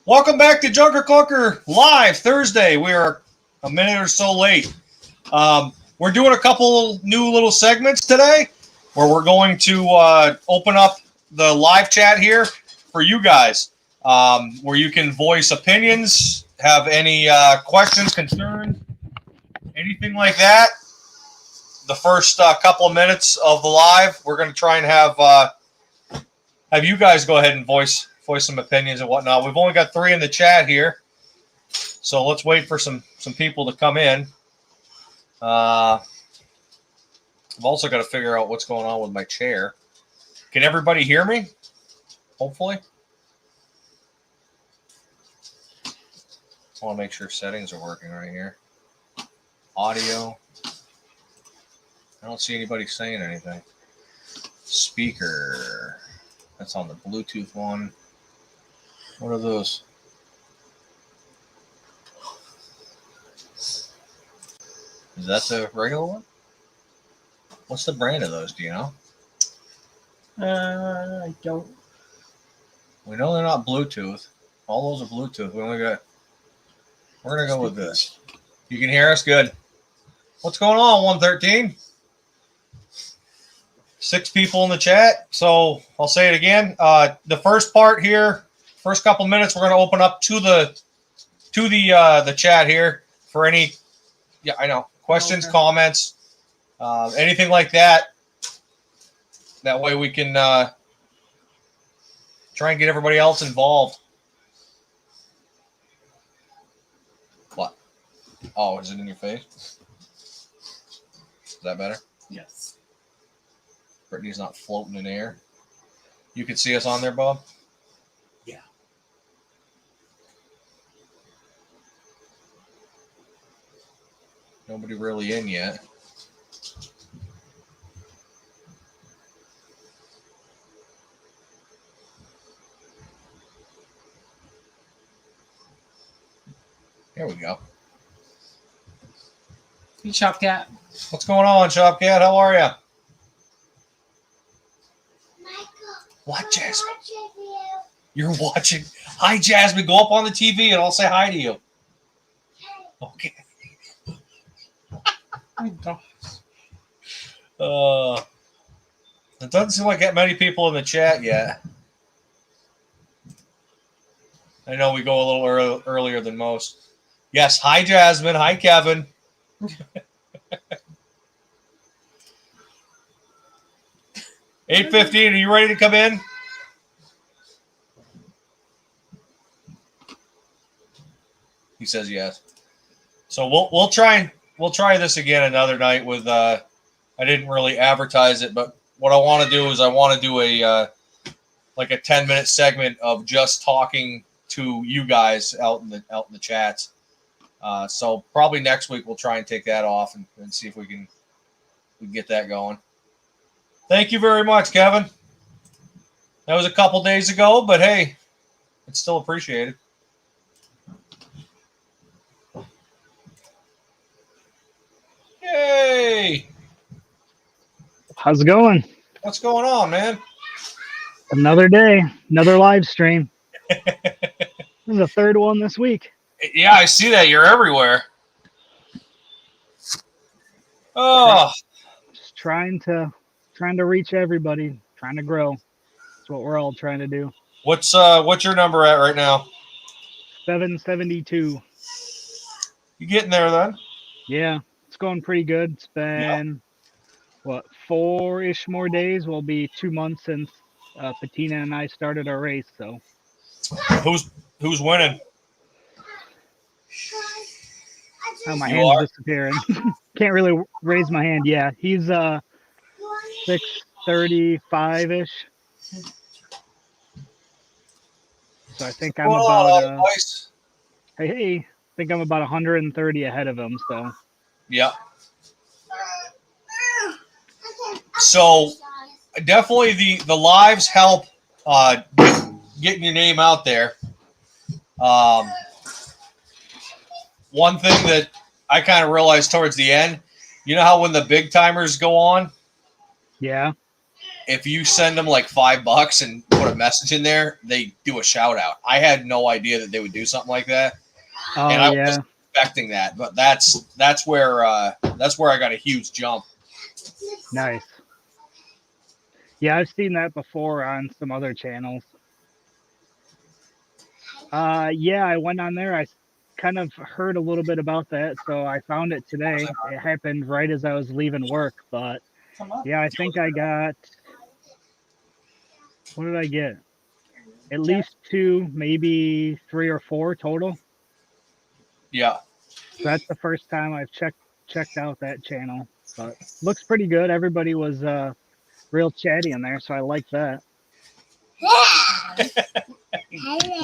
Welcome back to Junker Clunker Live Thursday. We are a minute or so late. We're doing a couple new little segments today where we're going to open up the live chat here for you guys, where you can voice opinions, have any questions, concerns, anything like that. The first couple of minutes of the live, we're going to try and have you guys go ahead and voice some opinions and whatnot. We've only got 3 in the chat here, so let's wait for some people to come in. I've also got to figure out what's going on with my chair. Can everybody hear me? Hopefully. I want to make sure settings are working right here. Audio. I don't see anybody saying anything. Speaker. That's on the Bluetooth one. What are those? Is that the regular one? What's the brand of those? Do you know? I don't. We know they're not Bluetooth. All those are Bluetooth. We're gonna go with this. You can hear us? Good. What's going on, 113? 6 people in the chat. So I'll say it again. The first part here, first couple minutes, we're going to open up to the chat here for any, questions, comments, anything like that. That way we can try and get everybody else involved. What? Oh, is it in your face? Is that better? Yes. Brittany's not floating in air. You can see us on there, Bob? Yeah. Nobody really in yet. There we go. Hey, Shop Cat. What's going on, Shop Cat? How are you? What, Jasmine? You're watching. Hi, Jasmine. Go up on the TV and I'll say hi to you. Okay. Oh, gosh. It doesn't seem like that many people in the chat yet. I know we go a little earlier than most. Yes. Hi, Jasmine. Hi, Kevin. 8:15. Are you ready to come in? He says yes. So we'll try this again another night with I didn't really advertise it, but what I want to do is I want to do a like a 10-minute segment of just talking to you guys out in the chats. So probably next week we'll try and take that off and see if we can get that going. Thank you very much, Kevin. That was a couple days ago, but hey, it's still appreciated. Yay! How's it going? What's going on, man? Another day, another live stream. This is the 3rd one this week. Yeah, I see that. You're everywhere. Oh, Just trying to reach everybody, trying to grow. That's what we're all trying to do. what's your number at right now? 772. You getting there then? Yeah, it's going pretty good. It's been, 4-ish more days. Will be 2 months since Patina and I started our race. So Who's winning? oh, my You hand's are? disappearing. Can't really raise my hand. Yeah, he's 635-ish. So I think I'm about hey, I think I'm about 130 ahead of him. So yeah. So definitely the lives help getting your name out there. One thing that I kind of realized towards the end, you know how when the big timers go on, yeah, if you send them like $5 and put a message in there, they do a shout out. I had no idea that they would do something like that. Oh, and I yeah. wasn't expecting that, but that's where I got a huge jump. Nice. Yeah, I've seen that before on some other channels. Yeah, I went on there. I kind of heard a little bit about that, so I found it today. It happened right as I was leaving work, but yeah, I think I got, what did I get? At least 2, maybe 3 or 4 total. Yeah. So that's the first time I've checked out that channel, but looks pretty good. Everybody was real chatty in there, so I like that.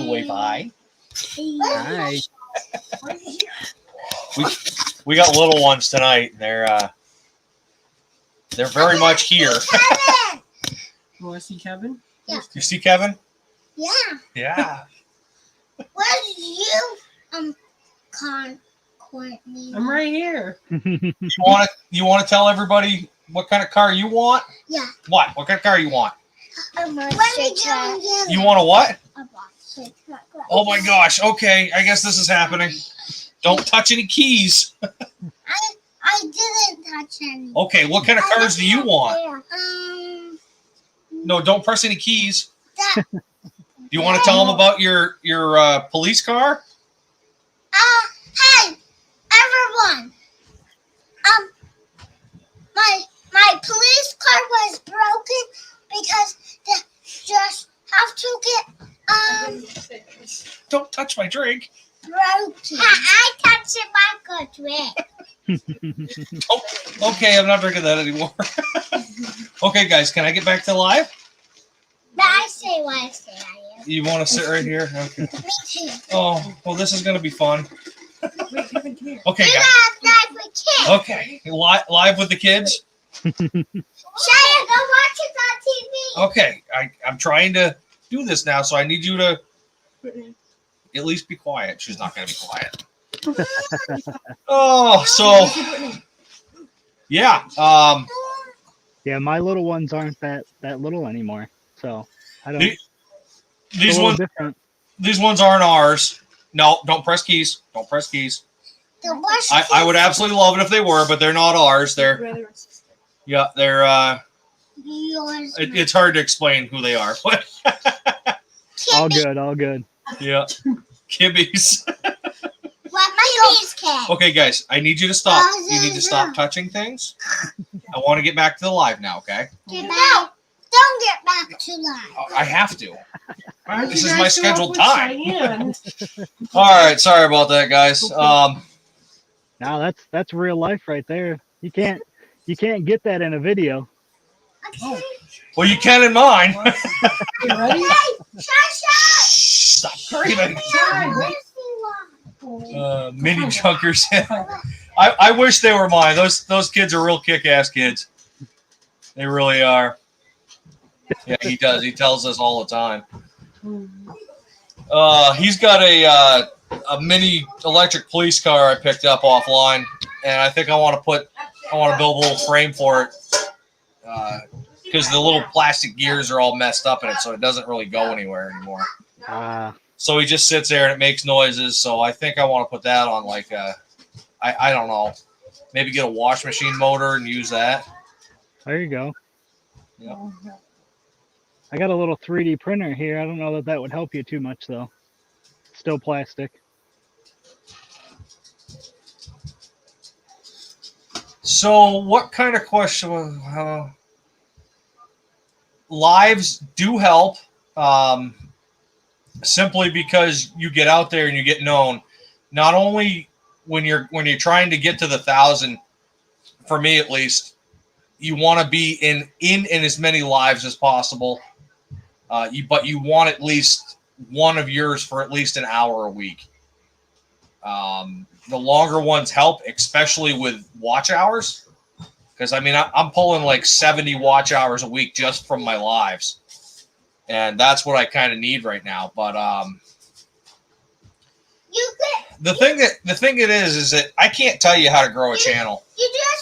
Wave hi. Hi. We got little ones tonight. They're very much here. You want to see Kevin? Yeah. You see Kevin? Yeah. Yeah. Where's you, Courtney? I'm right here. You want to tell everybody what kind of car you want? Yeah. What kind of car you want? A monster truck. You want a what? A monster truck. Oh my gosh. Okay, I guess this is happening. Don't touch any keys. I didn't touch any. Okay, what kind of cars do you want? No, don't press any keys. That. Do you want to tell them about your police car? Hey, everyone. My police car was broken because they just have to get Don't touch my drink. broken. I touched my good drink. Oh, okay, I'm not drinking that anymore. Okay, guys, can I get back to live? But I say what I say I am. You want to sit right here? Okay. Me too. Oh, well, this is going to be fun. Wait, Kevin, come here. Okay, We guys. got live with kids. Okay, live with the kids. Shia, go watch it on TV. Okay, I'm trying to do this now, so I need you to at least be quiet. She's not going to be quiet. Oh, so yeah. Yeah, my little ones aren't that little anymore, so I don't. These a little ones, different. these ones aren't ours. No, don't press keys. Don't press keys. The worst I would absolutely love it if they were, but they're not ours. They're yours. it's hard to explain who they are. But All good, all good. yeah, kibbies. What my kids can. Okay, guys, I need you to stop. You need to stop touching things. I want to get back to the live now. Okay, No, don't get back to life. I have to. Why'd This you is guys my show up scheduled with time. Cheyenne? All right, sorry about that, guys. Now that's real life right there. You can't get that in a video. Okay. Well, you can in mine. You ready? Hey, Shasha! Stop screaming. Where's the one? Mini chunkers. I wish they were mine. Those kids are real kick-ass kids. They really are. Yeah, he does. He tells us all the time. He's got a mini electric police car I picked up offline, and I think I want to build a little frame for it because the little plastic gears are all messed up in it, so it doesn't really go anywhere anymore. So he just sits there and it makes noises. So I think I want to put that on like I don't know, maybe get a wash machine motor and use that. There you go. Yep. I got a little 3D printer here. I don't know that would help you too much though. Still plastic. So what kind of question? Lives do help, simply because you get out there and you get known. Not only when you're trying to get to the 1,000, for me at least, you want to be in as many lives as possible. But you want at least one of yours for at least an hour a week. The longer ones help, especially with watch hours. Because, I mean, I'm pulling like 70 watch hours a week just from my lives. And that's what I kind of need right now. But the thing it is that I can't tell you how to grow a channel.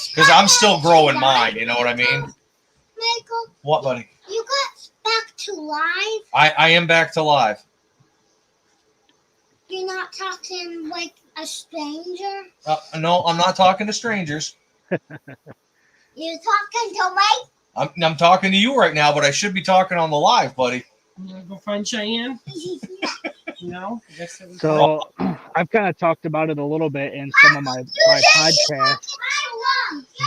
Because I'm still growing mine, you know what I mean? Michael, What, buddy? you got back to live? I am back to live. You're not talking like a stranger? No, I'm not talking to strangers. You're talking to me? I'm talking to you right now, but I should be talking on the live, buddy. You want to go find Cheyenne? No? I guess that was So I've kind of talked about it a little bit in some of my podcasts,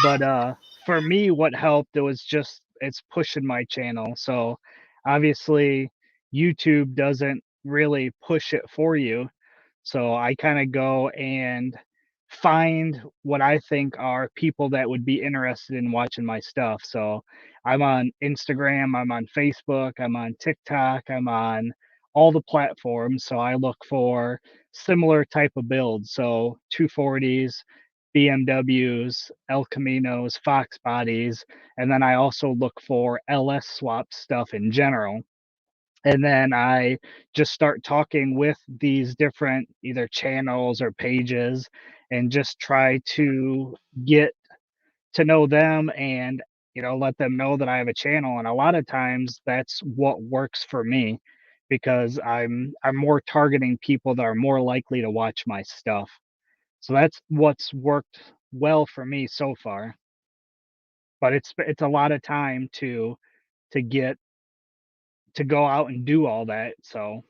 but for me, what helped, it was just it's pushing my channel. So obviously YouTube doesn't really push it for you. So I kind of go and find what I think are people that would be interested in watching my stuff. So I'm on Instagram, I'm on Facebook, I'm on TikTok, I'm on all the platforms. So I look for similar type of builds. So 240s, BMWs, El Caminos, Fox bodies, and then I also look for LS swap stuff in general. And then I just start talking with these different either channels or pages and just try to get to know them and let them know that I have a channel. And a lot of times that's what works for me because I'm more targeting people that are more likely to watch my stuff. So that's what's worked well for me so far. But it's a lot of time to get to go out and do all that. So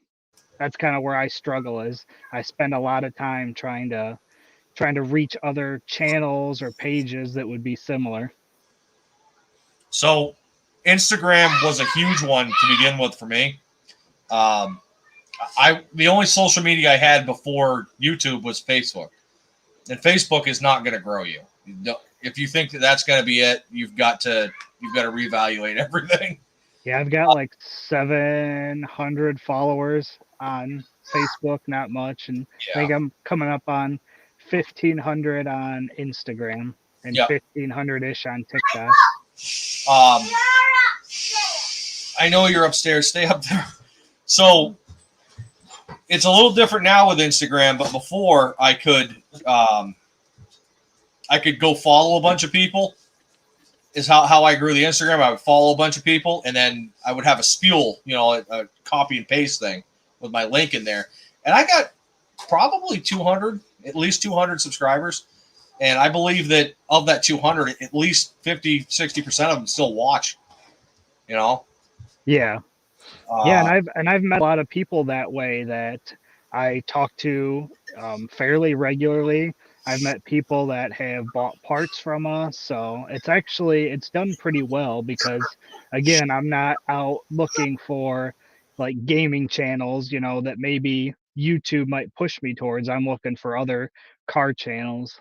that's kind of where I struggle is I spend a lot of time trying to reach other channels or pages that would be similar. So Instagram was a huge one to begin with for me. The only social media I had before YouTube was Facebook, and Facebook is not going to grow you. If you think that that's going to be it, you've got to reevaluate everything. Yeah, I've got like 700 followers on Facebook, not much, and I think I'm coming up on 1,500 on Instagram and 1,500-ish on TikTok. I know you're upstairs. Stay up there. So it's a little different now with Instagram, but before I could go follow a bunch of people. Is how I grew the Instagram. I would follow a bunch of people, and then I would have a spiel, a copy and paste thing with my link in there. And I got probably 200, at least 200 subscribers. And I believe that of that 200, at least 50, 60% of them still watch, Yeah. Yeah, and I've met a lot of people that way that I talk to fairly regularly. I've met people that have bought parts from us, so it's done pretty well because again, I'm not out looking for like gaming channels, that maybe YouTube might push me towards. I'm looking for other car channels.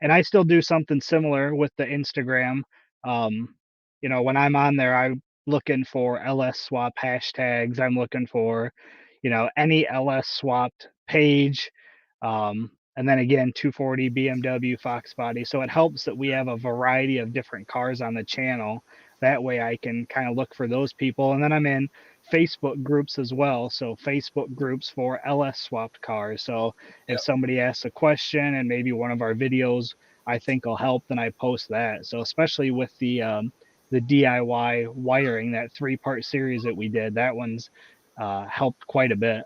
And I still do something similar with the Instagram. When I'm on there, I'm looking for LS swap hashtags. I'm looking for, any LS swapped page. And then again, 240 BMW Fox body. So it helps that we have a variety of different cars on the channel. That way I can kind of look for those people. And then I'm in Facebook groups as well. So Facebook groups for LS swapped cars. So if somebody asks a question and maybe one of our videos I think will help, then I post that. So especially with the DIY wiring, that 3-part series that we did, that one's helped quite a bit.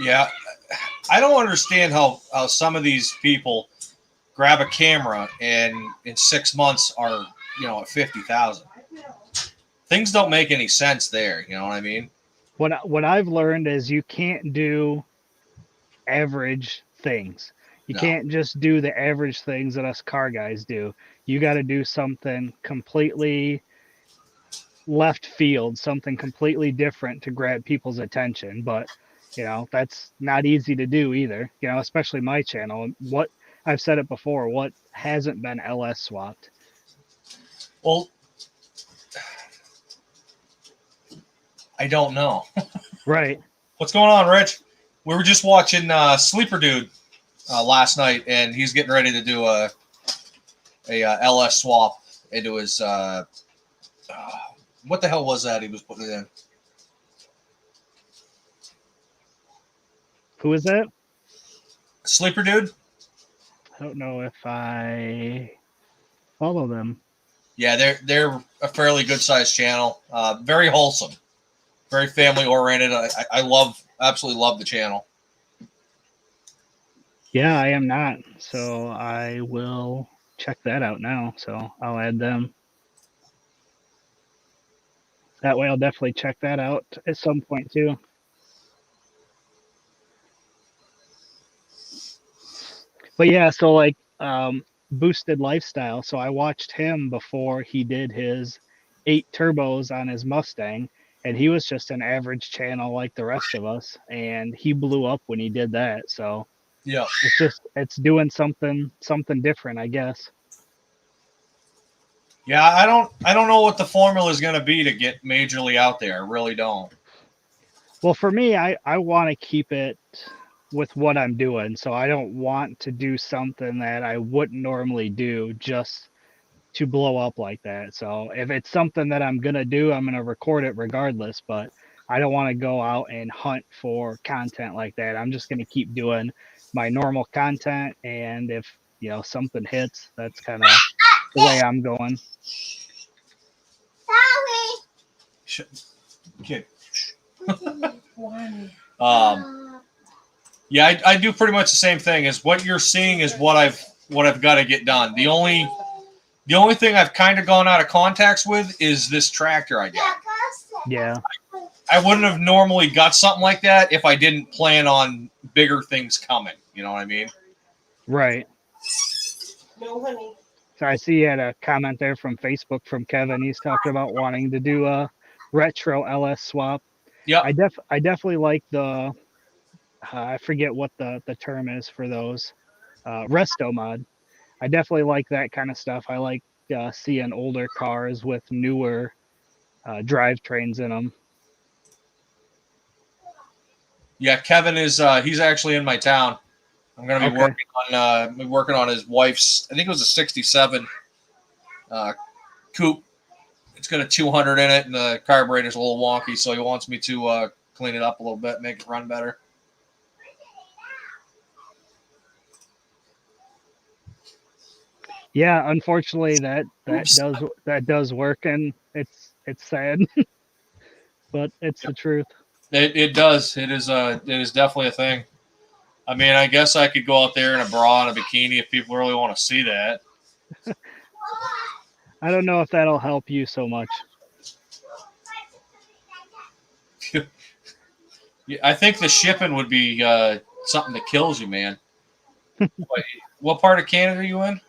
Yeah, I don't understand how some of these people grab a camera and in 6 months are at 50,000. Things don't make any sense there. You know what I mean? What I've learned is you can't do average things. You can't just do the average things that us car guys do. You got to do something completely left field, something completely different to grab people's attention. But that's not easy to do either. Especially my channel. What I've said it before. What hasn't been LS swapped? Well, I don't know. Right. What's going on, Rich? We were just watching Sleeper Dude last night, and he's getting ready to do a LS swap into his. What the hell was that he was putting it in? Who is that? Sleeper Dude? I don't know if I follow them. Yeah, they're a fairly good sized channel. Very wholesome, very family oriented. I absolutely love the channel. Yeah, I am not. So I will check that out now. So I'll add them. That way I'll definitely check that out at some point too. But yeah, so like Boosted Lifestyle. So I watched him before he did his 8 turbos on his Mustang, and he was just an average channel like the rest of us, and he blew up when he did that. So Yeah. it's doing something different, I guess. Yeah, I don't know what the formula is going to be to get majorly out there. I really don't. Well, for me, I want to keep it with what I'm doing. So I don't want to do something that I wouldn't normally do just to blow up like that. So if it's something that I'm going to do, I'm going to record it regardless, but I don't want to go out and hunt for content like that. I'm just going to keep doing my normal content, and if, something hits, that's kind of the way I'm going. Kid. Yeah, I do pretty much the same thing. As what you're seeing is what I've got to get done. The only thing I've kind of gone out of contacts with is this tractor I got. Yeah. I wouldn't have normally got something like that if I didn't plan on bigger things coming. You know what I mean? Right. No, honey. So I see you had a comment there from Facebook from Kevin. He's talking about wanting to do a retro LS swap. Yeah. I definitely like the I forget what the term is for those resto mod. I definitely like that kind of stuff. I like seeing older cars with newer drivetrains in them. Yeah, Kevin is he's actually in my town. I'm going to be working on his wife's, I think it was a 67 coupe. It's got a 200 in it, and the carburetor's a little wonky, so he wants me to clean it up a little bit, make it run better. Yeah, unfortunately that does work, and it's sad, but it's the truth. It does. It is definitely a thing. I mean, I guess I could go out there in a bra and a bikini if people really want to see that. I don't know if that'll help you so much. I think the shipping would be something that kills you, man. What part of Canada are you in?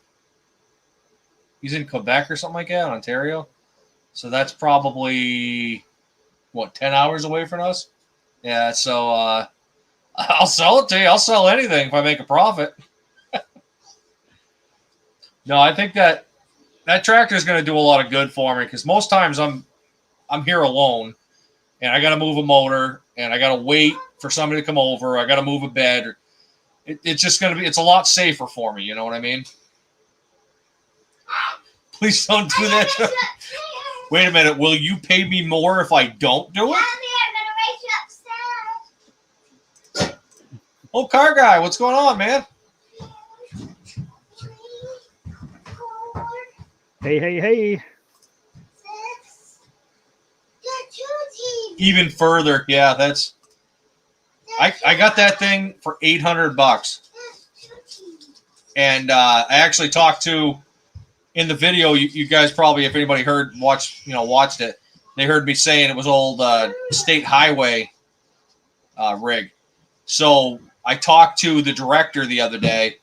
He's in Quebec or something like that, Ontario. So that's probably, 10 hours away from us? Yeah, so I'll sell it to you. I'll sell anything if I make a profit. No, I think that tractor is going to do a lot of good for me, because most times I'm here alone, and I got to move a motor, and I got to wait for somebody to come over. I got to move a bed. It's just going to be, it's a lot safer for me. You know what I mean? Please don't do that. Wait a minute. Will you pay me more if I don't do it? Oh, car guy, what's going on, man? Hey. Even further, yeah. That's I got that thing for $800, and I actually talked to, in the video. You guys probably, if anybody watched it, they heard me saying it was old state highway rig. So I talked to the director the other day,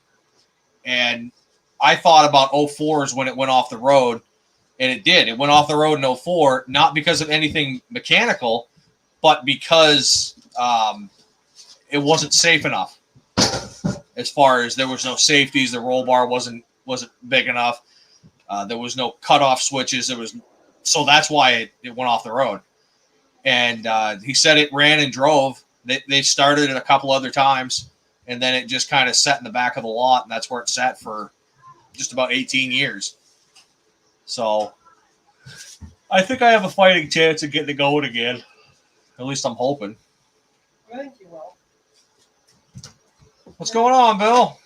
and I thought about 04s when it went off the road, and it did. It went off the road in 04, not because of anything mechanical, but because it wasn't safe enough. As far as there was no safeties, the roll bar wasn't big enough. There was no cutoff switches. So that's why it went off the road. And he said it ran and drove. They started it a couple other times, and then it just kind of sat in the back of the lot, and that's where it sat for just about 18 years. So I think I have a fighting chance of getting it going again. At least I'm hoping. I think you will. What's going on, Bill?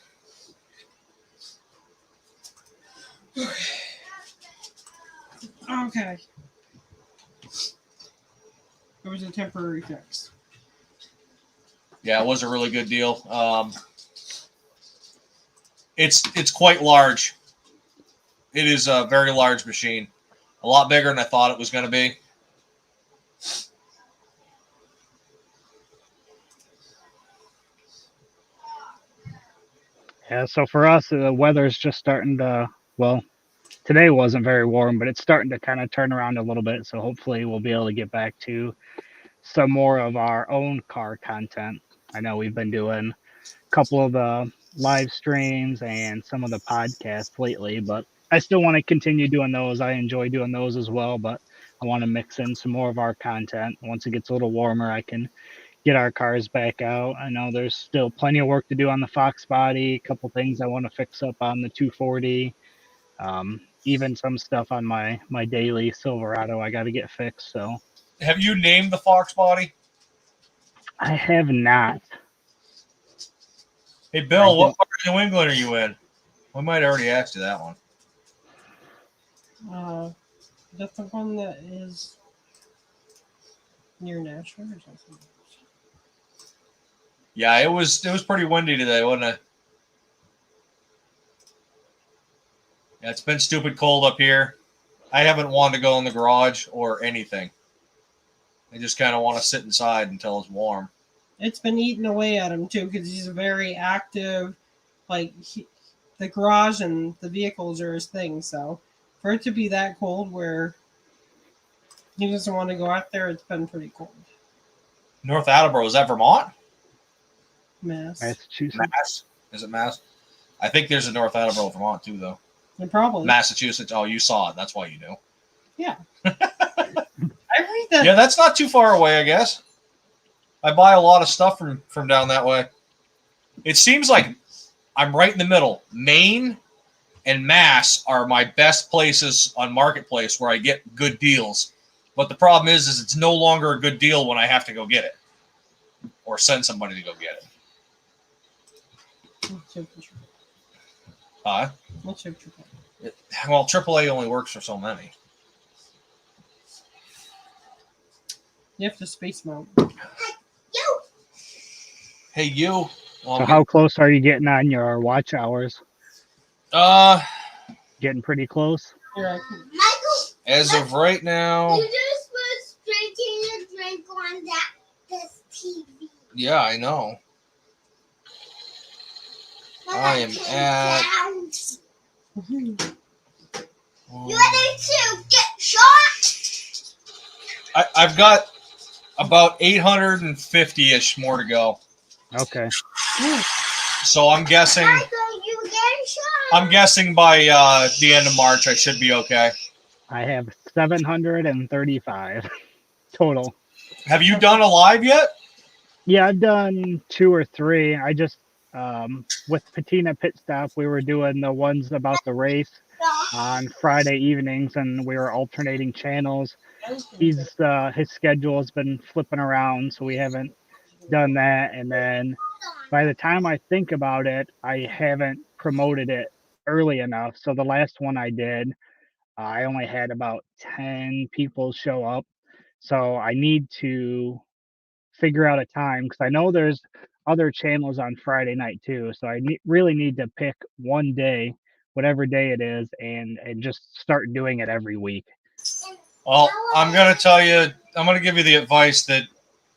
Okay. It was a temporary fix. Yeah, it was a really good deal. It's quite large. It is a very large machine. A lot bigger than I thought it was going to be. Yeah, so for us, the weather's just starting to, well, today wasn't very warm, but it's starting to kind of turn around a little bit. So hopefully we'll be able to get back to some more of our own car content. I know we've been doing a couple of the live streams and some of the podcasts lately, but I still want to continue doing those. I enjoy doing those as well, but I want to mix in some more of our content. Once it gets a little warmer, I can get our cars back out. I know there's still plenty of work to do on the Fox body, a couple things I want to fix up on the 240. Even some stuff on my daily Silverado I got to get fixed. So Have you named the Fox body? I have not. Hey, Bill, what part of New England are you in? We might have already asked you that one. That's the one that is near Nashville or something. Yeah, it was pretty windy today, wasn't it? Yeah, it's been stupid cold up here. I haven't wanted to go in the garage or anything. I just kind of want to sit inside until it's warm. It's been eating away at him too because he's a very active. The garage and the vehicles are his thing. So for it to be that cold where he doesn't want to go out there, it's been pretty cold. North Attleboro, is that Vermont? Massachusetts. Mass? Is it Mass? I think there's a North Attleboro, Vermont too, though. And probably Massachusetts. Oh, you saw it. That's why you knew. Yeah. I read that. Yeah, that's not too far away, I guess. I buy a lot of stuff from down that way. It seems like I'm right in the middle. Maine and Mass are my best places on Marketplace where I get good deals. But the problem is it's no longer a good deal when I have to go get it or send somebody to go get it. Huh? What's your Well, AAA only works for so many. You have to space mount. Hey, you. So how close are you getting on your watch hours? Getting pretty close? Yeah. As of right now. You just was drinking a drink on this TV. Yeah, I know. I am at. You ready to get shot? I've got about 850-ish more to go. Okay. So I'm guessing. Michael, you getting shot? I'm guessing by the end of March I should be okay. I have 735 total. Have you done a live yet? Yeah, I've done 2 or 3. I just with Patina Pit Stop, we were doing the ones about the race on Friday evenings, and we were alternating channels. His schedule has been flipping around, so we haven't done that. And then by the time I think about it, I haven't promoted it early enough. So the last one I did, I only had about 10 people show up. So I need to figure out a time because I know there's other channels on Friday night too. So I really need to pick one day, whatever day it is, and just start doing it every week. Well, I'm going to tell you, I'm going to give you the advice that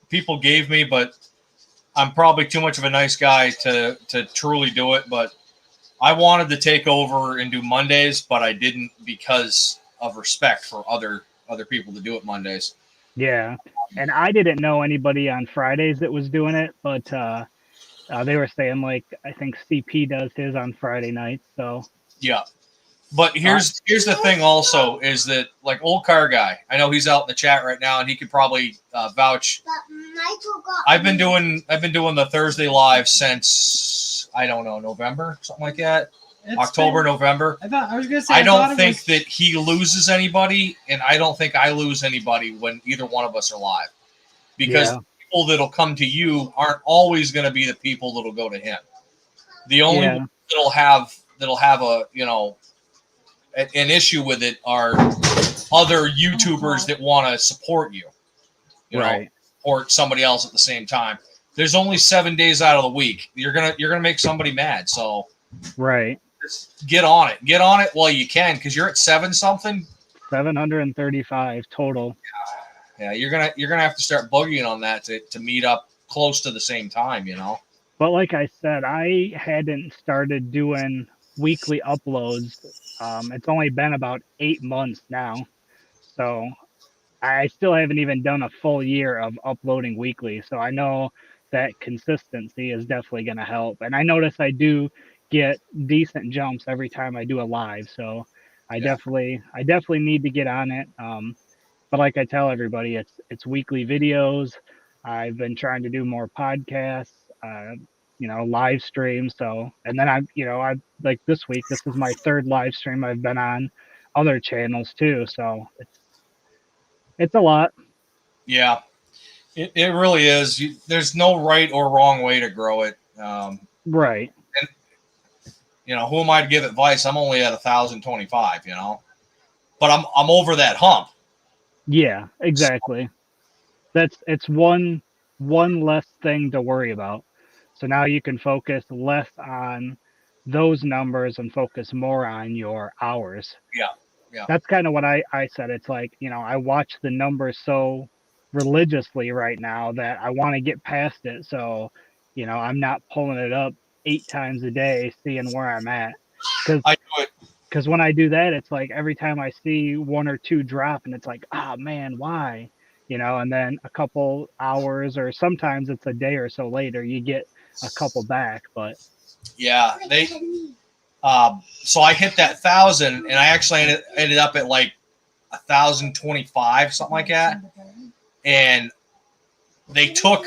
people gave me, but I'm probably too much of a nice guy to truly do it. But I wanted to take over and do Mondays, but I didn't because of respect for other people to do it Mondays. Yeah. And I didn't know anybody on Fridays that was doing it, but they were saying, like, I think CP does his on Friday nights. So yeah. But here's the thing also is that, like, Old Car Guy, I know he's out in the chat right now and he could probably vouch. I've been doing the Thursday live since, I don't know, November, something like that. October, November. I was gonna say. I don't think that he loses anybody, and I don't think I lose anybody when either one of us are live, because the people that'll come to you aren't always going to be the people that'll go to him. The only ones that'll have a an issue with it are other YouTubers that want to support you, Right. or somebody else at the same time. There's only 7 days out of the week. You're gonna make somebody mad. So Right. just get on it. Get on it while you can, because you're at 7 something. 735 total. Yeah, you're gonna have to start boogieing on that to meet up close to the same time. But like I said, I hadn't started doing weekly uploads. It's only been about 8 months now. So I still haven't even done a full year of uploading weekly. So I know that consistency is definitely going to help. And I notice I do get decent jumps every time I do a live. So I definitely need to get on it. But like I tell everybody, it's weekly videos. I've been trying to do more podcasts, live streams. So, and then I like this week, this is my 3rd live stream I've been on other channels too. So it's a lot. Yeah, it really is. There's no right or wrong way to grow it. Right. And who am I to give advice? I'm only at 1,025. But I'm over that hump. Yeah, exactly. It's one less thing to worry about. So now you can focus less on those numbers and focus more on your hours. Yeah. That's kind of what I said. It's like, I watch the numbers so religiously right now that I want to get past it. So, I'm not pulling it up 8 times a day, seeing where I'm at. I do it. Because when I do that, it's like every time I see 1 or 2 drop, and it's like, oh man, why? And then a couple hours, or sometimes it's a day or so later, you get a couple back. But yeah, so I hit that 1,000, and I actually ended up at like 1,025, something like that. And they took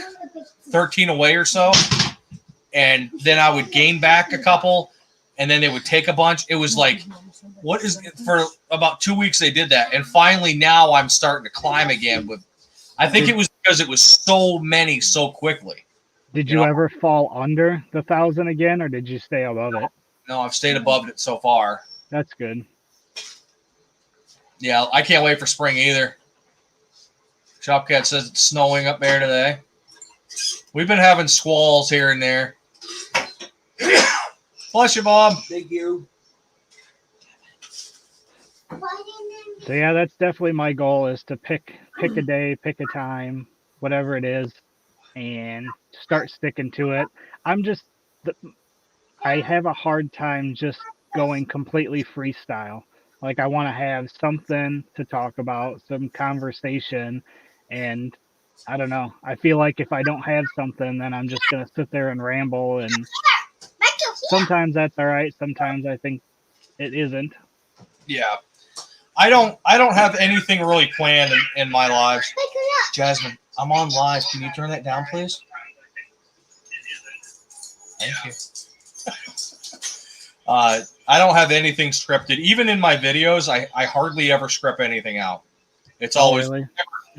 13 away or so, and then I would gain back a couple, and then they would take a bunch. It was like, for about 2 weeks they did that, and finally now I'm starting to climb again. I think it was because it was so many so quickly. Did you ever fall under the 1,000 again, or did you stay above it? No, I've stayed above it so far. That's good. Yeah, I can't wait for spring either. Shopcat says it's snowing up there today. We've been having squalls here and there. Bless you, Bob. Thank you. So yeah, that's definitely my goal, is to pick a day, pick a time, whatever it is, and start sticking to it. I have a hard time just going completely freestyle. Like, I want to have something to talk about, some conversation, and I don't know. I feel like if I don't have something, then I'm just going to sit there and ramble, and sometimes that's all right. Sometimes I think it isn't. Yeah. I don't have anything really planned in my lives. Jasmine, I'm on live. Can you turn that down, please? Thank you. I don't have anything scripted. Even in my videos, I hardly ever script anything out. It's always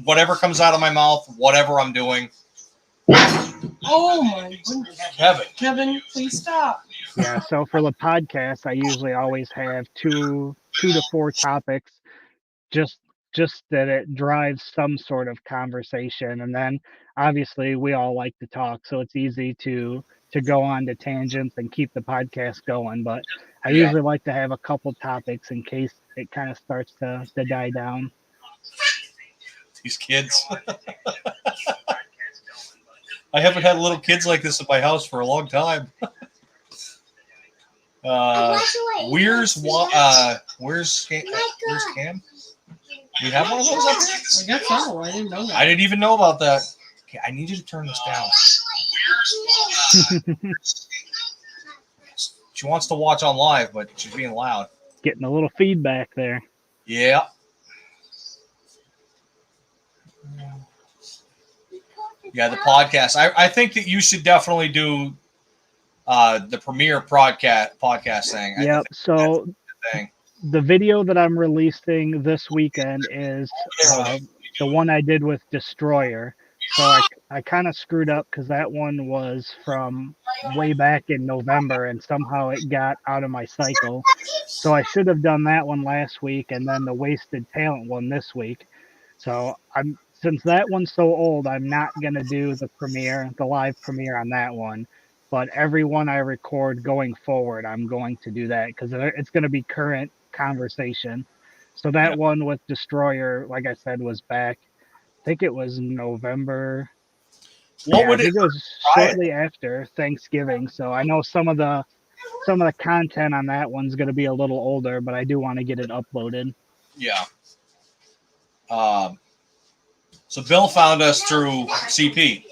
whatever comes out of my mouth, whatever I'm doing. Oh my goodness. Kevin, please stop. Yeah, so for the podcast, I usually always have two to four topics, just that it drives some sort of conversation. And then obviously we all like to talk, so it's easy to go on to tangents and keep the podcast going. But I usually like to have a couple topics in case it kind of starts to die down. These kids. I haven't had little kids like this in my house for a long time. Where's Cam? We have one of those up here? I guess so. I didn't know that. I didn't even know about that. Okay, I need you to turn this down. She wants to watch on live, but she's being loud. Getting a little feedback there. Yeah. Yeah, the podcast. I think that you should definitely do the premiere podcast thing. Yep. So the video that I'm releasing this weekend is the one I did with Destroyer. So I kind of screwed up because that one was from way back in November, and somehow it got out of my cycle. So I should have done that one last week, and then the Wasted Talent one this week. So since that one's so old, I'm not gonna do the live premiere on that one. But every one I record going forward, I'm going to do that because it's going to be current conversation. So that Yep. one with Destroyer, like I said, was back. I think it was November. What Yeah, I would it? think it was shortly after Thanksgiving. So I know some of the content on that one's going to be a little older, but I do want to get it uploaded. Yeah. So Bill found us through CP.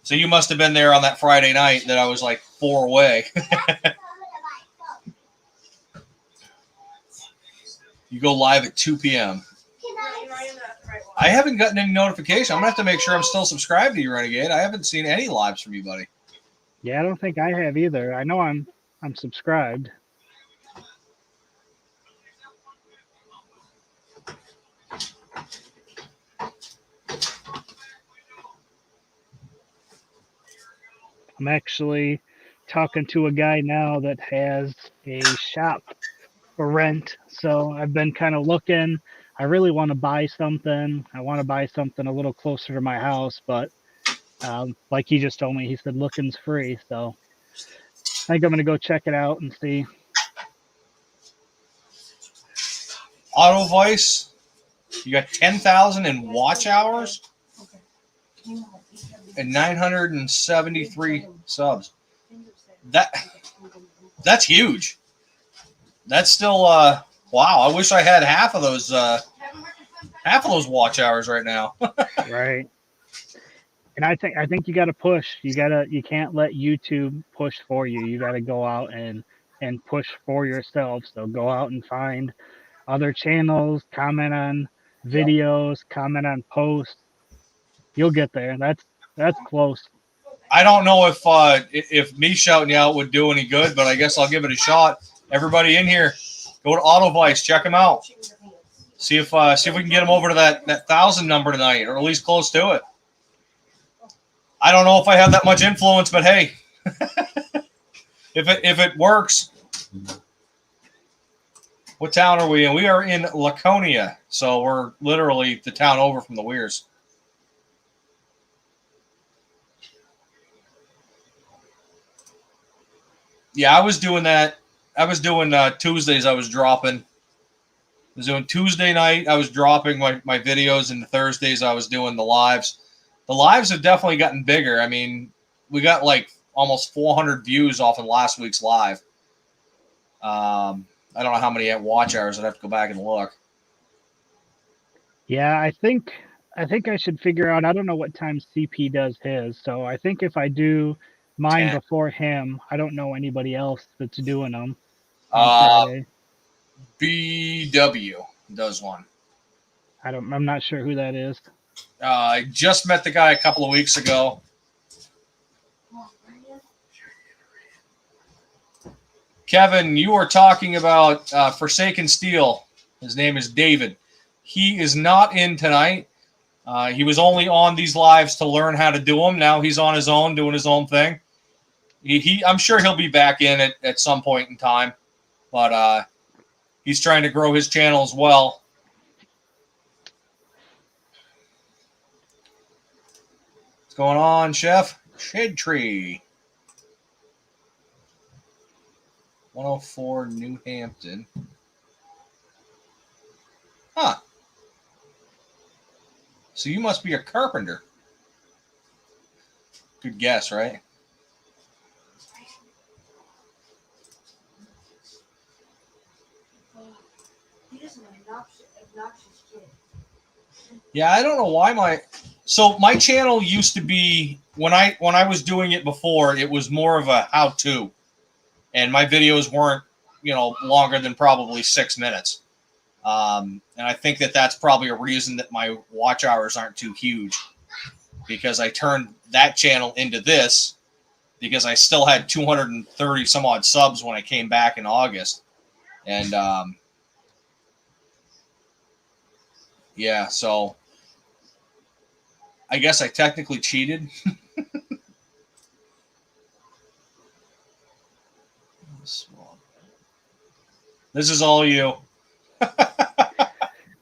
So you must have been there on that Friday night that I was like 4 away. You go live at 2 p.m. I haven't gotten any notification. I'm going to have to make sure I'm still subscribed to you, Renegade. I haven't seen any lives from you, buddy. Yeah, I don't think I have either. I know I'm subscribed. I'm actually talking to a guy now that has a shop for rent. So I've been kind of looking. I really want to buy something. I want to buy something a little closer to my house, but like he just told me, he said looking's free. So I think I'm going to go check it out and see. Auto Vice, you got 10,000 in watch hours and 973 subs. That's huge. That's still wow. I wish I had half of those watch hours right now. Right. And I think you got to push. You can't let YouTube push for you. You got to go out and push for yourself. So go out and find other channels, comment on videos, comment on posts. You'll get there. That's close. I don't know if me shouting you out would do any good, but I guess I'll give it a shot. Everybody in here, go to Auto Vice, check them out. See if we can get them over to that 1,000 number tonight, or at least close to it. I don't know if I have that much influence, but hey, if it works. What town are we in? We are in Laconia, so we're literally the town over from the Weirs. Yeah, I was doing that. I was doing Tuesdays. I was doing Tuesday night. I was dropping my videos, and the Thursdays I was doing the lives. The lives have definitely gotten bigger. I mean, we got like almost 400 views off of last week's live. I don't know how many watch hours. I'd have to go back and look. Yeah, I think I should figure out. I don't know what time CP does his, so I think if I do mine 10. before him, I don't know anybody else that's doing them on Friday. BW does one. I'm not sure who that is. I just met the guy a couple of weeks ago. Kevin, you were talking about Forsaken Steel. His name is David. He is not in tonight. He was only on these lives to learn how to do them. Now he's on his own, doing his own thing. I'm sure he'll be back in at some point in time, but he's trying to grow his channel as well. What's going on, Chef? Shade Tree. 104 New Hampton. Huh. So you must be a carpenter. Good guess, right? Yeah, I don't know why my channel used to be when I was doing it before, it was more of a how-to. And my videos weren't, longer than probably 6 minutes. And I think that's probably a reason that my watch hours aren't too huge, because I turned that channel into this because I still had 230 some odd subs when I came back in August. And yeah, so I guess I technically cheated. This is all you.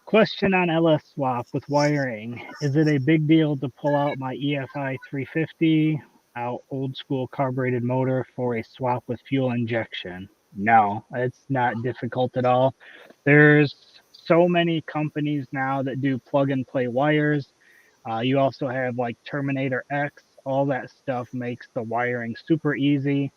Question on LS swap with wiring. Is it a big deal to pull out my EFI 350 out old school carbureted motor for a swap with fuel injection? No, it's not difficult at all. There's so many companies now that do plug and play wires. You also have like Terminator X. All that stuff makes the wiring super easy.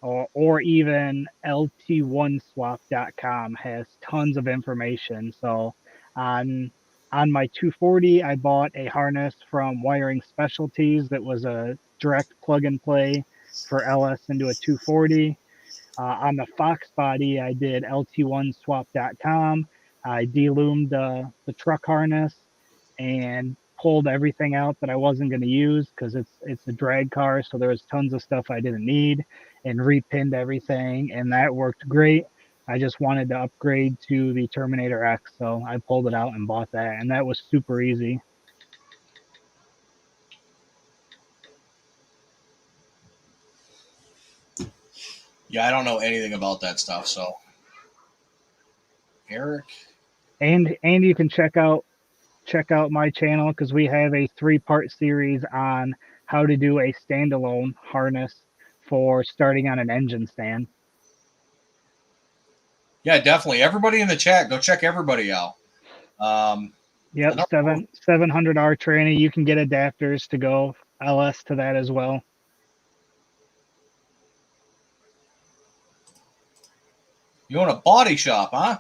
Or even lt1swap.com has tons of information. So on my 240, I bought a harness from Wiring Specialties that was a direct plug and play for LS into a 240. On the Fox body, I did lt1swap.com. I deloomed the truck harness and pulled everything out that I wasn't going to use because it's a drag car, so there was tons of stuff I didn't need, and repinned everything, and that worked great. I just wanted to upgrade to the Terminator X, so I pulled it out and bought that, and that was super easy. Yeah, I don't know anything about that stuff. So, Eric, And you can check out my channel because we have a 3-part series on how to do a standalone harness for starting on an engine stand. yeah, definitely. Everybody in the chat, go check everybody out. Yep, 700R tranny. You can get adapters to go LS to that as well. You own a body shop, huh?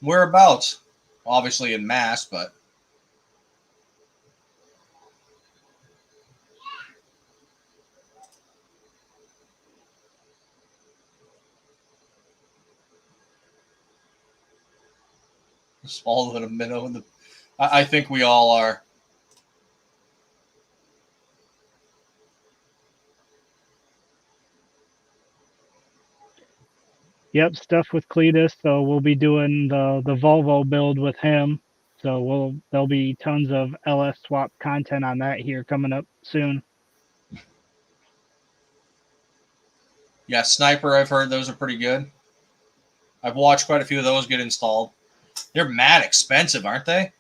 Whereabouts? Obviously in Mass, but smaller than a minnow. I think we all are. Yep, stuff with Cletus. So we'll be doing the Volvo build with him. So there'll be tons of LS swap content on that here coming up soon. Yeah, Sniper, I've heard those are pretty good. I've watched quite a few of those get installed. They're mad expensive, aren't they?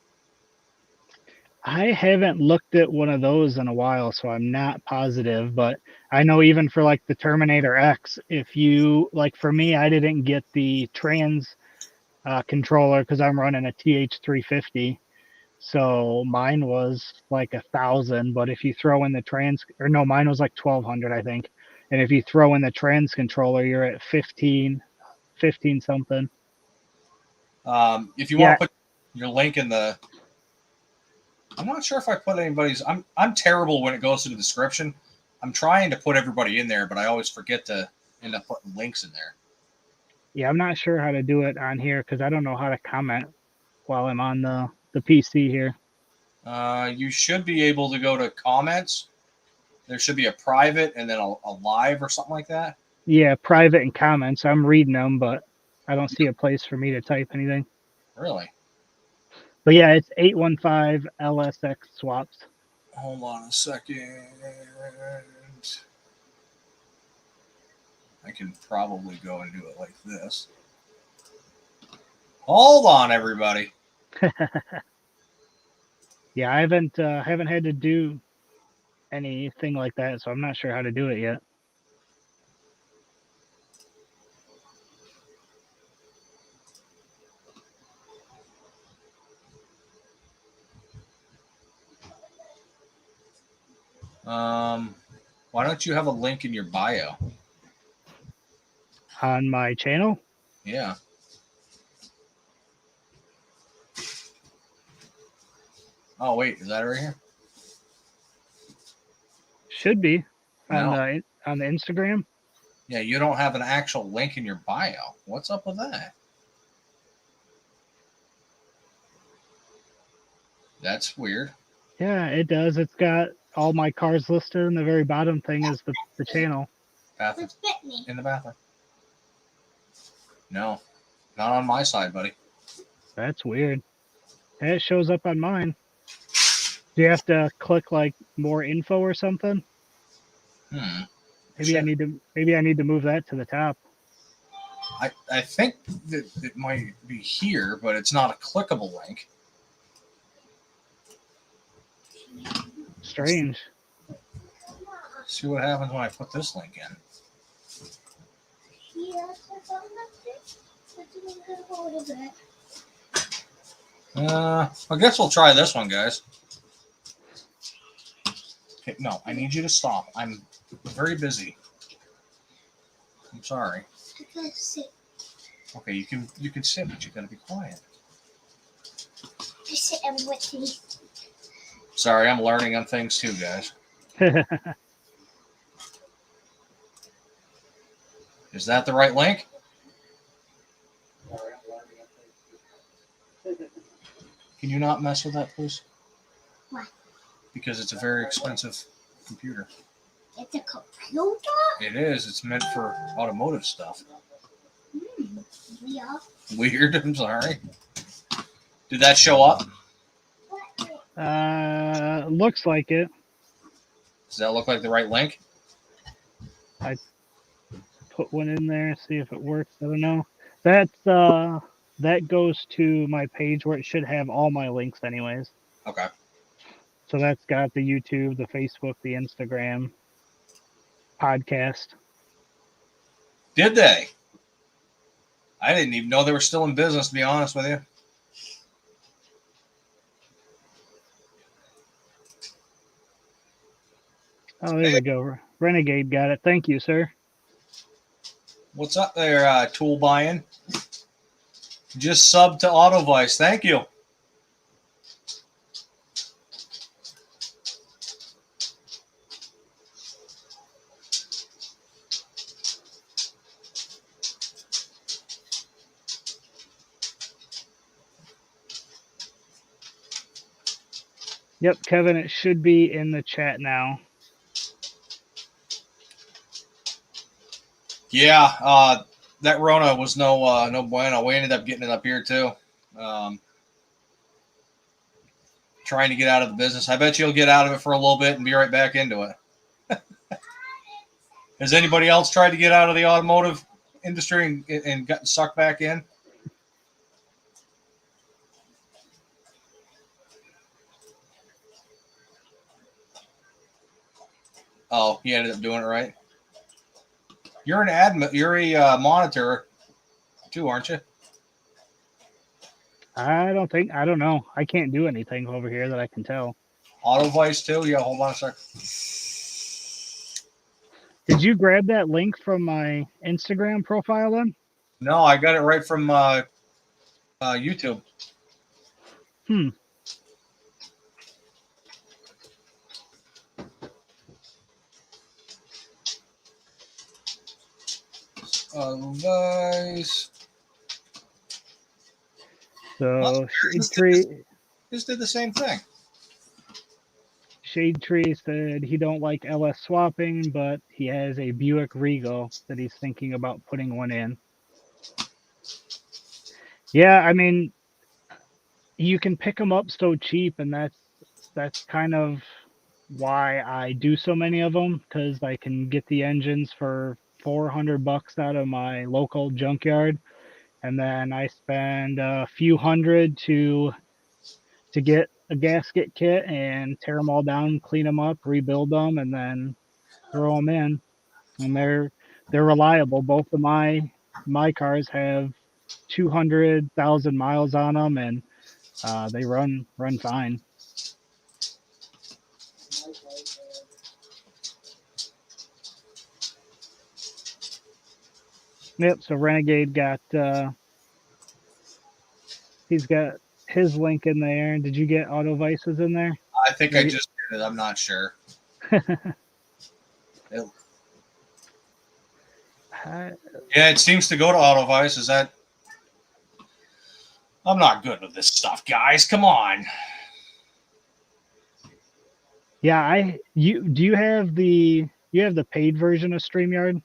I haven't looked at one of those in a while, so I'm not positive, but I know even for like the Terminator X, if you like, for me, I didn't get the trans controller because I'm running a TH350. So mine was like 1,000, but if you throw in the trans, or no, mine was like 1,200, I think. And if you throw in the trans controller, you're at 15 something. If you want to put your link in the, I'm not sure if I put anybody's. I'm terrible when it goes to the description. I'm trying to put everybody in there, but I always forget to end up putting links in there. Yeah, I'm not sure how to do it on here because I don't know how to comment while I'm on the PC here. You should be able to go to comments. There should be a private and then a live or something like that. Yeah, private and comments. I'm reading them, but I don't see a place for me to type anything. Really? But yeah, it's 815 LSX swaps. Hold on a second. I can probably go and do it like this. Hold on, everybody. Yeah, I haven't had to do anything like that, so I'm not sure how to do it yet. Why don't you have a link in your bio? On my channel? Yeah. Oh wait, is that right here? Should be on No. the Instagram. Yeah, you don't have an actual link in your bio. What's up with that? That's weird. Yeah, it does. It's got all my cars listed, and the very bottom thing is the channel. Bathroom. In the bathroom. No, not on my side, buddy. That's weird. It shows up on mine. Do you have to click like more info or something? Maybe I Check. need to move that to the top. I think that it might be here, but it's not a clickable link. Strange. See what happens when I put this link in. I guess we'll try this one, guys. Okay, no, I need you to stop. I'm very busy. I'm sorry. Okay, you can sit, but you gotta be quiet. Just sit and with me. Sorry, I'm learning on things too, guys. Is that the right link? Can you not mess with that, please? Why? Because it's a very expensive computer. It's a computer? It is. It's meant for automotive stuff. Yeah. Weird. I'm sorry. Did that show up? Looks like it. Does that look like the right link? Put one in there, see if it works. I don't know. That goes to my page where it should have all my links anyways. Okay. So that's got the YouTube, the Facebook, the Instagram, podcast. Did they? I didn't even know they were still in business, to be honest with you. Oh, there we go. Renegade got it. Thank you, sir. What's up there, Tool Buying? Just sub to Autovice. Thank you. Yep, Kevin, it should be in the chat now. Yeah, that Rona was no bueno. We ended up getting it up here too. Trying to get out of the business. I bet you'll get out of it for a little bit and be right back into it. Has anybody else tried to get out of the automotive industry and got sucked back in? Oh, he ended up doing it right. You're an admin. You're a monitor too, aren't you? I don't know. I can't do anything over here that I can tell. Autovice too? Yeah, hold on a sec. Did you grab that link from my Instagram profile then? No, I got it right from YouTube. Autovice. So Shade Tree Just did the same thing. Shade Tree said he don't like LS swapping, but he has a Buick Regal that he's thinking about putting one in. Yeah, I mean, you can pick them up so cheap, and that's kind of why I do so many of them, because I can get the engines for $400 out of my local junkyard, and then I spend a few hundred to get a gasket kit and tear them all down, clean them up, rebuild them, and then throw them in. And they're reliable. Both of my cars have 200,000 miles on them, and they run fine. Yep. So Renegade got he's got his link in there. Did you get Autovice's in there? I think I just did it. I'm not sure. Yeah, it seems to go to Autovice. Is that? I'm not good with this stuff, guys. Come on. Yeah, do you have the paid version of StreamYard?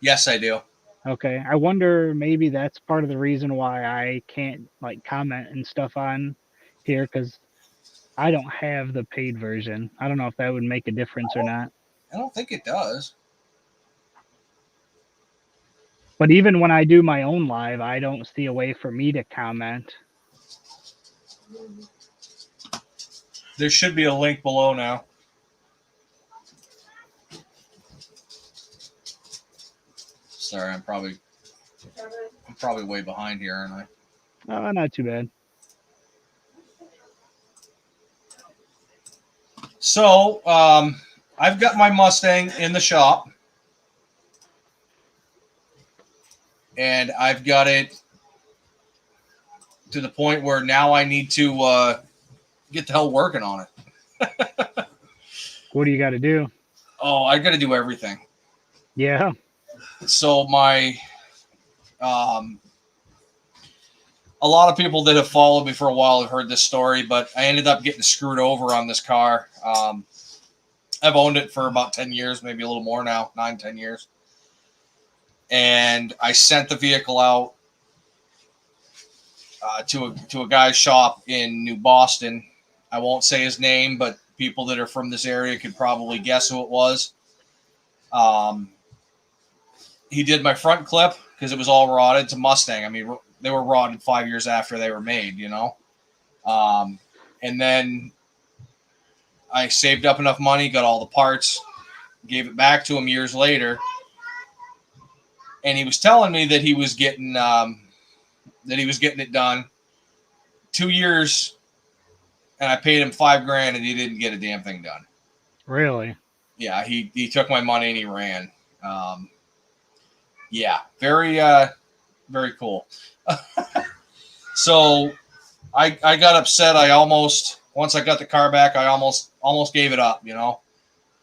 Yes, I do. Okay. I wonder maybe that's part of the reason why I can't like comment and stuff on here, because I don't have the paid version. I don't know if that would make a difference or not. I don't think it does. But even when I do my own live, I don't see a way for me to comment. There should be a link below now. Sorry, I'm probably way behind here, aren't I? Oh, not too bad. So, I've got my Mustang in the shop, and I've got it to the point where now I need to get the hell working on it. What do you got to do? Oh, I got to do everything. Yeah. So my, a lot of people that have followed me for a while have heard this story, but I ended up getting screwed over on this car. I've owned it for about 10 years, maybe a little more now, 9-10 years. And I sent the vehicle out to a guy's shop in New Boston. I won't say his name, but people that are from this area could probably guess who it was. He did my front clip because it was all rotted. It's a Mustang. I mean, they were rotted 5 years after they were made, you know. And then I saved up enough money, got all the parts, gave it back to him years later, and he was telling me that he was getting it done 2 years, and I paid him $5,000, and he didn't get a damn thing done. Really? Yeah, he took my money and he ran. Yeah, very very cool. So I got upset. Once I got the car back, I almost gave it up, you know.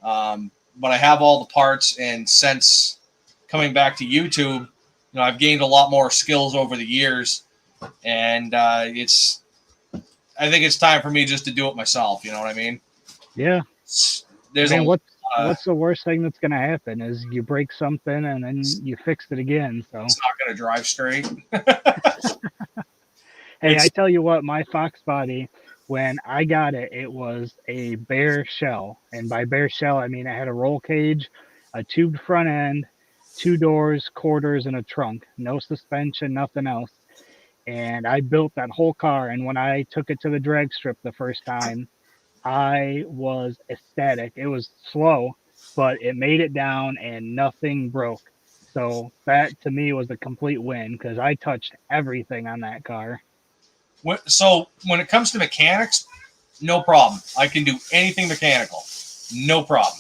But I have all the parts, and since coming back to YouTube, you know, I've gained a lot more skills over the years, and I think it's time for me just to do it myself. You know what I mean? Yeah. What's the worst thing that's going to happen is you break something and then you fix it again. So it's not going to drive straight. Hey, I tell you what, my Fox body, when I got it, it was a bare shell. And by bare shell, I mean it had a roll cage, a tubed front end, 2 doors, quarters, and a trunk. No suspension, nothing else. And I built that whole car. And when I took it to the drag strip the first time, I was ecstatic. It was slow, but it made it down and nothing broke. So that to me was a complete win because I touched everything on that car. So when it comes to mechanics, no problem. I can do anything mechanical. No problem.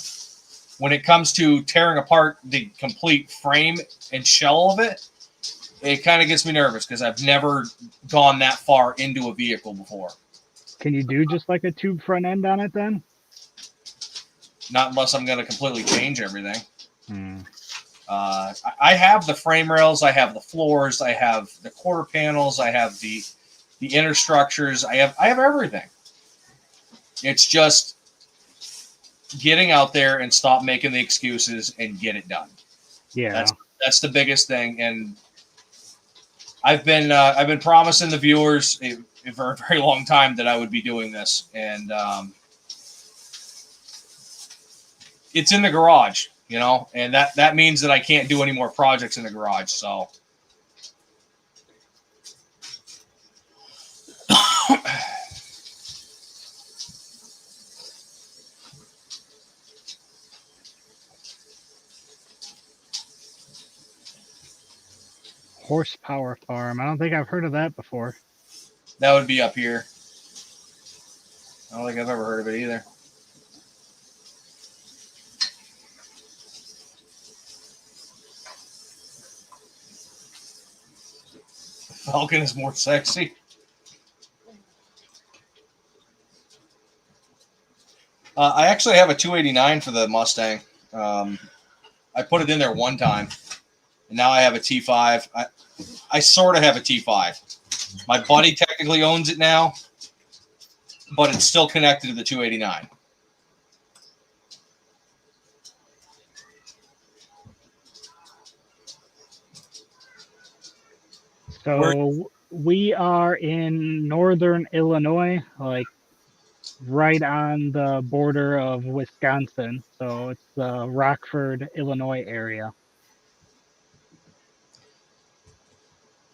When it comes to tearing apart the complete frame and shell of it, it kind of gets me nervous because I've never gone that far into a vehicle before. Can you do just like a tube front end on it then? Not unless I'm going to completely change everything. I have the frame rails, I have the floors, I have the quarter panels, I have the inner structures, I have everything. It's just getting out there and stop making the excuses and get it done. Yeah, that's the biggest thing. And I've been promising the viewers for a very long time that I would be doing this, and it's in the garage, you know, and that means that I can't do any more projects in the garage. So Horsepower Farm. I don't think I've heard of that before. that would be up here. I don't think I've ever heard of it either. Falcon is more sexy. I actually have a 289 for the Mustang. I put it in there one time, and now I have a T5. I sort of have a T5. My buddy technically owns it now, but it's still connected to the 289. So we are in northern Illinois, like right on the border of Wisconsin. So it's the Rockford, Illinois area.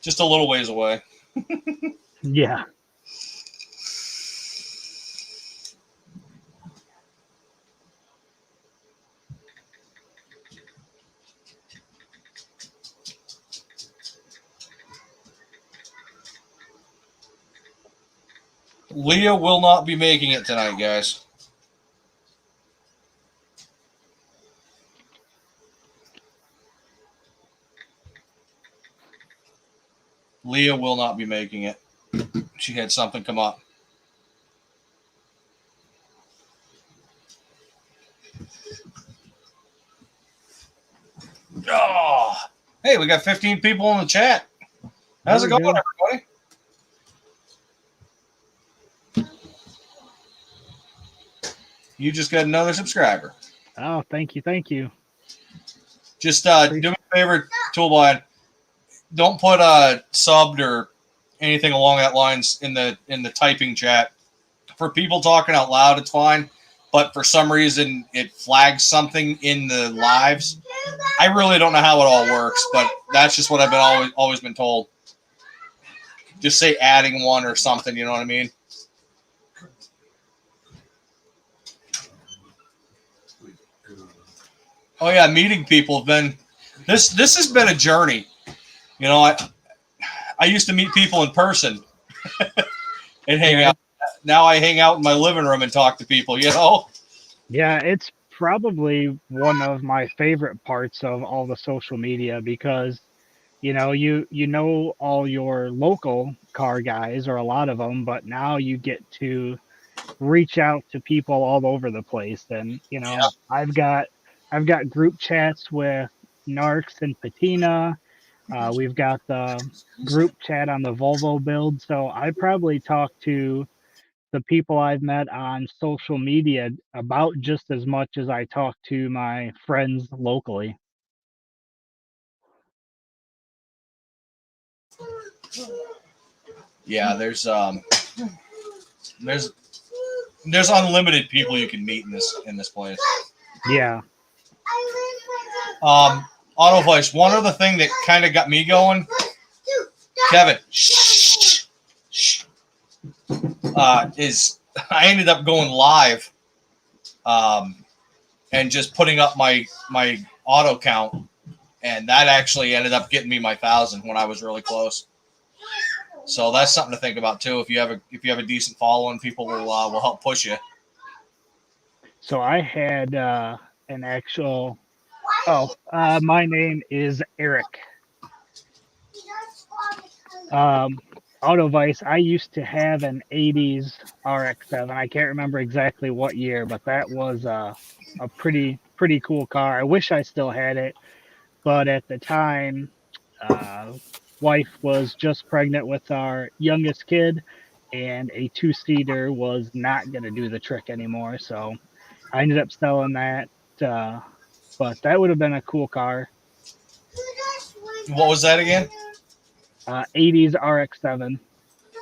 Just a little ways away. Yeah. Lea will not be making it tonight, guys. Lea will not be making it. She had something come up. Oh, hey, we got 15 people in the chat. How's it There going, we go. everybody? You just got another subscriber. Oh, thank you. Thank you. Just do me a favor, Toolblind. Don't put subbed or anything along that lines in the typing chat. For people talking out loud, it's fine. But for some reason, it flags something in the lives. I really don't know how it all works, but that's just what I've been always been told. Just say adding one or something. You know what I mean? Oh yeah, meeting people have been this has been a journey. You know, I used to meet people in person and hang out. Now I hang out in my living room and talk to people, you know? Yeah, it's probably one of my favorite parts of all the social media because you know all your local car guys or a lot of them, but now you get to reach out to people all over the place. And I've got group chats with Narx and Patina. We've got the group chat on the Volvo build. So I probably talk to the people I've met on social media about just as much as I talk to my friends locally. Yeah, there's unlimited people you can meet in this place. Yeah. Autovice, one other thing that kind of got me going, Kevin, is I ended up going live and just putting up my auto count, and that actually ended up getting me my 1,000 when I was really close. So that's something to think about too. If you have a decent following, people will help push you. So I had an actual. My name is Eric. Autovice. I used to have an '80s RX-7. I can't remember exactly what year, but that was a pretty cool car. I wish I still had it, but at the time, wife was just pregnant with our youngest kid, and a two-seater was not going to do the trick anymore. So I ended up selling that. But that would have been a cool car. What was that again? 80s RX-7.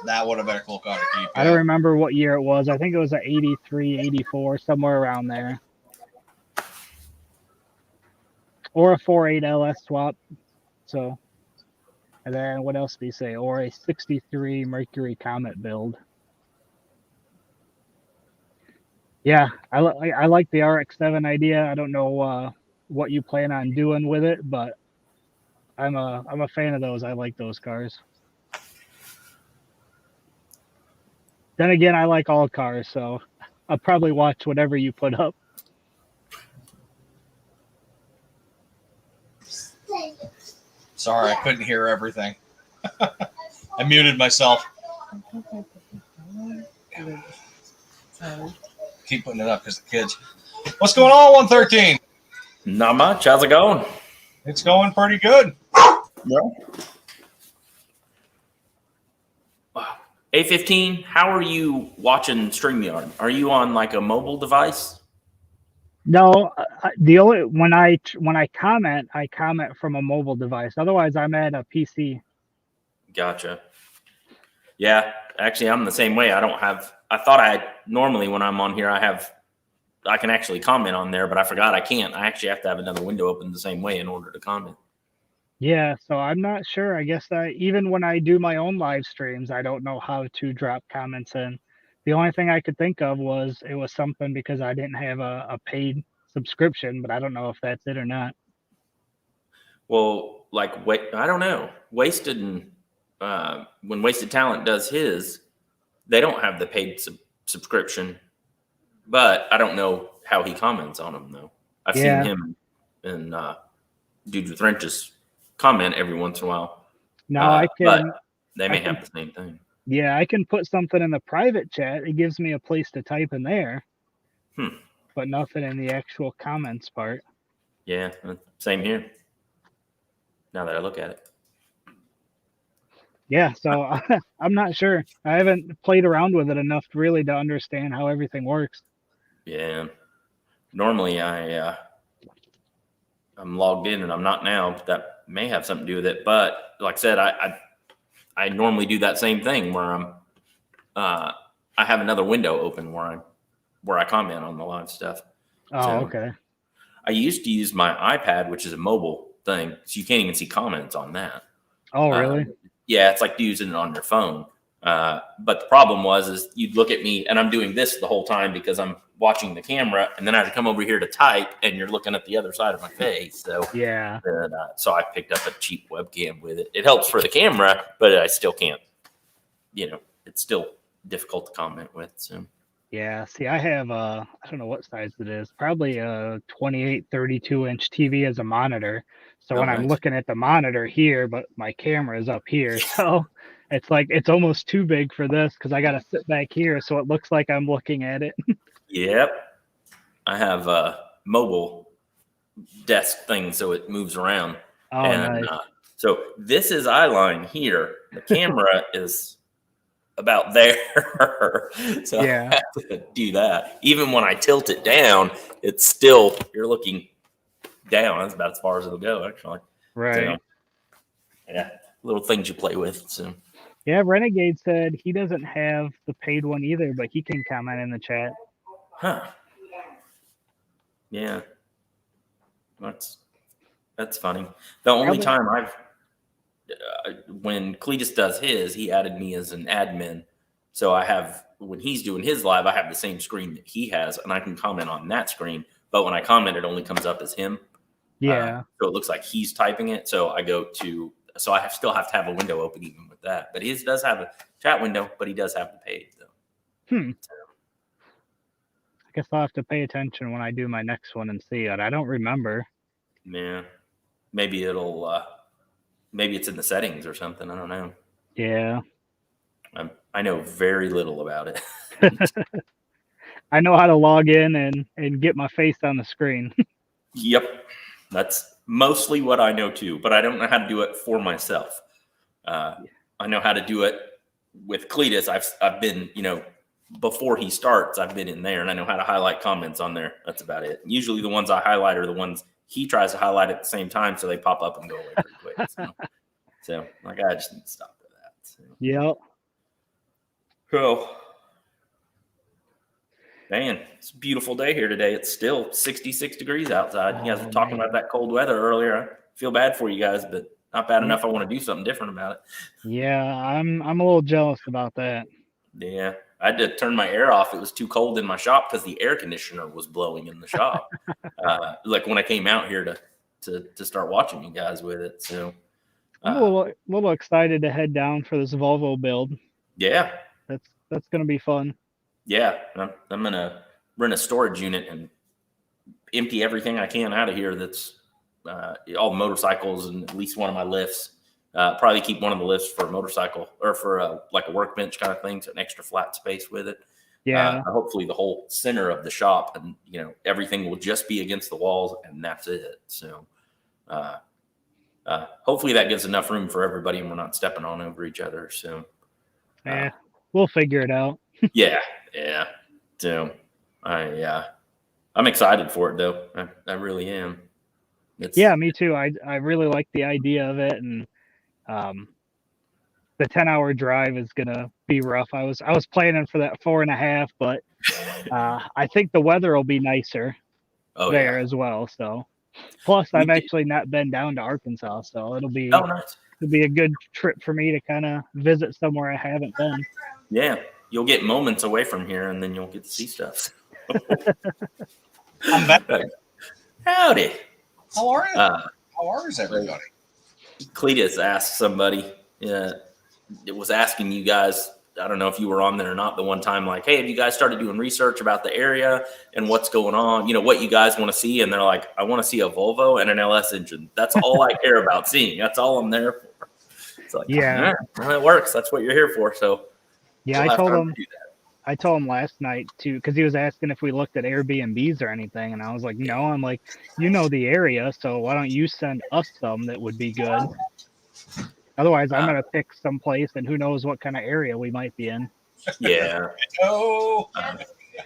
That would have been a cool car to keep. I don't remember what year it was. I think it was an 83, 84, somewhere around there. Or a 4.8 LS swap. So, and then what else did he say? Or a 63 Mercury Comet build. Yeah, I like the RX-7 idea. I don't know what you plan on doing with it, but I'm a fan of those. I like those cars. Then again, I like all cars, so I'll probably watch whatever you put up. Sorry, I couldn't hear everything. I muted myself. Keep putting it up because the kids. What's going on, 113? Not much. How's it going? It's going pretty good. Yeah. A15, how are you watching StreamYard? Are you on like a mobile device? No, the only when I comment, I comment from a mobile device. Otherwise, I'm at a PC. Gotcha. Yeah, actually, I'm the same way. I don't have thought normally when I'm on here, I can actually comment on there, but I forgot I can't. I actually have to have another window open the same way in order to comment. Yeah, so I'm not sure. I guess even when I do my own live streams, I don't know how to drop comments in. The only thing I could think of was it was something because I didn't have a paid subscription, but I don't know if that's it or not. Well, I don't know. Wasted and when Wasted Talent does his, they don't have the paid subscription, but I don't know how he comments on them though. I've Yeah. seen him and Dudes with Wrenches comment every once in a while. Now I but can. they may have the same thing. Yeah, I can put something in the private chat. It gives me a place to type in there, but nothing in the actual comments part. Yeah, same here. Now that I look at it. Yeah, so I'm not sure. I haven't played around with it enough really to understand how everything works. Yeah. Normally I'm logged in and I'm not now, but that may have something to do with it. But like I said, I normally do that same thing where I have another window open where I comment on the live stuff. Oh, So, okay. I used to use my iPad, which is a mobile thing, so you can't even see comments on that. Oh, really? Yeah, it's like using it on your phone. But the problem is you'd look at me and I'm doing this the whole time because I'm watching the camera, and then I have to come over here to type, and you're looking at the other side of my face. So Yeah. so I picked up a cheap webcam with it. It helps for the camera, but I still can't. It's still difficult to comment with. So Yeah. See, I have I don't know what size it is. Probably a 28, 32-inch TV as a monitor. So when I'm nice. looking at the monitor here, but my camera is up here, so it's like it's almost too big for this because I got to sit back here, so it looks like I'm looking at it. Yep, I have a mobile desk thing, so it moves around. Oh, and nice. So this is eye line here. The camera is about there. So Yeah. I have to do that. Even when I tilt it down, it's still, you're looking down. That's about as far as it'll go, actually. Right. So, yeah, little things you play with. So Yeah, Renegade said he doesn't have the paid one either, but he can comment in the chat. Huh. Yeah. That's funny. The only time when Cletus does his, he added me as an admin. So when he's doing his live, I have the same screen that he has, and I can comment on that screen. But when I comment, it only comes up as him. Yeah. So it looks like he's typing it. So I still have to have a window open even with that. But his does have a chat window, but he does have the paid though. So, I guess I'll have to pay attention when I do my next one and see it. I don't remember. yeah. Maybe maybe it's in the settings or something. I don't know. Yeah. I know very little about it. I know how to log in and get my face on the screen. Yep. That's mostly what I know too, but I don't know how to do it for myself. I know how to do it with Cletus. I've been, before he starts, I've been in there and I know how to highlight comments on there. That's about it. Usually the ones I highlight are the ones he tries to highlight at the same time, so they pop up and go away pretty quick. So I just need to stop with that. So. Yep. Cool. Man, it's a beautiful day here today. It's still 66 degrees outside. You guys were talking about that cold weather earlier. I feel bad for you guys, but not bad enough. I want to do something different about it. Yeah, I'm a little jealous about that. Yeah, I had to turn my air off. It was too cold in my shop because the air conditioner was blowing in the shop. Like when I came out here to start watching you guys with it. So I'm a little excited to head down for this Volvo build. Yeah, that's gonna be fun. Yeah, I'm gonna rent a storage unit and empty everything I can out of here. That's all the motorcycles and at least one of my lifts. Probably keep one of the lifts for a motorcycle or for like a workbench kind of thing, so an extra flat space with it. Yeah. Hopefully the whole center of the shop and everything will just be against the walls and that's it. So hopefully that gives enough room for everybody and we're not stepping on over each other. So we'll figure it out. Yeah. So I'm excited for it though. I really am. Yeah, me too. I really like the idea of it, and the 10-hour drive is gonna be rough. I was planning for that 4.5, but I think the weather will be nicer there as well. So plus I've actually not been down to Arkansas, so it'll be nice. it'll be a good trip for me to kind of visit somewhere I haven't been. Yeah, you'll get moments away from here, and then you'll get to see stuff. I'm back. Howdy. How are you? How is everybody? Cletus asked somebody, it was asking you guys, I don't know if you were on there or not the one time, like, hey, have you guys started doing research about the area and what's going on? You know, what you guys want to see? And they're like, I want to see a Volvo and an LS engine. That's all I care about seeing. That's all I'm there for. It's like, yeah, well, it works. That's what you're here for. So yeah, I told him last night too, because he was asking if we looked at Airbnbs or anything, and I was like, no. I'm like, you know the area, so why don't you send us some that would be good? Otherwise, I'm gonna pick some place, and who knows what kind of area we might be in. Yeah.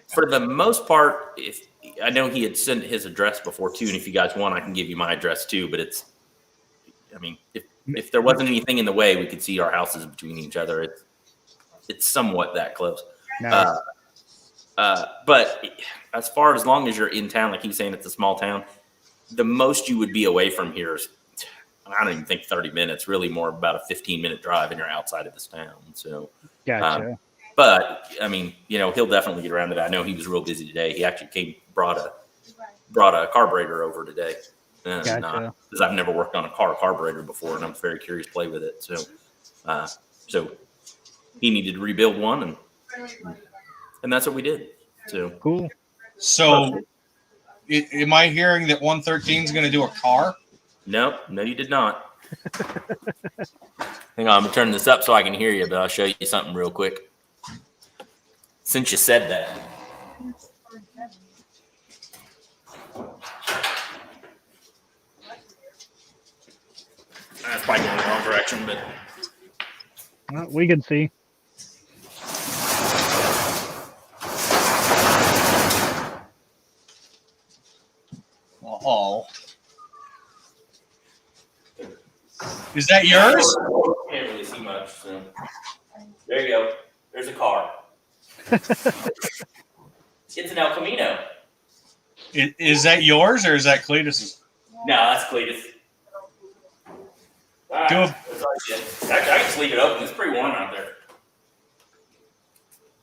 For the most part, if I know he had sent his address before too, and if you guys want, I can give you my address too. But it's, I mean, if there wasn't anything in the way, we could see our houses between each other. It's somewhat that close. Nice. But as long as you're in town, like he's saying, it's a small town. The most you would be away from here is, I don't even think 30 minutes. Really, more about a 15-minute drive, and you're outside of this town. So, gotcha. But I mean, you know, he'll definitely get around to that. I know he was real busy today. He actually brought a carburetor over today. Gotcha. Because I've never worked on a carburetor before, and I'm very curious to play with it. So he needed to rebuild one, and that's what we did. So cool. So, am I hearing that 113 is going to do a car? No, you did not. Hang on, I'm gonna turn this up so I can hear you, but I'll show you something real quick. Since you said that. That's probably going the wrong direction, but well, we can see. Uh-oh. Is that yours? Can't really see much. So. There you go. There's a car. It's an El Camino. Is that yours or is that Cletus's? No, that's Cletus. Right, that's all I can just leave it open. It's pretty warm out there.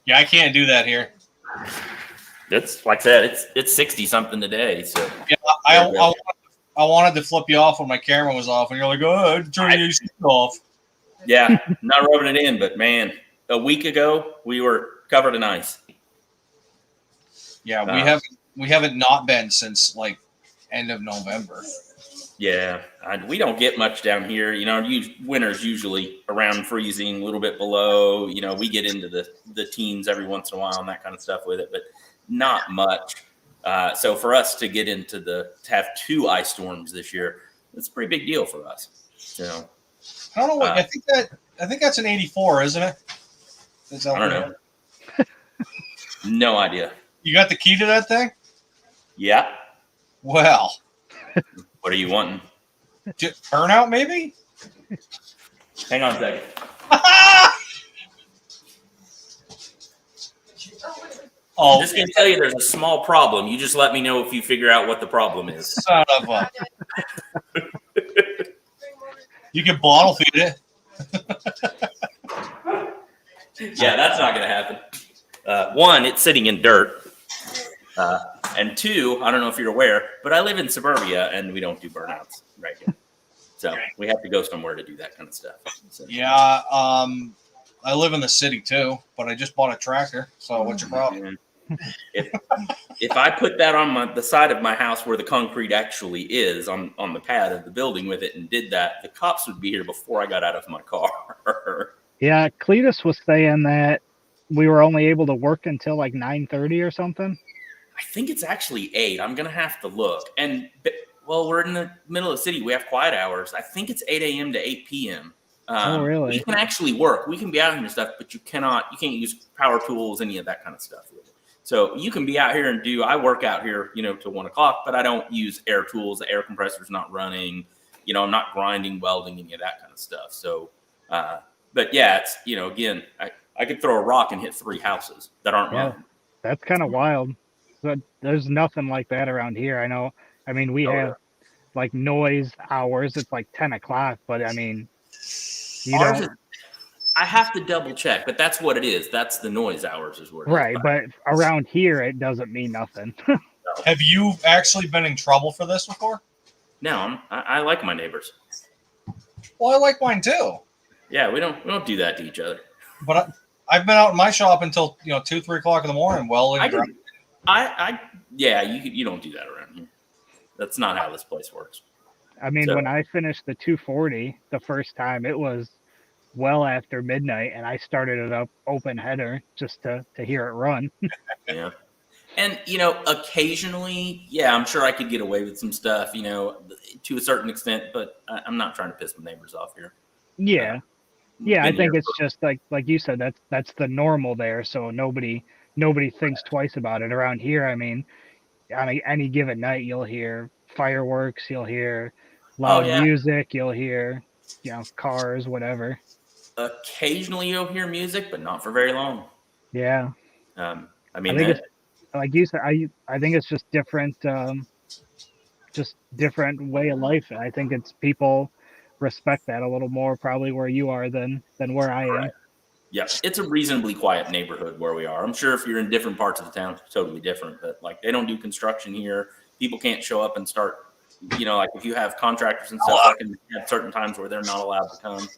Yeah, I can't do that here. It's like I said, it's 60 something today. So yeah, I wanted to flip you off when my camera was off, and you're like, "Oh, turn your seat off." Yeah, not rubbing it in, but man, a week ago we were covered in ice. Yeah, we haven't not been since like end of November. Yeah, we don't get much down here. You know, winter's usually around freezing, a little bit below. You know, we get into the teens every once in a while and that kind of stuff with it, but not much. So for us to get into to have 2 ice storms this year, it's a pretty big deal for us. So I don't know what I think that's an 84, isn't it? I don't know. No idea. You got the key to that thing? Yeah. Well, what are you wanting? Burnout, maybe? Hang on a second. Oh, I'm just going to tell you there's a small problem. You just let me know if you figure out what the problem is. Son of a... You can bottle feed it. Yeah, that's not going to happen. 1, it's sitting in dirt. And 2, I don't know if you're aware, but I live in suburbia and we don't do burnouts right here. So we have to go somewhere to do that kind of stuff. So. Yeah, I live in the city too, but I just bought a tractor. So what's your problem? If I put that on the side of my house where the concrete actually is on the pad of the building with it and did that, the cops would be here before I got out of my car. Yeah, Cletus was saying that we were only able to work until like 9:30 or something. I think it's actually 8. I'm going to have to look. And, well, we're in the middle of the city. We have quiet hours. I think it's 8 a.m. to 8 p.m. Oh, really? We can actually work. We can be out here and stuff, but you can't use power tools, any of that kind of stuff with it. So you can be out here and I work out here, till 1 o'clock, but I don't use air tools. The air compressor's not running. I'm not grinding, welding, any of that kind of stuff. So but yeah, it's, again, I could throw a rock and hit 3 houses that aren't Yeah. mine. That's kind of wild. But there's nothing like that around here. I know. I mean, we Oh, have like noise hours. It's like 10 o'clock, but I mean, you Ours don't. is, I have to double check, but that's what it is. That's the noise hours is what it Right, is. but around here it doesn't mean nothing. Have you actually been in trouble for this before? No, I like my neighbors. Well, I like mine too. Yeah, we don't do that to each other. But I've been out in my shop until 2, 3 o'clock in the morning. You don't do that around here. That's not how this place works. I mean, So- when I finished the 240 the first time, it was well after midnight, and I started it up open header just to hear it run. Yeah. And, occasionally, yeah, I'm sure I could get away with some stuff, to a certain extent, but I'm not trying to piss my neighbors off here. Yeah. Yeah, I Been think here it's just like you said, that's the normal there, so nobody thinks twice about it. Around here, I mean, on any given night, you'll hear fireworks, you'll hear loud yeah. music, you'll hear cars, whatever. Occasionally you'll hear music, but not for very long. Yeah, I I mean, think it's like you said. I think it's just different way of life. And I think it's people respect that a little more probably where you are than where I am. Right. Yeah, it's a reasonably quiet neighborhood where we are. I'm sure if you're in different parts of the town, it's totally different. But like, they don't do construction here. People can't show up and start. Like if you have contractors and stuff, I can have certain times where they're not allowed to come.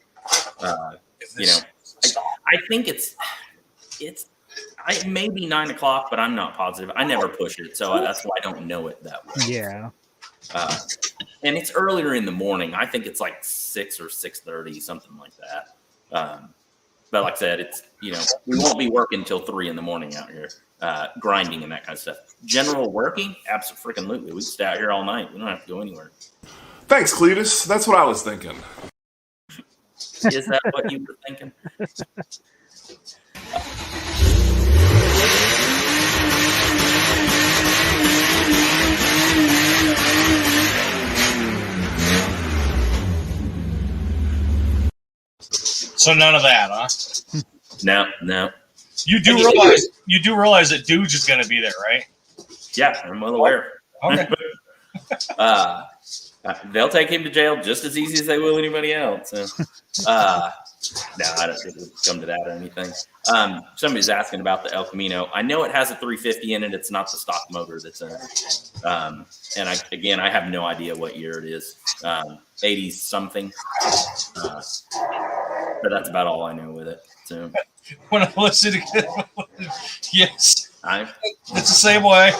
I think it's maybe 9 o'clock, but I'm not positive. I never push it, so that's why I don't know it that way. Yeah. And it's earlier in the morning. I think it's like 6 or 6:30, something like that. But like I said, it's we won't be working until 3 in the morning out here, grinding and that kind of stuff. General working, absolutely. We stay out here all night. We don't have to go anywhere. Thanks, Cletus. That's what I was thinking. Is that what you were thinking? So none of that, huh? No. You do realize that Dude is going to be there, right? Yeah, I'm well aware. Okay. They'll take him to jail just as easy as they will anybody else. So, no, I don't think it would come to that or anything. Somebody's asking about the El Camino. I know it has a 350 in it. It's not the stock motor that's in it. And I have no idea what year it is. 80s something. But that's about all I know with it. So When I listen to yes, it's the same way.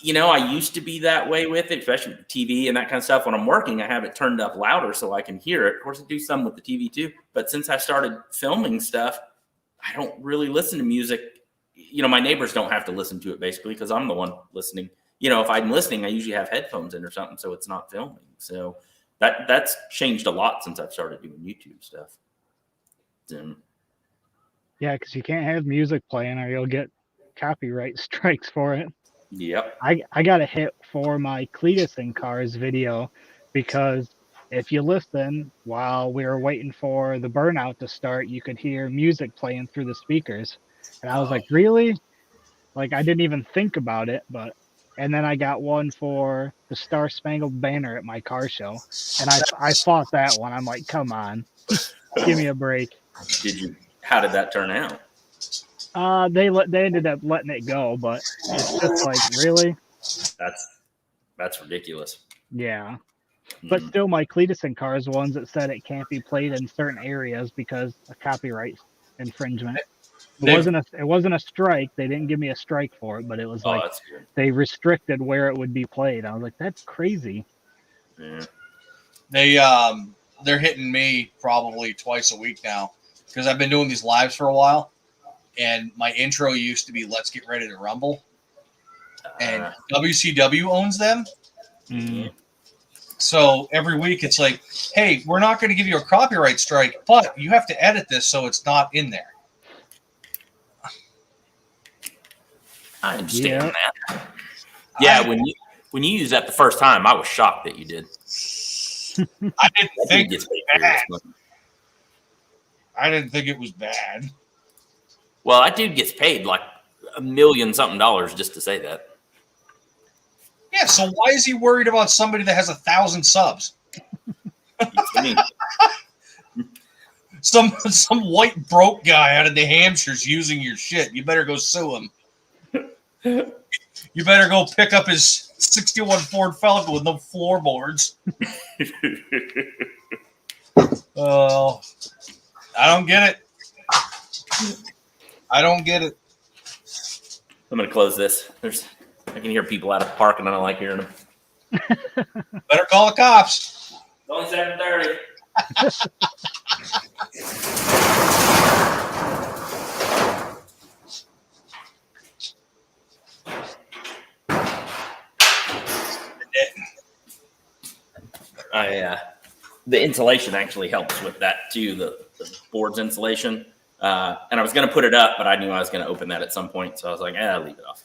I used to be that way with it, especially with the TV and that kind of stuff. When I'm working, I have it turned up louder so I can hear it. Of course, I do some with the TV too. But since I started filming stuff, I don't really listen to music. My neighbors don't have to listen to it basically because I'm the one listening. If I'm listening, I usually have headphones in or something, so it's not filming. So that's changed a lot since I've started doing YouTube stuff. Yeah, because you can't have music playing or you'll get copyright strikes for it. Yep. I got a hit for my Cletus in Cars video because if you listen while we were waiting for the burnout to start, you could hear music playing through the speakers. And I was like, really? Like, I didn't even think about it, and then I got one for the Star Spangled Banner at my car show. And I fought that one. I'm like, come on, give me a break. How did that turn out? They ended up letting it go, but it's just like, really? That's ridiculous. Yeah. But still, my Cletus in Cars ones that said it can't be played in certain areas because of copyright infringement. It wasn't a strike. They didn't give me a strike for it, but it was That's good. they restricted where it would be played. I was like, that's crazy. Yeah. They're hitting me probably twice a week now because I've been doing these lives for a while, and my intro used to be "Let's Get Ready to Rumble," and WCW owns them. Mm-hmm. So every week it's like, hey, we're not going to give you a copyright strike, but you have to edit this so it's not in there. I understand that. Yeah, when you used that the first time, I was shocked that you did. I didn't think it. I didn't think it was bad. Well, that dude gets paid like $1 million something just to say that. Yeah, so why is he worried about somebody that has 1,000 subs? Some white broke guy out of New Hampshire's using your shit. You better go sue him. You better go pick up his 61 Ford Falcon with no floorboards. Oh, I don't get it. I don't get it. I'm gonna close this. I can hear people out of the park, and I don't like hearing them. Better call the cops. It's only 7:30. The insulation actually helps with that too. The board's insulation, and I was going to put it up, but I knew I was going to open that at some point, so I was like, leave it off.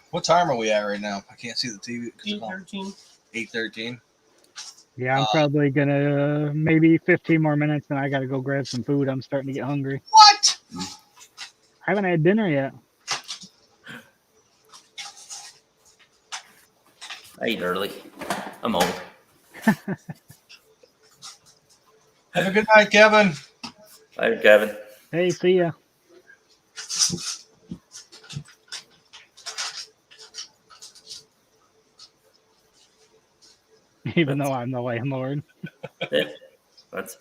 What time are we at right now? I can't see the TV. 8:13. 8:13. Yeah, I'm probably gonna maybe 15 more minutes, and I gotta go grab some food. I'm starting to get hungry. What? I haven't had dinner yet. I eat early. I'm old. Have a good night, Kevin. Later, Kevin. Hey, see ya. Even though I'm the landlord. Yeah, that's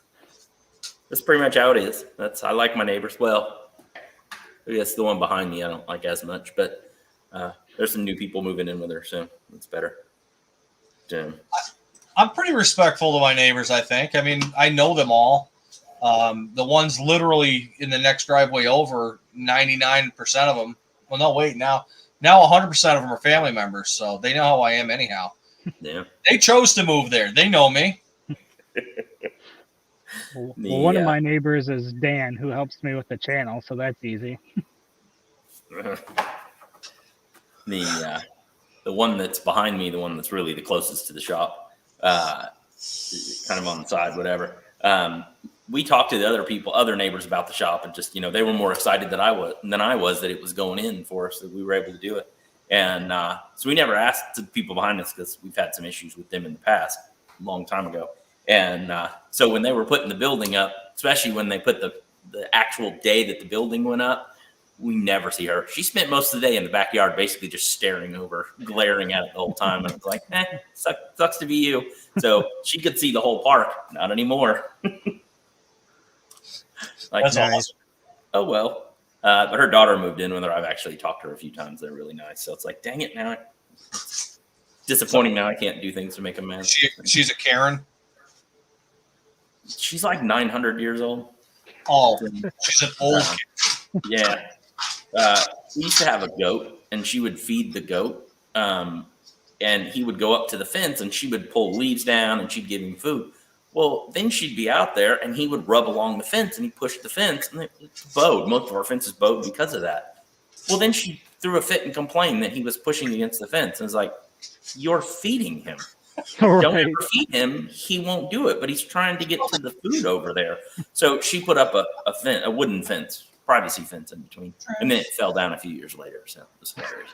pretty much how it is. I like my neighbors. Well, I guess the one behind me I don't like as much, but there's some new people moving in with her, so it's better. I'm pretty respectful to my neighbors, I think. I mean, I know them all. The ones literally in the next driveway over, 99% of them. Well, no, wait, now 100% of them are family members, so they know how I am anyhow. Yeah. They chose to move there. They know me. Well, one of my neighbors is Dan, who helps me with the channel, so that's easy. The one that's behind me, the one that's really the closest to the shop, kind of on the side, whatever. We talked to the other neighbors about the shop, and just, they were more excited than I was that it was going in for us, that we were able to do it. And so we never asked the people behind us because we've had some issues with them in the past, a long time ago. And so when they were putting the building up, especially when they put the actual day that the building went up, we never see her. She spent most of the day in the backyard basically just staring over, glaring at it the whole time. And it's like, sucks to be you. So she could see the whole park. Not anymore. Like, That's awesome. Oh, well. But her daughter moved in with her. I've actually talked to her a few times. They're really nice. So it's like, dang it, now. It's disappointing now I can't do things to make them mad. She's a Karen? She's like 900 years old. Oh, she's an old kid. Yeah. We used to have a goat, and she would feed the goat. And he would go up to the fence, and she would pull leaves down, and she'd give him food. Well, then she'd be out there, and he would rub along the fence, and he'd push the fence, and it's bowed. Most of our fences bowed because of that. Well, then she threw a fit and complained that he was pushing against the fence. And it's like, you're feeding him. Right. Don't ever feed him. He won't do it, but he's trying to get to the food over there. So she put up a wooden fence, privacy fence in between, and then it fell down a few years later. So it was hilarious.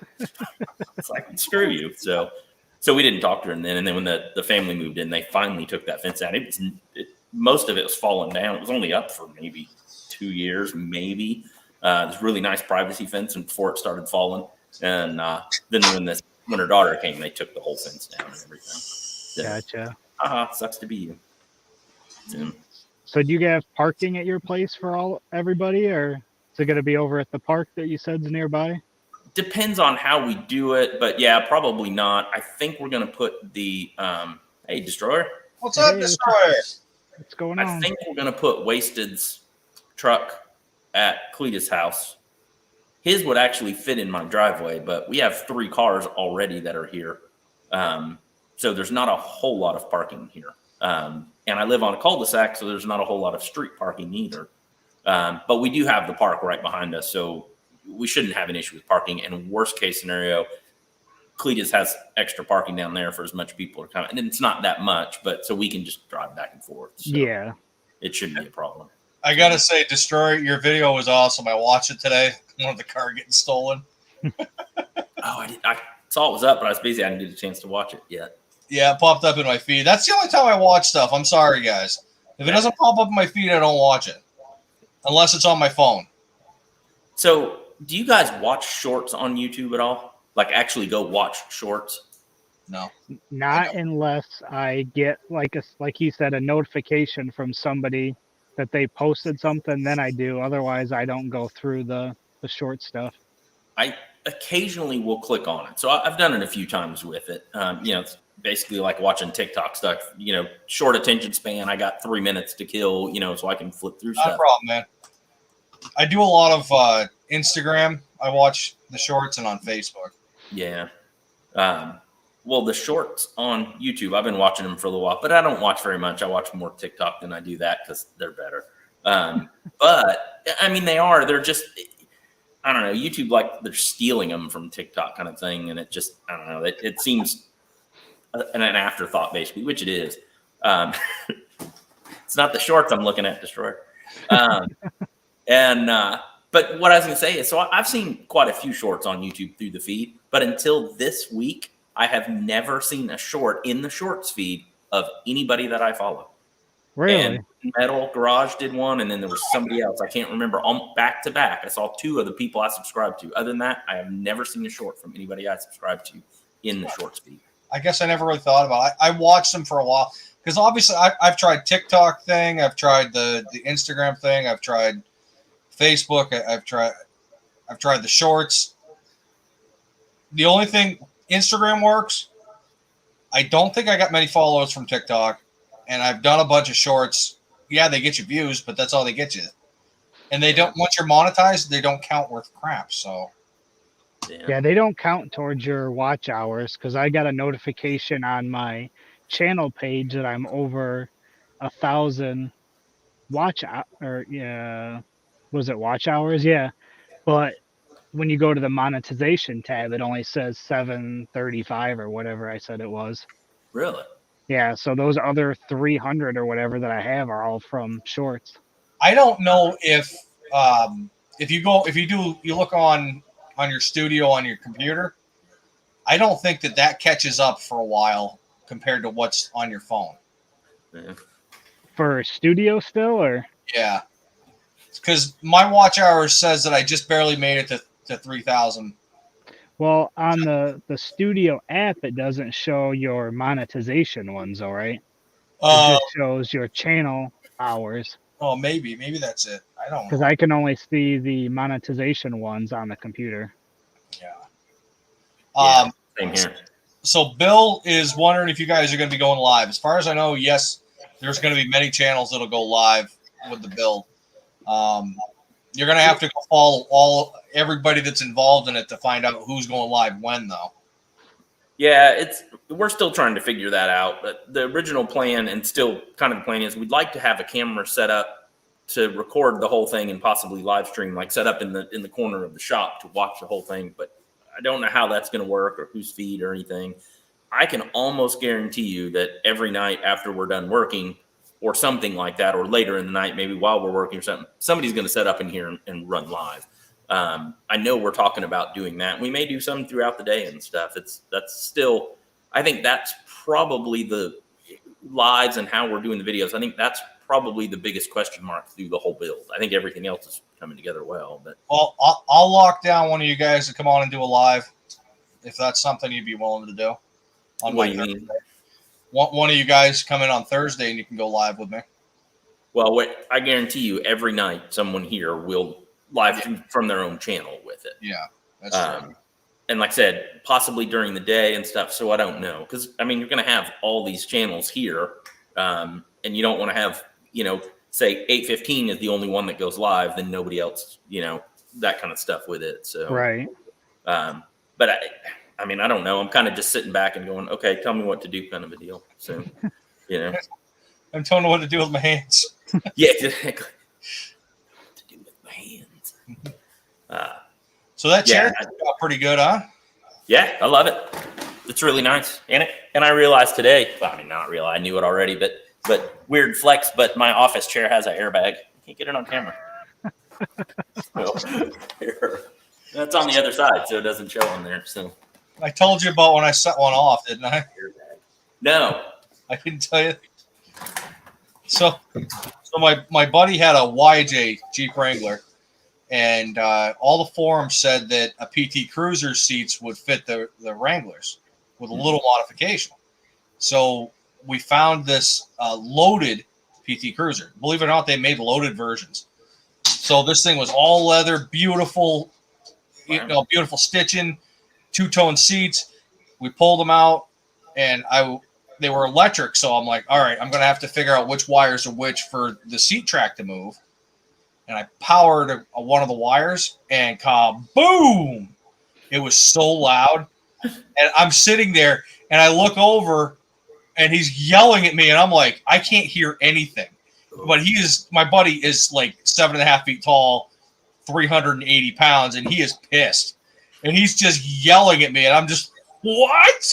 It's like, screw you. So we didn't talk to her. And then when the family moved in, they finally took that fence down. Most of it was falling down. It was only up for maybe 2 years, maybe. It was a really nice privacy fence before it started falling. And then when her daughter came, they took the whole fence down and everything. So, Gotcha. Sucks to be you. So do you have parking at your place for everybody, or is it going to be over at the park that you said is nearby? Depends on how we do it, but yeah, probably not. I think we're going to put the hey, Destroyer. What's up, Destroyer? What's going on? I think we're going to put Wasted's truck at Cletus' house. His would actually fit in my driveway, but we have 3 cars already that are here. So there's not a whole lot of parking here. And I live on a cul-de-sac, so there's not a whole lot of street parking either. But we do have the park right behind us, so we shouldn't have an issue with parking. And worst case scenario, Cletus has extra parking down there for as much people are coming. And it's not that much, but so we can just drive back and forth. So yeah. it shouldn't be a problem. I gotta say, Destroyer, your video was awesome. I watched it today. One of the car getting stolen. I saw it was up, but I was busy. I didn't get a chance to watch it yet. Yeah, it popped up in my feed. That's the only time I watch stuff. I'm sorry, guys. If it doesn't pop up in my feed, I don't watch it. Unless it's on my phone. So, do you guys watch shorts on YouTube at all? Like, actually go watch shorts? No. Not unless I get like you said, a notification from somebody that they posted something, then I do. Otherwise, I don't go through the short stuff. I occasionally will click on it. So I've done it a few times with it. It's basically like watching TikTok stuff, short attention span. I got 3 minutes to kill, so I can flip through Not stuff. a problem, man. I do a lot of Instagram. I watch the shorts and on Facebook. Yeah. Well, the shorts on YouTube, I've been watching them for a little while, but I don't watch very much. I watch more TikTok than I do that because they're better. But I mean, they're just, I don't know, YouTube, like they're stealing them from TikTok kind of thing. And it just, I don't know, it seems an afterthought basically, which it is. It's not the shorts I'm looking at, Destroyer. But what I was going to say is, so I've seen quite a few shorts on YouTube through the feed, but until this week, I have never seen a short in the shorts feed of anybody that I follow. Really? And Metal Garage did one, and then there was somebody else. I can't remember. Back to back, I saw two of the people I subscribed to. Other than that, I have never seen a short from anybody I subscribed to in the shorts feed. I guess I never really thought about it. I watched them for a while because obviously I've tried TikTok thing. I've tried the Instagram thing. I've tried Facebook. I've tried the shorts. The only thing, Instagram works. I don't think I got many followers from TikTok, and I've done a bunch of shorts. Yeah, they get you views, but that's all they get you. And they don't, once you're monetized, they don't count worth crap. So yeah, they don't count towards your watch hours because I got a notification on my channel page that I'm over 1,000 watch watch hours? Yeah, but when you go to the monetization tab, it only says 735 or whatever I said it was. Really? Yeah, so those other 300 or whatever that I have are all from shorts. I don't know if you look on your studio on your computer, I don't think that catches up for a while compared to what's on your phone. Yeah. For studio still, or? Yeah. Because my watch hours says that I just barely made it to 3,000. Well, on the studio app, it doesn't show your monetization ones, all right? It just shows your channel hours. Oh, maybe that's it. I don't know. Because I can only see the monetization ones on the computer. Yeah. Same here. So Bill is wondering if you guys are going to be going live. As far as I know, yes, there's going to be many channels that'll go live with the build. You're going to have to go follow everybody that's involved in it to find out who's going live when, though. Yeah, we're still trying to figure that out. But the original plan, and still kind of the plan, is we'd like to have a camera set up to record the whole thing and possibly live stream, like set up in the corner of the shop to watch the whole thing. But I don't know how that's going to work or whose feed or anything. I can almost guarantee you that every night after we're done working or something like that, or later in the night, maybe while we're working or something, somebody's going to set up in here and run live. I know we're talking about doing that. We may do some throughout the day and stuff. I think that's probably the lives and how we're doing the videos. I think that's probably the biggest question mark through the whole build. I think everything else is coming together well. But I'll lock down one of you guys to come on and do a live, if that's something you'd be willing to do. On what do you mean? One of you guys come in on Thursday and you can go live with me. Well, I guarantee you, every night someone here will live stream from their own channel with it. Yeah, that's true. And like I said, possibly during the day and stuff. So I don't know, because I mean, you're going to have all these channels here, and you don't want to have, say 8:15 is the only one that goes live, then nobody else, that kind of stuff with it. So right. But I mean, I don't know. I'm kind of just sitting back and going, okay, tell me what to do, kind of a deal. So, I'm telling you what to do with my hands. Yeah, exactly. What to do with my hands. So that chair got pretty good, huh? Yeah, I love it. It's really nice. And I realized today, I knew it already, but weird flex, but my office chair has an airbag. can't get it on camera. Well, here. That's on the other side, so it doesn't show on there. So I told you about when I set one off, didn't I? no. I didn't tell you. So my buddy had a YJ Jeep Wrangler, and all the forums said that a PT Cruiser seats would fit the Wranglers with a little modification. So we found this loaded PT Cruiser. Believe it or not, they made loaded versions. So this thing was all leather, beautiful, beautiful stitching, two-tone seats. We pulled them out, and they were electric. So I'm like, all right, I'm going to have to figure out which wires are which for the seat track to move. And I powered one of the wires, and kaboom! It was so loud. And I'm sitting there, and I look over, and he's yelling at me, and I'm like, I can't hear anything. But my buddy is like 7.5 feet tall, 380 pounds, and he is pissed. And he's just yelling at me, and I'm just, what?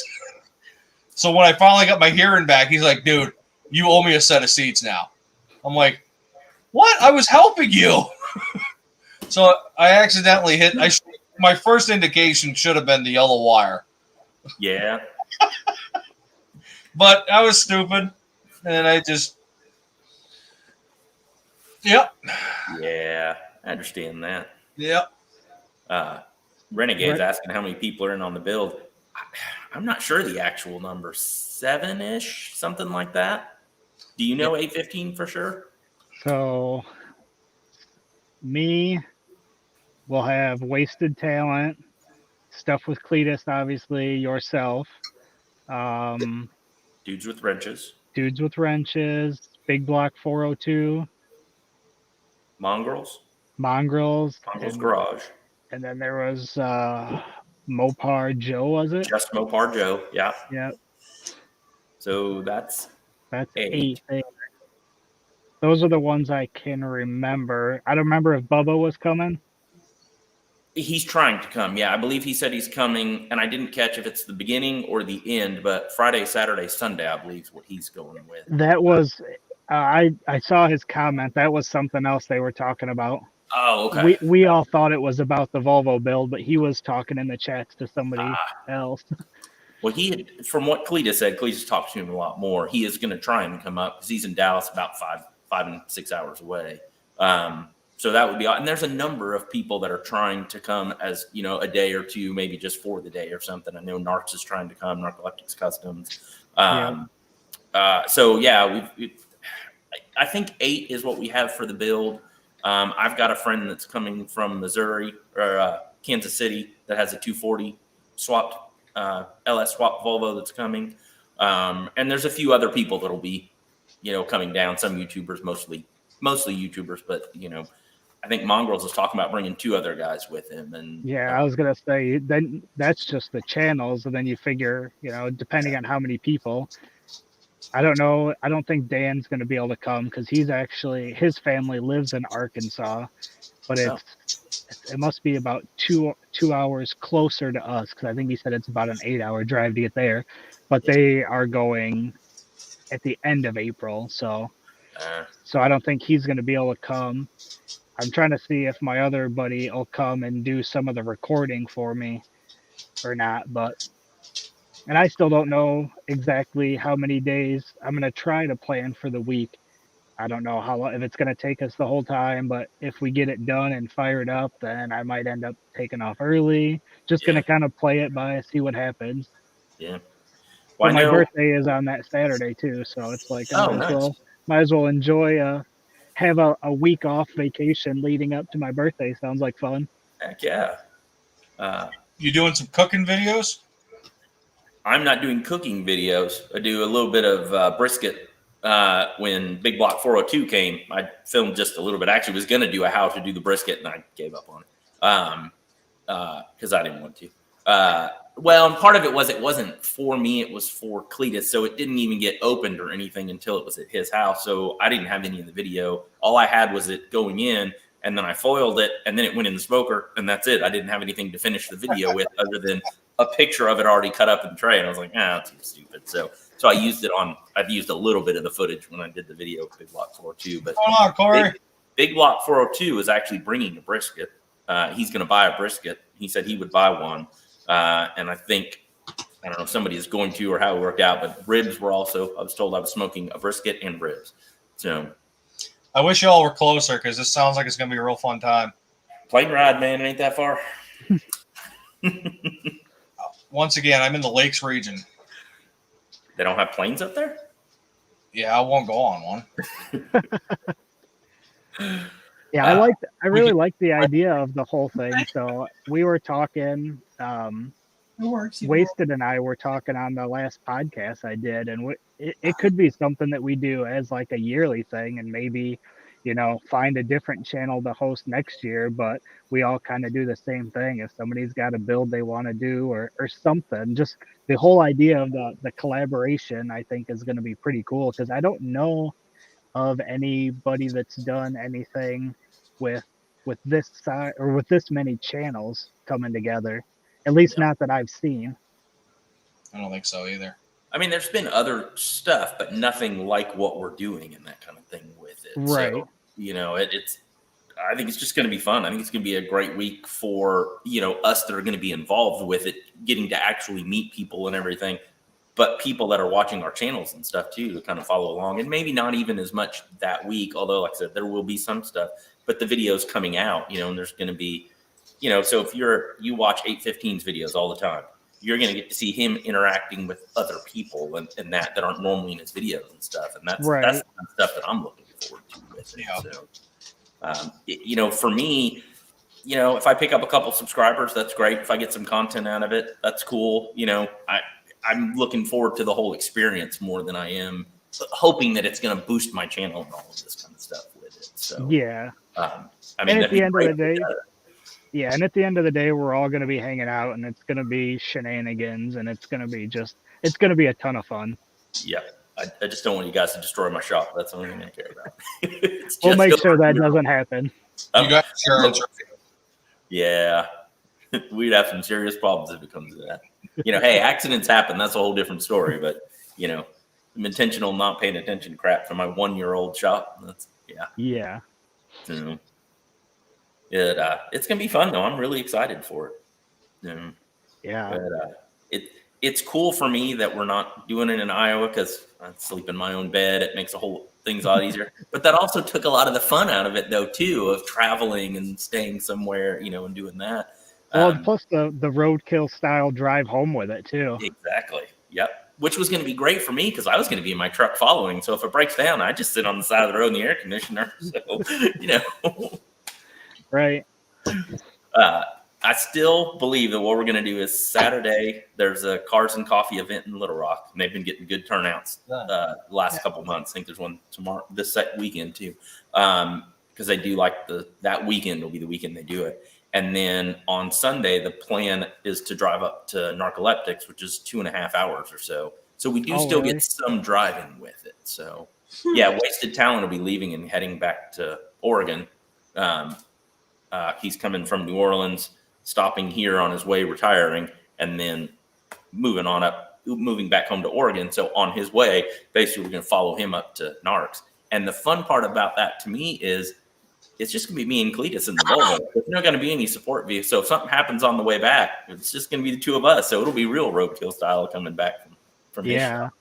So when I finally got my hearing back, he's like, dude, you owe me a set of seats now. I'm like, what? I was helping you. So I accidentally hit, my first indication should have been the yellow wire. Yeah. But I was stupid, and I just, yep. Yeah, I understand that. Yep. Renegade's asking how many people are in on the build. I'm not sure the actual number, 7-ish, something like that. Do you know 815 for sure? So, me will have Wasted Talent, stuff with Cletus, obviously, yourself. Dudes with Wrenches. Dudes with Wrenches, Big Block 402. Mongrels. Mongrels Garage. And then there was Mopar Joe, was it? Just Mopar Joe, yeah. Yep. So that's 8 there. Those are the ones I can remember. I don't remember if Bubba was coming. He's trying to come. Yeah, I believe he said he's coming, and I didn't catch if it's the beginning or the end, but Friday, Saturday, Sunday, I believe is what he's going with. That was, I saw his comment. That was something else they were talking about. Oh, okay. We all thought it was about the Volvo build, but he was talking in the chats to somebody else. Well, from what Cletus said, Cletus talked to him a lot more. He is going to try and come up because he's in Dallas about 5 and 6 hours away. So that would be, and there's a number of people that are trying to come as, a day or two, maybe just for the day or something. I know Narx is trying to come, Narxoleptic's Customs. So yeah, I think 8 is what we have for the build. I've got a friend that's coming from Missouri or Kansas City that has a 240 swapped LS swapped Volvo that's coming. And there's a few other people that'll be, coming down. Some YouTubers, mostly YouTubers, but I think Mongrels was talking about bringing 2 other guys with him. And yeah, I was gonna say then that's just the channels, and then you figure, depending on how many people. I don't know. I don't think Dan's gonna be able to come because his family lives in Arkansas, but it must be about 2 hours closer to us because I think he said it's about an 8-hour drive to get there. But they are going at the end of April, so I don't think he's gonna be able to come. I'm trying to see if my other buddy will come and do some of the recording for me or not, and I still don't know exactly how many days. I'm going to try to plan for the week. I don't know how long, if it's going to take us the whole time, but if we get it done and fired up, then I might end up taking off early. Just going to kind of play it by, see what happens. Yeah. Well, my birthday is on that Saturday too, so it's like might as well enjoy have a week off vacation leading up to my birthday. Sounds like fun. Heck yeah. You doing some cooking videos? I'm not doing cooking videos. I do a little bit of brisket. When Big Block 402 came, I filmed just a little bit. I actually was going to do a how to do the brisket, and I gave up on it because I didn't want to. Well, and part of it wasn't for me. It was for Cletus, so it didn't even get opened or anything until it was at his house. So I didn't have any of the video. All I had was it going in, and then I foiled it, and then it went in the smoker, and that's it. I didn't have anything to finish the video with other than a picture of it already cut up in the tray. And I was like, that's too stupid. So I've used a little bit of the footage when I did the video with Big Block 4 too. But hold on, Corey. Big Block 402 is actually bringing a brisket. He's going to buy a brisket. He said he would buy one. And I think, I don't know if somebody is going to or how it worked out, but ribs were also, I was told I was smoking a brisket and ribs. So I wish y'all were closer because this sounds like it's going to be a real fun time. plane ride, man, it ain't that far. Once again, I'm in the Lakes region. They don't have planes up there? Yeah, I won't go on one. Yeah, I really like the idea of the whole thing. So we were talking, It works. Wasted and I were talking on the last podcast I did, and it could be something that we do as like a yearly thing, and maybe, find a different channel to host next year, but we all kind of do the same thing. If somebody's got a build they want to do or something, just the whole idea of the collaboration, I think, is going to be pretty cool, because I don't know of anybody that's done anything with this side or with this many channels coming together. At least not that I've seen. I don't think so either. I mean, there's been other stuff, but nothing like what we're doing and that kind of thing with it. Right. So, it's, I think it's just going to be fun. I think it's going to be a great week for, us that are going to be involved with it, getting to actually meet people and everything, but people that are watching our channels and stuff too, to kind of follow along. And maybe not even as much that week, although like I said, there will be some stuff, but the videos coming out, and there's going to be, so if you watch 815's videos all the time, you're going to get to see him interacting with other people and that aren't normally in his videos and stuff. And that's the kind of stuff that I'm looking forward to with it. So, for me, if I pick up a couple subscribers, that's great. If I get some content out of it, that's cool. I'm looking forward to the whole experience more than I am hoping that it's going to boost my channel and all of this kind of stuff with it. So, yeah. I mean, and at the end of the day, and at the end of the day, we're all going to be hanging out, and it's going to be shenanigans, and it's going to be a ton of fun. Yeah. I just don't want you guys to destroy my shop. That's the only thing I care about. We'll make sure that doesn't happen. You got insurance. Yeah. We'd have some serious problems if it comes to that. Hey, accidents happen. That's a whole different story. But, some intentional not paying attention crap for my 1-year-old shop. That's, yeah. Yeah. So, it's going to be fun, though. I'm really excited for it. Yeah. But, it's cool for me that we're not doing it in Iowa because I sleep in my own bed. It makes the whole things a lot easier. But that also took a lot of the fun out of it, though, too, of traveling and staying somewhere, and doing that. Well, plus the roadkill style drive home with it, too. Exactly. Yep. Which was going to be great for me because I was going to be in my truck following. So if it breaks down, I just sit on the side of the road in the air conditioner. So, Right. I still believe that what we're going to do is Saturday, there's a Cars and Coffee event in Little Rock. And they've been getting good turnouts the last couple of months. I think there's one tomorrow, this weekend too. Because they do like that weekend will be the weekend they do it. And then on Sunday, the plan is to drive up to Narxoleptic, which is 2.5 hours or so. So we do still get some driving with it. So yeah, Wasted Talent will be leaving and heading back to Oregon. He's coming from New Orleans, stopping here on his way, retiring, and then moving back home to Oregon. So on his way, basically we're going to follow him up to Narx. And the fun part about that to me is it's just going to be me and Cletus in the Volvo. There's not going to be any support vehicle. So if something happens on the way back, it's just going to be the two of us. So it'll be real roadkill style coming back from his shop.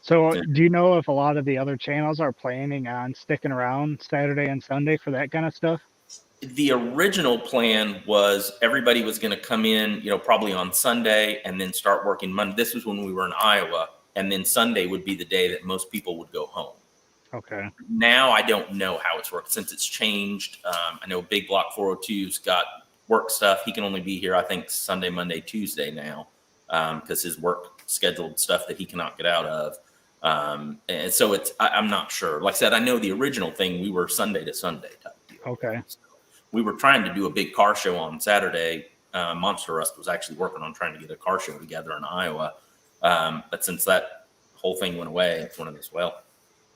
So do you know if a lot of the other channels are planning on sticking around Saturday and Sunday for that kind of stuff? The original plan was everybody was going to come in, probably on Sunday and then start working Monday. This was when we were in Iowa. And then Sunday would be the day that most people would go home. Okay. Now I don't know how it's worked since it's changed. I know Big Block 402's got work stuff. He can only be here, I think, Sunday, Monday, Tuesday now because his work scheduled stuff that he cannot get out of. And so I'm not sure. Like I said, I know the original thing, we were Sunday to Sunday type deal. Okay. So we were trying to do a big car show on Saturday. Monster Rust was actually working on trying to get a car show together in Iowa. But since that whole thing went away, it's one of those, well,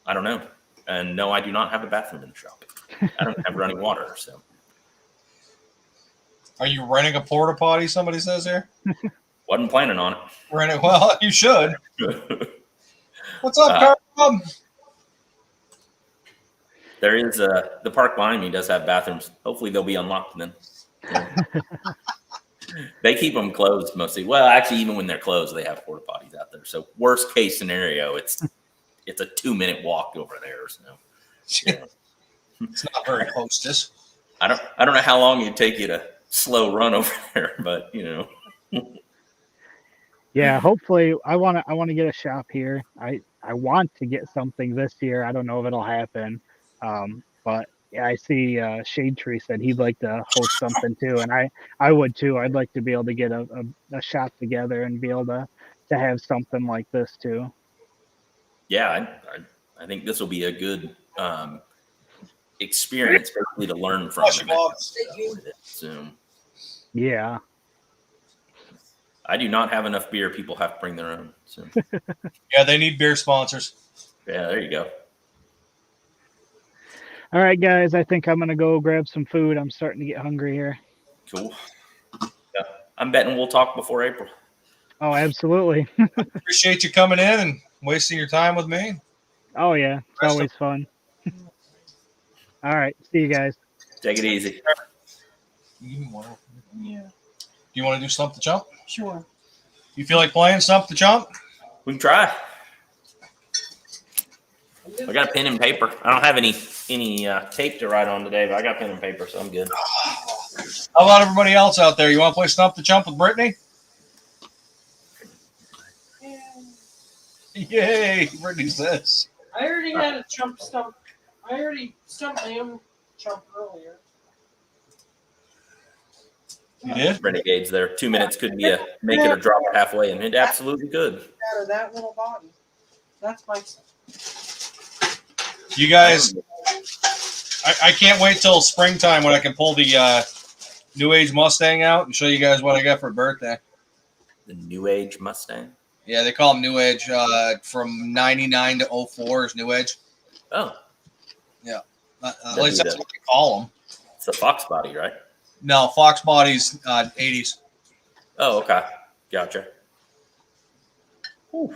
I don't know. And no, I do not have a bathroom in the shop. I don't have running water. So, are you renting a porta potty? Somebody says here. Wasn't planning on it. Well, you should. What's up, Carl? There is the park behind me does have bathrooms. Hopefully they'll be unlocked then. Yeah. They keep them closed mostly. Well, actually, even when they're closed, they have porta potties out there. So worst case scenario, it's a 2-minute walk over there. So yeah. It's not very hostess. I don't know how long it'd take you to slow run over there, but Yeah, hopefully I want to get a shop here. I want to get something this year. I don't know if it'll happen. But yeah, I see Shade Tree said he'd like to host something too, and I would too. I'd like to be able to get a shop together and be able to have something like this too. Yeah, I think this will be a good experience basically to learn from. So Yeah. I do not have enough beer. People have to bring their own. So Yeah, they need beer sponsors. yeah, there you go. All right, guys. I think I'm gonna go grab some food. I'm starting to get hungry here. Cool. Yeah, I'm betting we'll talk before April. Oh, absolutely. Appreciate you coming in and wasting your time with me. Oh yeah, it's always fun. All right, see you guys. Take it easy. Yeah, Do you want to do Stump the Chump? sure. You feel like playing Stump the Chump? We can try. I got a pen and paper. I don't have any tape to write on today, but I got pen and paper, so I'm good. How about everybody else out there? You want to play Stump the Chump with Brittany? Yay! Brittany says. I already had a stump. I already stumped my own chump earlier. You did? Renegades there. 2 minutes could be make it or drop it halfway, and it absolutely could. Out of that little body. That's my. You guys, I can't wait till springtime when I can pull the New Age Mustang out and show you guys what I got for birthday. The New Age Mustang. Yeah, they call them New Age. From 99 to 04 is New Age. Oh, At least that's what they call them. it's the Fox body, right? No, Fox Body's 80s. Oh, okay. Gotcha. Ooh,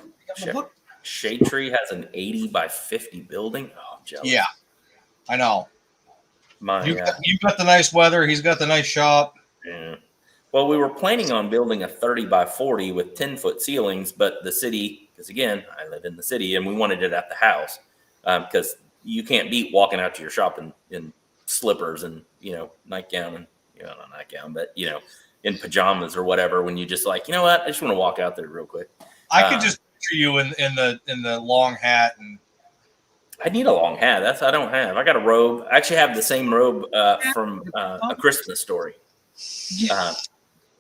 Shade Tree has an 80 by 50 building. Oh, I'm jealous. Yeah, I know. My, You got the nice weather. He's got the nice shop. yeah. Well, we were planning on building a 30 by 40 with 10-foot ceilings, but the city, because again, I live in the city, and we wanted it at the house because you can't beat walking out to your shop in slippers and, nightgown and, not nightgown, but, in pajamas or whatever when you just like, you know what, I just want to walk out there real quick. I could just picture you in the long hat and. I need a long hat. I don't have. I got a robe. I actually have the same robe from A Christmas Story.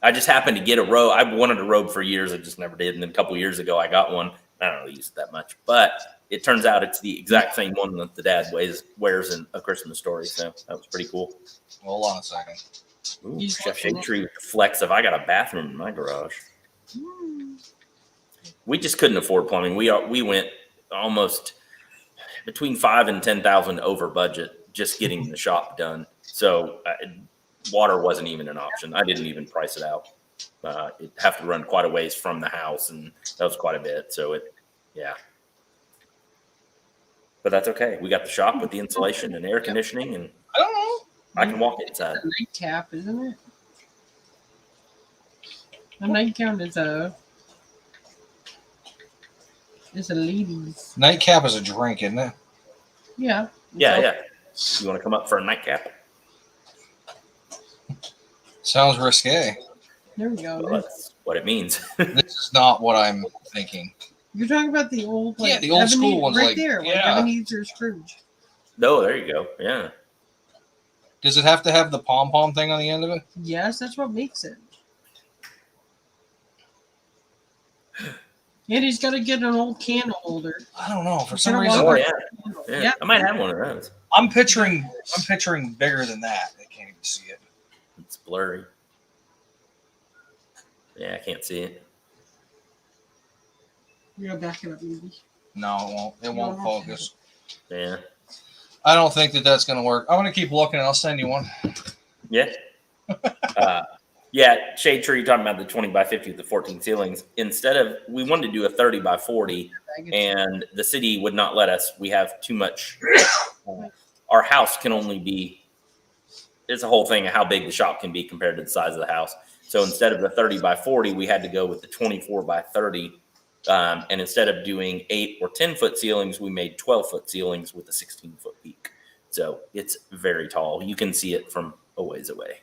I just happened to get a robe. I've wanted a robe for years. I just never did. And then a couple of years ago, I got one. I don't really use it that much, but it turns out it's the exact same one that the dad wears in A Christmas Story. So that was pretty cool. Hold on a second. Ooh, Chef Shade Tree with the flex of I got a bathroom in my garage. We just couldn't afford plumbing. We went almost between $5,000 and $10,000 over budget just getting the shop done. So water wasn't even an option. I didn't even price it out. It'd have to run quite a ways from the house, and that was quite a bit. So but that's okay. We got the shop with the insulation and air conditioning, and I don't know. I can walk inside. It's a nightcap, isn't it? A nightgown is a ladies. Nightcap is a drink, isn't it? Yeah. Yeah. You want to come up for a nightcap? Sounds risque. There we go. Well, that's what it means. This is not what I'm thinking. You're talking about the old, the old school ones, right there, yeah. Ebenezer Scrooge. No, there you go. Yeah. Does it have to have the pom-pom thing on the end of it? Yes, that's what makes it. And he's got to get an old candle holder. I don't know. For He's some gonna reason, walk Yeah. Yeah. I might have one of those. I'm picturing bigger than that. I can't even see it. It's blurry. Yeah, I can't see it. You're gonna back it up, maybe. No, it won't focus. Yeah. I don't think that's going to work. I'm going to keep looking, and I'll send you one. Yeah. Yeah, Shade Tree, you're talking about the 20 by 50 with the 14 ceilings. Instead of, we wanted to do a 30 by 40, and the city would not let us. We have too much our house can only be, it's a whole thing of how big the shop can be compared to the size of the house. So instead of the 30 by 40, we had to go with the 24 by 30. And instead of doing 8 or 10 foot ceilings, we made 12 foot ceilings with a 16-foot peak. So it's very tall. You can see it from a ways away,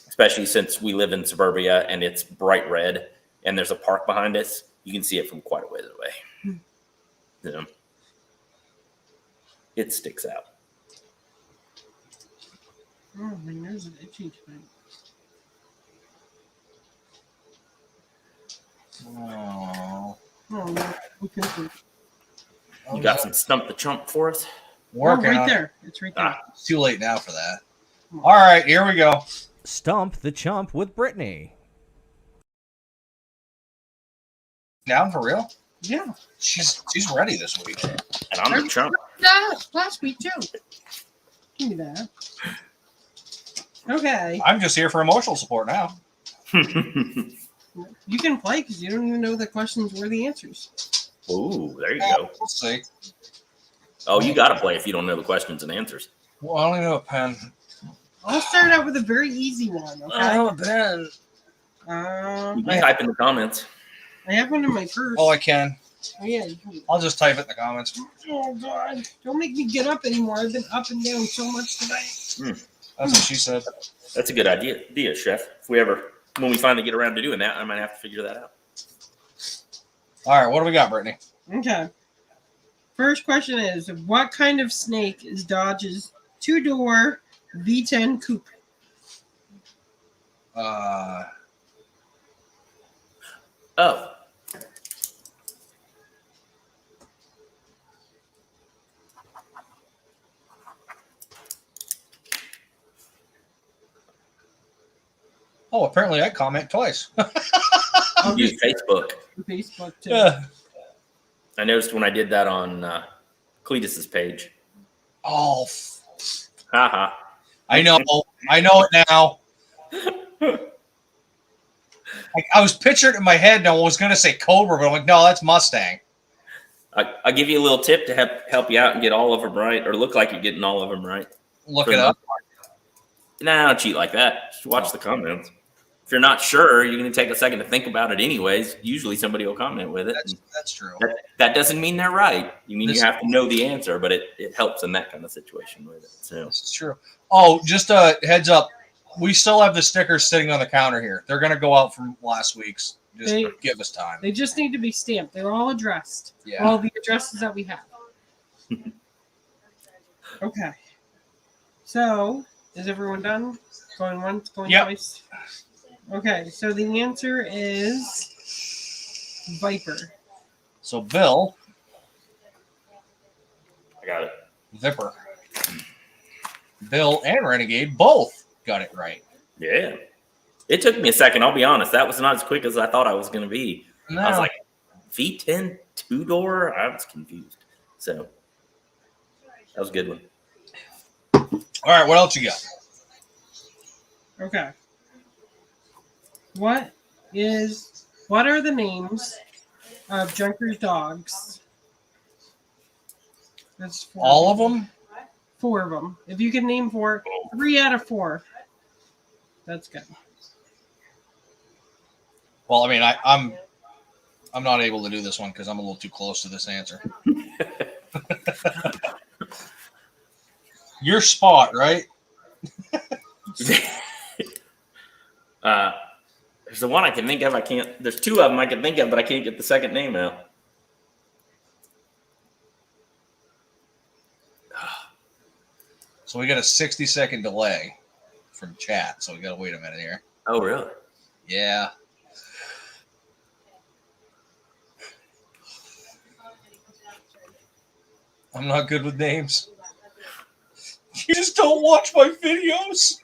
especially since we live in suburbia and it's bright red and there's a park behind us. You can see it from quite a ways away. So it sticks out. Oh, my nose is itchy tonight. Oh, Oh, no. Okay. You got some Stump the Chump for us? working right on it. there. It's right there. It's too late now for that. All right, here we go. Stump the Chump with Brittany. Down for real? Yeah. She's ready this week. And I'm the chump. Yeah, last week too. Give me that. Okay. I'm just here for emotional support now. You can play because you don't even know the questions or the answers. Ooh, there you go. We'll see. Oh, you got to play if you don't know the questions and answers. Well, I only know a pen. I'll start out with a very easy one. Okay. I know a pen. You can type in the comments. I have one in my purse. Oh, I can. Oh, yeah. I'll just type it in the comments. Oh, God. Don't make me get up anymore. I've been up and down so much today. That's what she said. That's a good idea, Chef. When we finally get around to doing that, I might have to figure that out. All right, what do we got, Brittany? Okay. First question is, what kind of snake is Dodge's two-door V10 coupe? Oh. Oh, apparently I comment twice. You use Facebook. Facebook, too. Yeah. I noticed when I did that on Cletus's page. Oh, Haha. I know it now. I was picturing it in my head and I was going to say Cobra, but I'm like, no, that's Mustang. I'll give you a little tip to help you out and get all of them right, or look like you're getting all of them right. Look it up. Nah, don't cheat like that. Just watch the comments. If you're not sure, you're going to take a second to think about it anyways. Usually somebody will comment with it. That's true. That doesn't mean they're right. You have to know the answer, but it helps in that kind of situation with it. So This is true. Oh, just a heads up. We still have the stickers sitting on the counter here. They're going to go out from last week's. Just give us time. They just need to be stamped. They're all addressed. Yeah. All the addresses that we have. Okay. So, is everyone done? Going once, going twice? Okay, so the answer is Viper. So, Bill. I got it. Vipper. Bill and Renegade both got it right. Yeah. It took me a second. I'll be honest. That was not as quick as I thought I was going to be. No. I was like, V10 two-door? I was confused. So that was a good one. All right, what else you got? Okay. What are the names of Junker's dogs? That's four. All of them? 4 of them. If you can name 4, 3 out of 4. That's good. Well, I mean, I'm not able to do this one because I'm a little too close to this answer. Your spot, right? There's the one I can think of. There's 2 of them I can think of, but I can't get the second name out. So we got a 60-second delay from chat, so we got to wait a minute here. Oh, really? Yeah. I'm not good with names. You just don't watch my videos.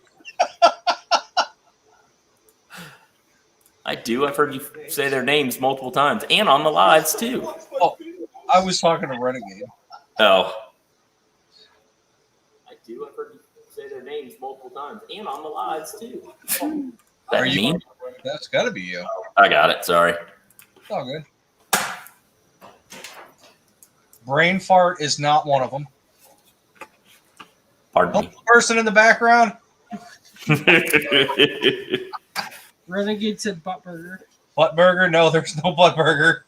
I do. I've heard you say their names multiple times and on the lives, too. Oh, I was talking to Renegade. Oh. I do. I've heard you say their names multiple times and on the lives, too. That Are you? mean? That's got to be you. I got it. Sorry. It's all good. Brain fart is not one of them. Pardon The person in the background. me. Renegade said butt burger. Butt burger? No, there's no butt burger.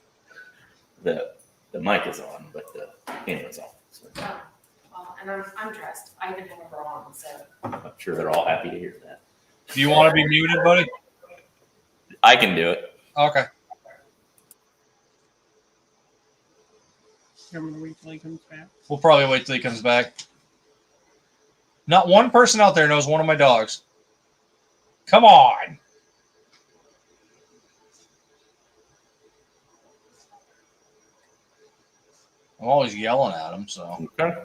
the mic is on, but the camera's off. So Well, and I'm dressed. I even have a bra on, so. I'm sure they're all happy to hear that. Do you want to be muted, buddy? I can do it. Okay. I'm gonna wait till he comes back. We'll probably wait till he comes back. Not one person out there knows one of my dogs. Come on. I'm always yelling at him, so. Okay.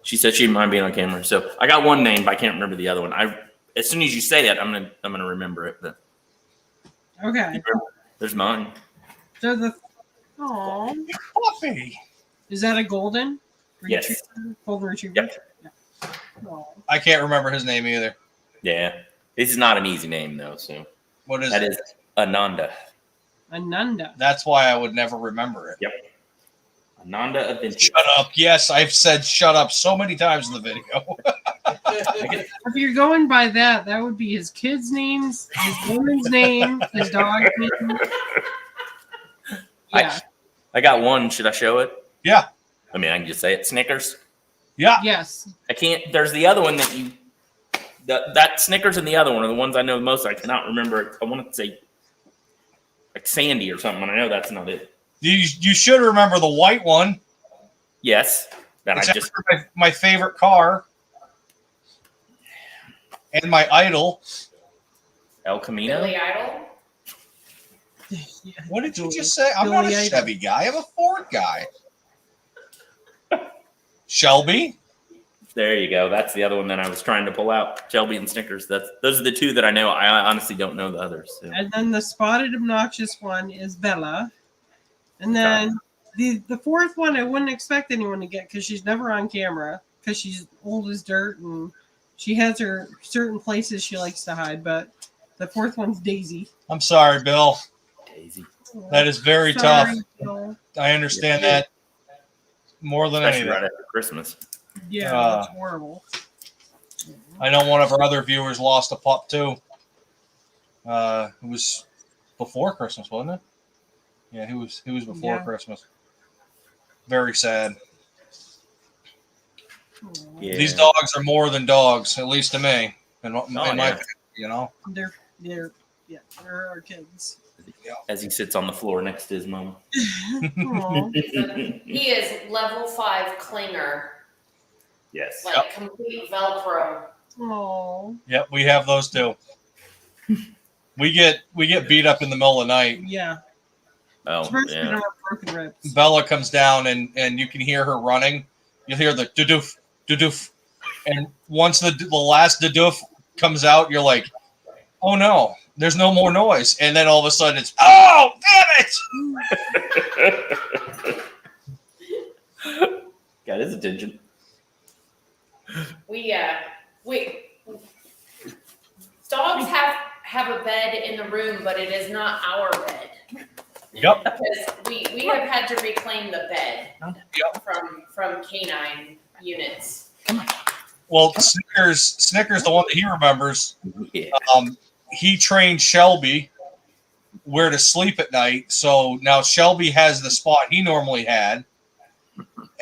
She said she didn't mind being on camera. So I got one name, but I can't remember the other one. As soon as you say that, I'm gonna remember it. But Okay. there's mine. So the Fluffy. is that a golden? Yes. Retriever? Golden retriever. Yep. Yeah. Aw. I can't remember his name either. Yeah. This is not an easy name though. So What is that it? is Ananda. Ananda. That's why I would never remember it. Yep. Ananda Adventure. Shut up. Yes, I've said shut up so many times in the video. If you're going by that, that would be his kids' names, his woman's name, his dog's name. Yeah. I got one. Should I show it? Yeah. I mean, I can just say it. Snickers. Yeah. Yes. I can't. There's the other one that Snickers and the other one are the ones I know the most. I cannot remember. I want to say like Sandy or something, and I know that's not it. You should remember the white one. Yes, that It's I just after my favorite car and my idol. El Camino. Billy Idol. Yeah. What did you just say? I'm not a Billy Idol. Chevy guy. I'm a Ford guy. Shelby. There you go. That's the other one that I was trying to pull out. Shelby and Snickers. Those are the two that I know. I honestly don't know the others. So. And then the spotted obnoxious one is Bella. And then the fourth one I wouldn't expect anyone to get because she's never on camera because she's old as dirt and she has her certain places she likes to hide. But the fourth one's Daisy. I'm sorry, Bill. Daisy. That is very Sorry, tough. Bill. I understand that more than Especially anything. right after Christmas. Yeah, that's horrible. I know one of our other viewers lost a pup too. It was before Christmas, wasn't it? Yeah, he was before Yeah. Christmas. Very sad. Yeah. These dogs are more than dogs, at least to me. In my yeah. family, you know. They're our kids. As he sits on the floor next to his mom. Aw. He is level 5 clinger, Yes. like complete Velcro. Aw. Yep, we have those too. We get beat up in the middle of the night. Yeah. Oh, Especially yeah. when I have broken ribs. Bella comes down and you can hear her running. You'll hear the doof, doof. And once the last doof comes out, you're like, oh no, there's no more noise. And then all of a sudden it's, oh, damn it. Got his attention. We dogs have a bed in the room, but it is not our bed. Yep. Because we have had to reclaim the bed Yep. from canine units. Well, Snickers, the one that he remembers, Yeah. he trained Shelby where to sleep at night. So now Shelby has the spot he normally had,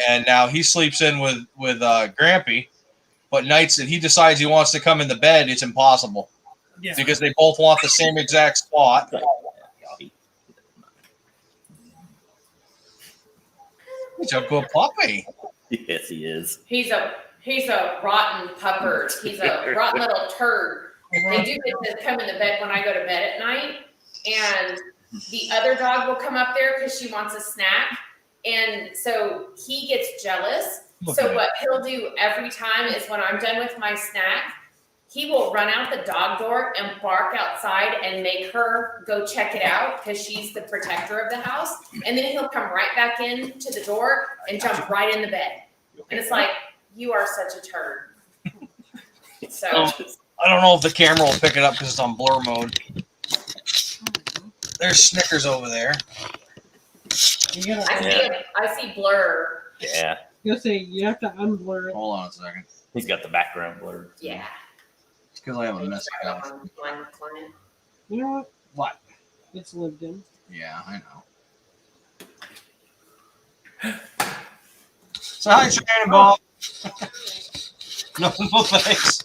and now he sleeps in with Grampy. But nights that he decides he wants to come in the bed, it's impossible Yeah. because they both want the same exact spot. He's a good puppy. Yes, he is. He's a rotten pupper. He's a rotten little turd. They do get to come in the bed when I go to bed at night, and the other dog will come up there because she wants a snack, and so he gets jealous. Look So at what he'll do every time is when I'm done with my snack, he will run out the dog door and bark outside and make her go check it out because she's the protector of the house, and then he'll come right back in to the door and jump right in the bed, and it's like, you are such a turd. So. I don't know if the camera will pick it up because it's on blur mode. There's Snickers over there. You gotta- I see blur. Yeah. You'll say you have to unblur it. Hold on a second. He's got the background blurred. Yeah. It's because I have a They messy tried house. on one client. You know what? What? It's lived in. Yeah, I know. So hi, Shannon Bob. No thanks.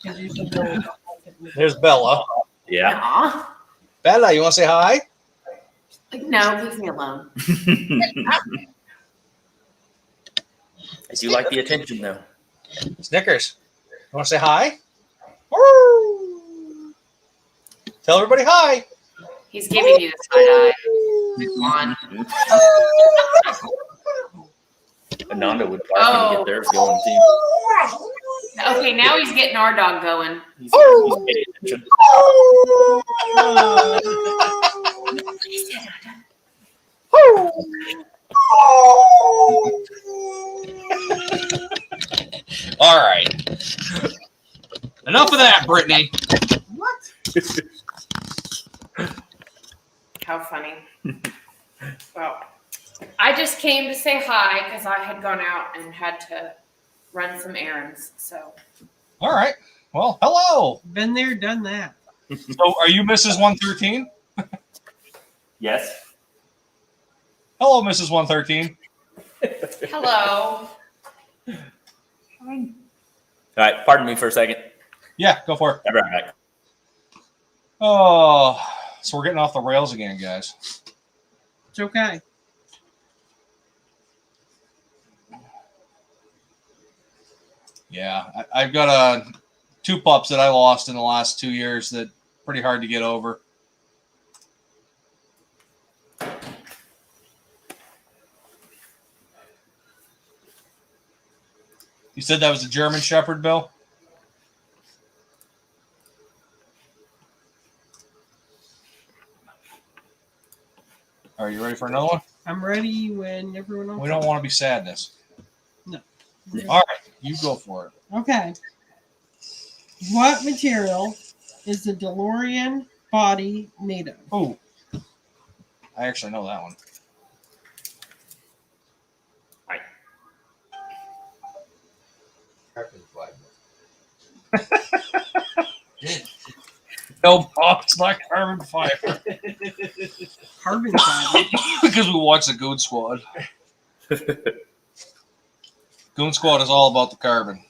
'Cause you said no, don't like it. There's Bella. Yeah. Aw. Bella, you want to say hi? Like, no, leave me alone. I do like the attention though. Snickers. You want to say hi? Woo! Tell everybody hi. He's giving you the side eye. Come on. Ananda would probably get theirs going too. Okay, now he's getting our dog going. He's paying attention. All right. Enough of that, Brittany. How funny. Well, I just came to say hi because I had gone out and had to run some errands. So All right. Well, hello. Been there, done that. So, are you Mrs. 113? Yes. Hello, Mrs. 113. hello. All right. Pardon me for a second. Yeah, go for it. I'll be right back. Oh, so we're getting off the rails again, guys. It's okay. Yeah, I've got two pups that I lost in the last 2 years that pretty hard to get over. You said that was a German Shepherd, Bill? Are you ready for another one? I'm ready when everyone else. We don't want to be sadness. No. All right, you go for it. Okay. What material is the Delorean body made of? Oh, I actually know that one. No, Bob, it's not carbon fiber. Carbon fiber. Because we watched the Goon Squad. Goon Squad is all about the carbon.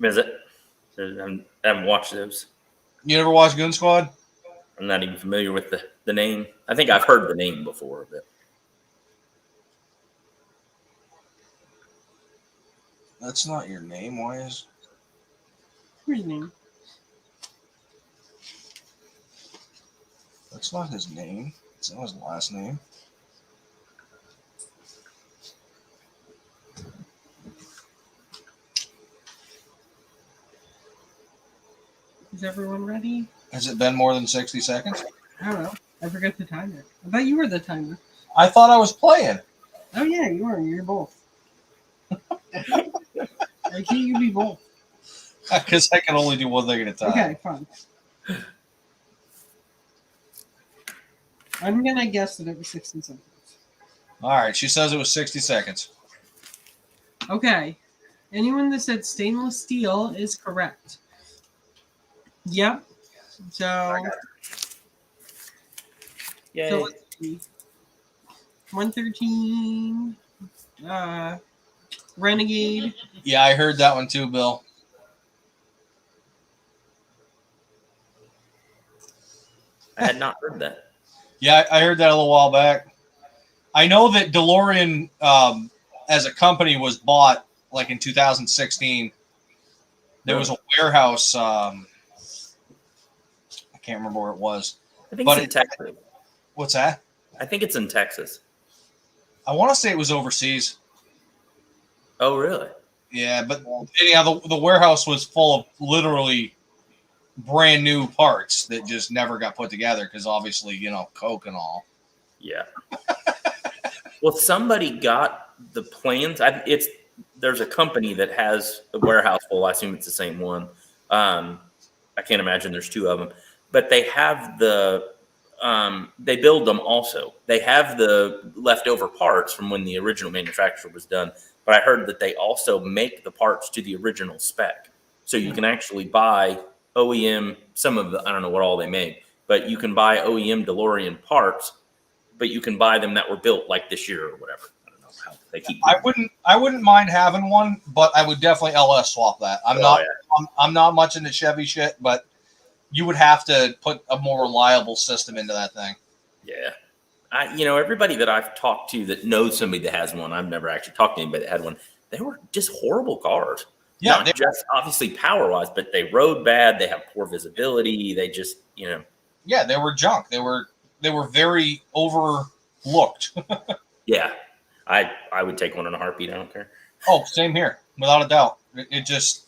Is it? I haven't watched those. You never watched Goon Squad? I'm not even familiar with the name. I think I've heard the name before, but That's not your name. Why is... What's his name? That's not his name. It's not his last name. Is everyone ready? Has it been more than 60 seconds? I don't know. I forgot the timer. I thought you were the timer. I thought I was playing. Oh yeah, you are. You're both. Why can't you be both? Because I can only do one thing at a time. Okay, fine. I'm gonna guess that it was 60 seconds. All right, she says it was 60 seconds. Okay. Anyone that said stainless steel is correct. Yep. So, yeah. so let's see. 113. Renegade. Yeah, I heard that one too, Bill. I had not heard that. Yeah, I heard that a little while back. I know that DeLorean, as a company, was bought like in 2016. There was a warehouse. I can't remember where it was. I think But it's in Texas. What's that? I think it's in Texas. I want to say it was overseas. Oh, really? Yeah, but anyhow, the warehouse was full of literally brand new parts that just never got put together because obviously, Coke and all. Yeah. Well, somebody got the plans. There's a company that has a warehouse full. I assume it's the same one. I can't imagine there's two of them, but they have the they build them also. They have the leftover parts from when the original manufacturer was done, but I heard that they also make the parts to the original spec. So you can actually buy OEM, some of the, I don't know what all they make, but you can buy OEM DeLorean parts, but you can buy them that were built like this year or whatever. I don't know how they keep. I wouldn't mind having one, but I would definitely LS swap that. I'm not much into Chevy shit, but you would have to put a more reliable system into that thing. Yeah. Everybody that I've talked to that knows somebody that has one, I've never actually talked to anybody that had one. They were just horrible cars. Yeah, Not just obviously power wise, but they rode bad. They have poor visibility. They just, Yeah, they were junk. They were very overlooked. Yeah. I would take one in a heartbeat. I don't care. Oh, same here, without a doubt. It just,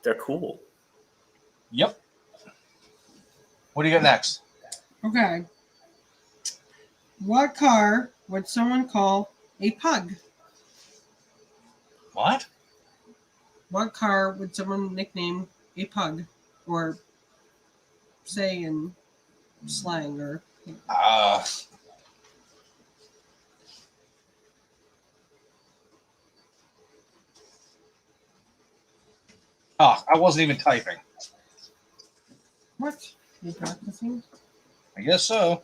they're cool. Yep. What do you got next? Okay. What car would someone call a pug? What? What car would someone nickname a pug? Or say in slang or... I wasn't even typing. What? You practicing? I guess so.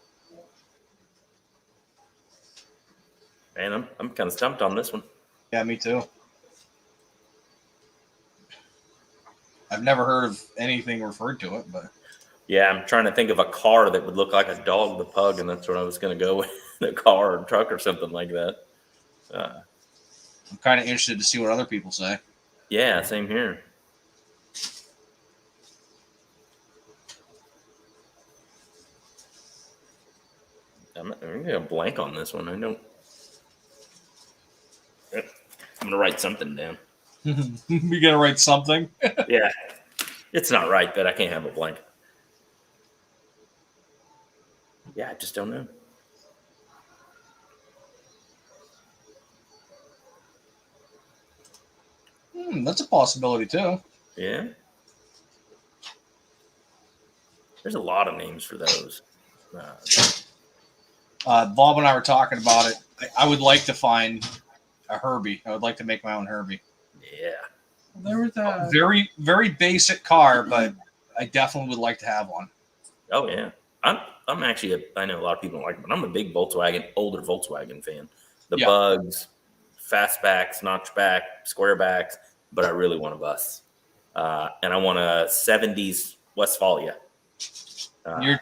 Man, I'm kind of stumped on this one. Yeah, me too. I've never heard of anything referred to it, but Yeah, I'm trying to think of a car that would look like a dog, the pug, and that's what I was going to go with. A car or truck or something like that. I'm kind of interested to see what other people say. Yeah, same here. I'm going to blank on this one. I don't. I'm going to write something down. We got to write something. Yeah. It's not right that I can't have a blank. Yeah, I just don't know. That's a possibility too. Yeah. There's a lot of names for those. Bob and I were talking about it. I would like to find a Herbie. I would like to make my own Herbie. Yeah. There was a... Very, very basic car, but I definitely would like to have one. Oh, yeah. I'm actually, I know a lot of people don't like it, but I'm a big older Volkswagen fan. The bugs, fastbacks, notchback, squarebacks, but I really want a bus. And I want a 70s Westphalia. You're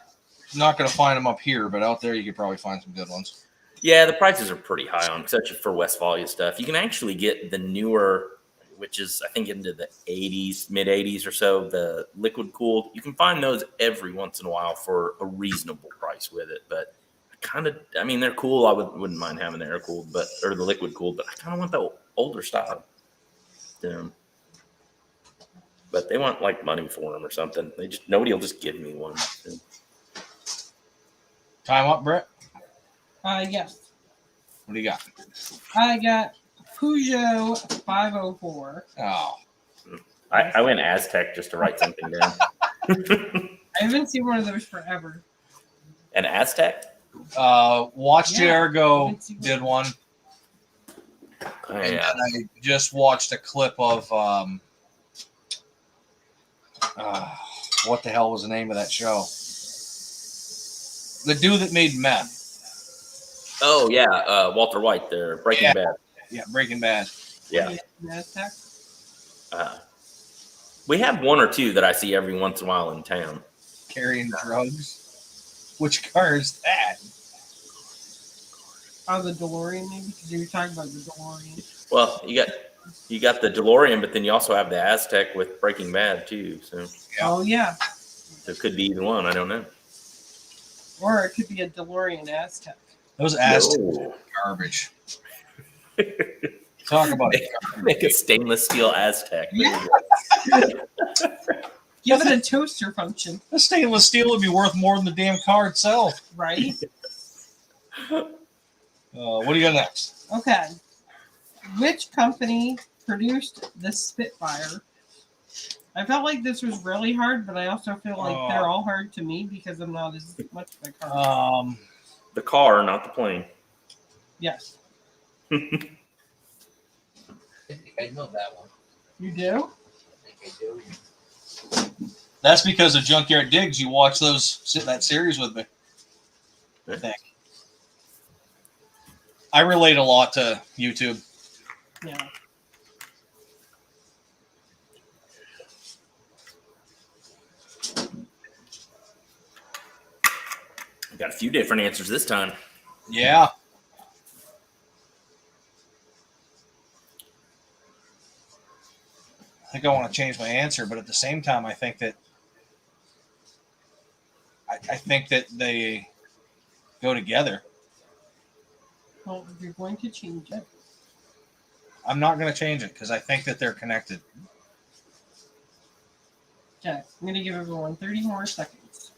not going to find them up here, but out there you could probably find some good ones. Yeah, the prices are pretty high on, especially for Westphalia stuff. You can actually get the newer, which is I think into the 80s, mid 80s or so, the liquid cooled. You can find those every once in a while for a reasonable price with it. But they're cool. I wouldn't mind having the air cooled, or the liquid cooled, but I kind of want the older style. But they want like money for them or something. Nobody will just give me one. Time up, Brett? Yes. What do you got? I got Peugeot 504. Oh. I went Aztec just to write something down. I haven't seen one of those forever. An Aztec? Watched Ergo did one. And I just watched a clip of what the hell was the name of that show? The dude that made meth. Oh yeah, Walter White there, Breaking Bad. Yeah, Breaking Bad. Yeah. Aztec? We have one or two that I see every once in a while in town. Carrying drugs. Which car is that? Oh, the DeLorean, maybe? Because you were talking about the DeLorean. Well, you got the DeLorean, but then you also have the Aztec with Breaking Bad too. So Oh, yeah. it could be either one. I don't know. Or it could be a DeLorean Aztec. Those Aztecs are garbage. Talk about it. Make a stainless steel Aztec. Yeah. Give it a toaster function. The stainless steel would be worth more than the damn car itself. Right? What do you got next? Okay. Which company produced the Spitfire? I felt like this was really hard, but I also feel like Oh. they're all hard to me because I'm not as much of a car. The car, not the plane. Yes. I think I know that one. You do? I think I do. That's because of Junkyard Digs. You watch that series with me. I think. I relate a lot to YouTube. Yeah. Got a few different answers this time. Yeah. I think I want to change my answer, but at the same time, I think that they go together. Well, if you're going to change it, I'm not going to change it because I think that they're connected. okay, I'm going to give everyone 30 more seconds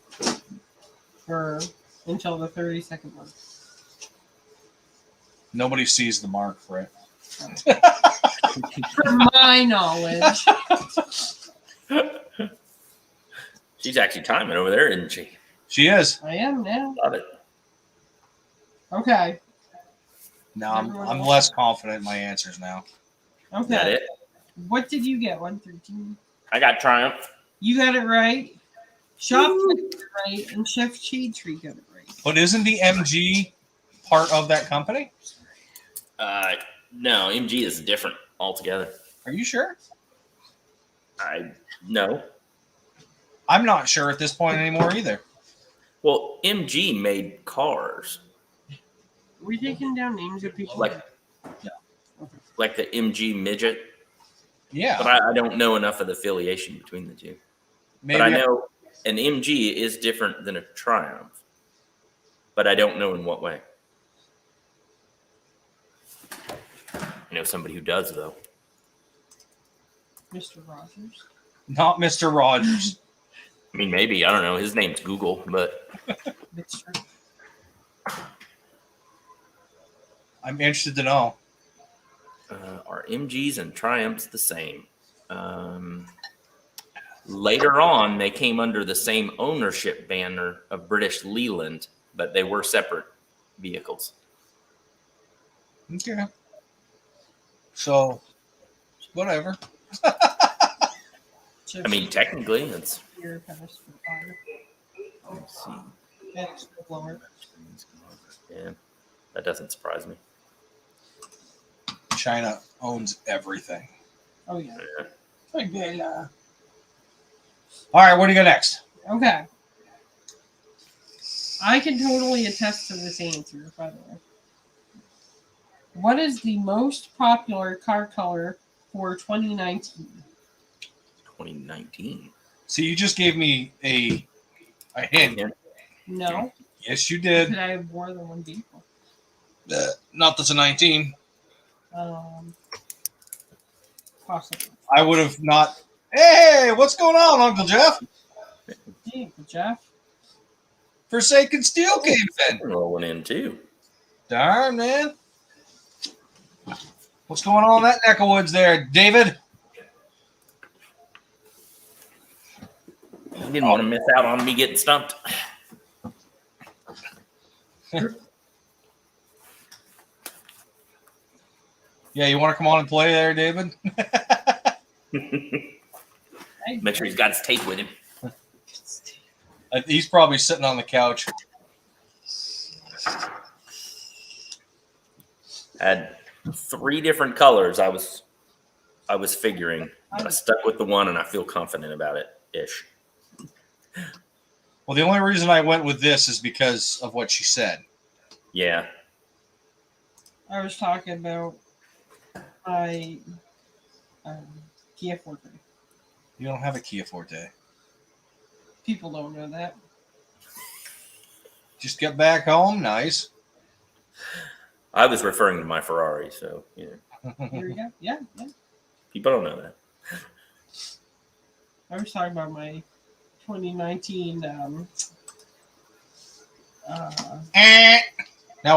until the 30-second mark. Nobody sees the mark for it. From my knowledge. She's actually timing over there, isn't she? She is. I am now. Love it. Okay. No, I'm less confident in my answers now. Is that Okay. it? What did you get? 113. I got Triumph. You got it right. Shop got it right, and Chef Shade Tree got it right. But isn't the MG part of that company? No, MG is different altogether. Are you sure? No. I'm not sure at this point anymore either. Well, MG made cars Are we taking down names of people? like the MG midget, Yeah. but I don't know enough of the affiliation between the two. Maybe But I know an MG is different than a Triumph, but I don't know in what way. I know somebody who does, though. Mr. Rogers. not Mr. Rogers. I mean, maybe. I don't know. His name's Google, but That's true. I'm interested to know. are MGs and Triumphs the same? Later on, they came under the same ownership banner of British Leland, but they were separate vehicles. Okay. So, whatever. I mean, technically, it's. Your past for fire. Let's see. It's lower. Yeah, that doesn't surprise me. China owns everything. Oh yeah. Yeah. All right, what do you got next? Okay. I can totally attest to this answer, by the way. What is the most popular car color for 2019? 2019. So you just gave me a hint. Yeah. No. Yes, you did. Could I have more than one vehicle? Not that's a 19. Possibly. I would have not. Hey, what's going on, Uncle Jeff? Hey, Jeff. Forsaken Steel came in. Rolling in too. Darn, man. What's going on in that neck of woods there, David? You didn't want to miss out on me getting stumped. Yeah, you want to come on and play there, David? Make sure he's got his tape with him. He's probably sitting on the couch. Had 3 different colors. I was figuring. I stuck with the one, and I feel confident about it ish. Well, the only reason I went with this is because of what she said. Yeah. I was talking about my Kia Forte. You don't have a Kia Forte. People don't know that. Just get back home. Nice. I was referring to my Ferrari, so yeah. Here we go. Yeah, yeah. People don't know that. I was talking about my 2019. Now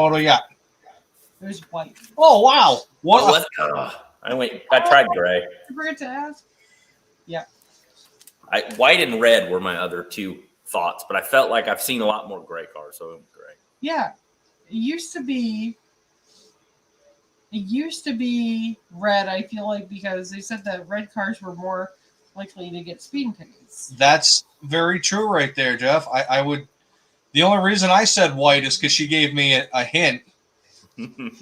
what do we got? It was white. Oh, wow. What? I tried gray. I forgot to ask. Yeah. White and red were my other two thoughts, but I felt like I've seen a lot more gray cars, so it was gray. Yeah, it used to be red. I feel like because they said that red cars were more likely to get speeding tickets. That's very true, right there, Jeff. I would. The only reason I said white is because she gave me a hint.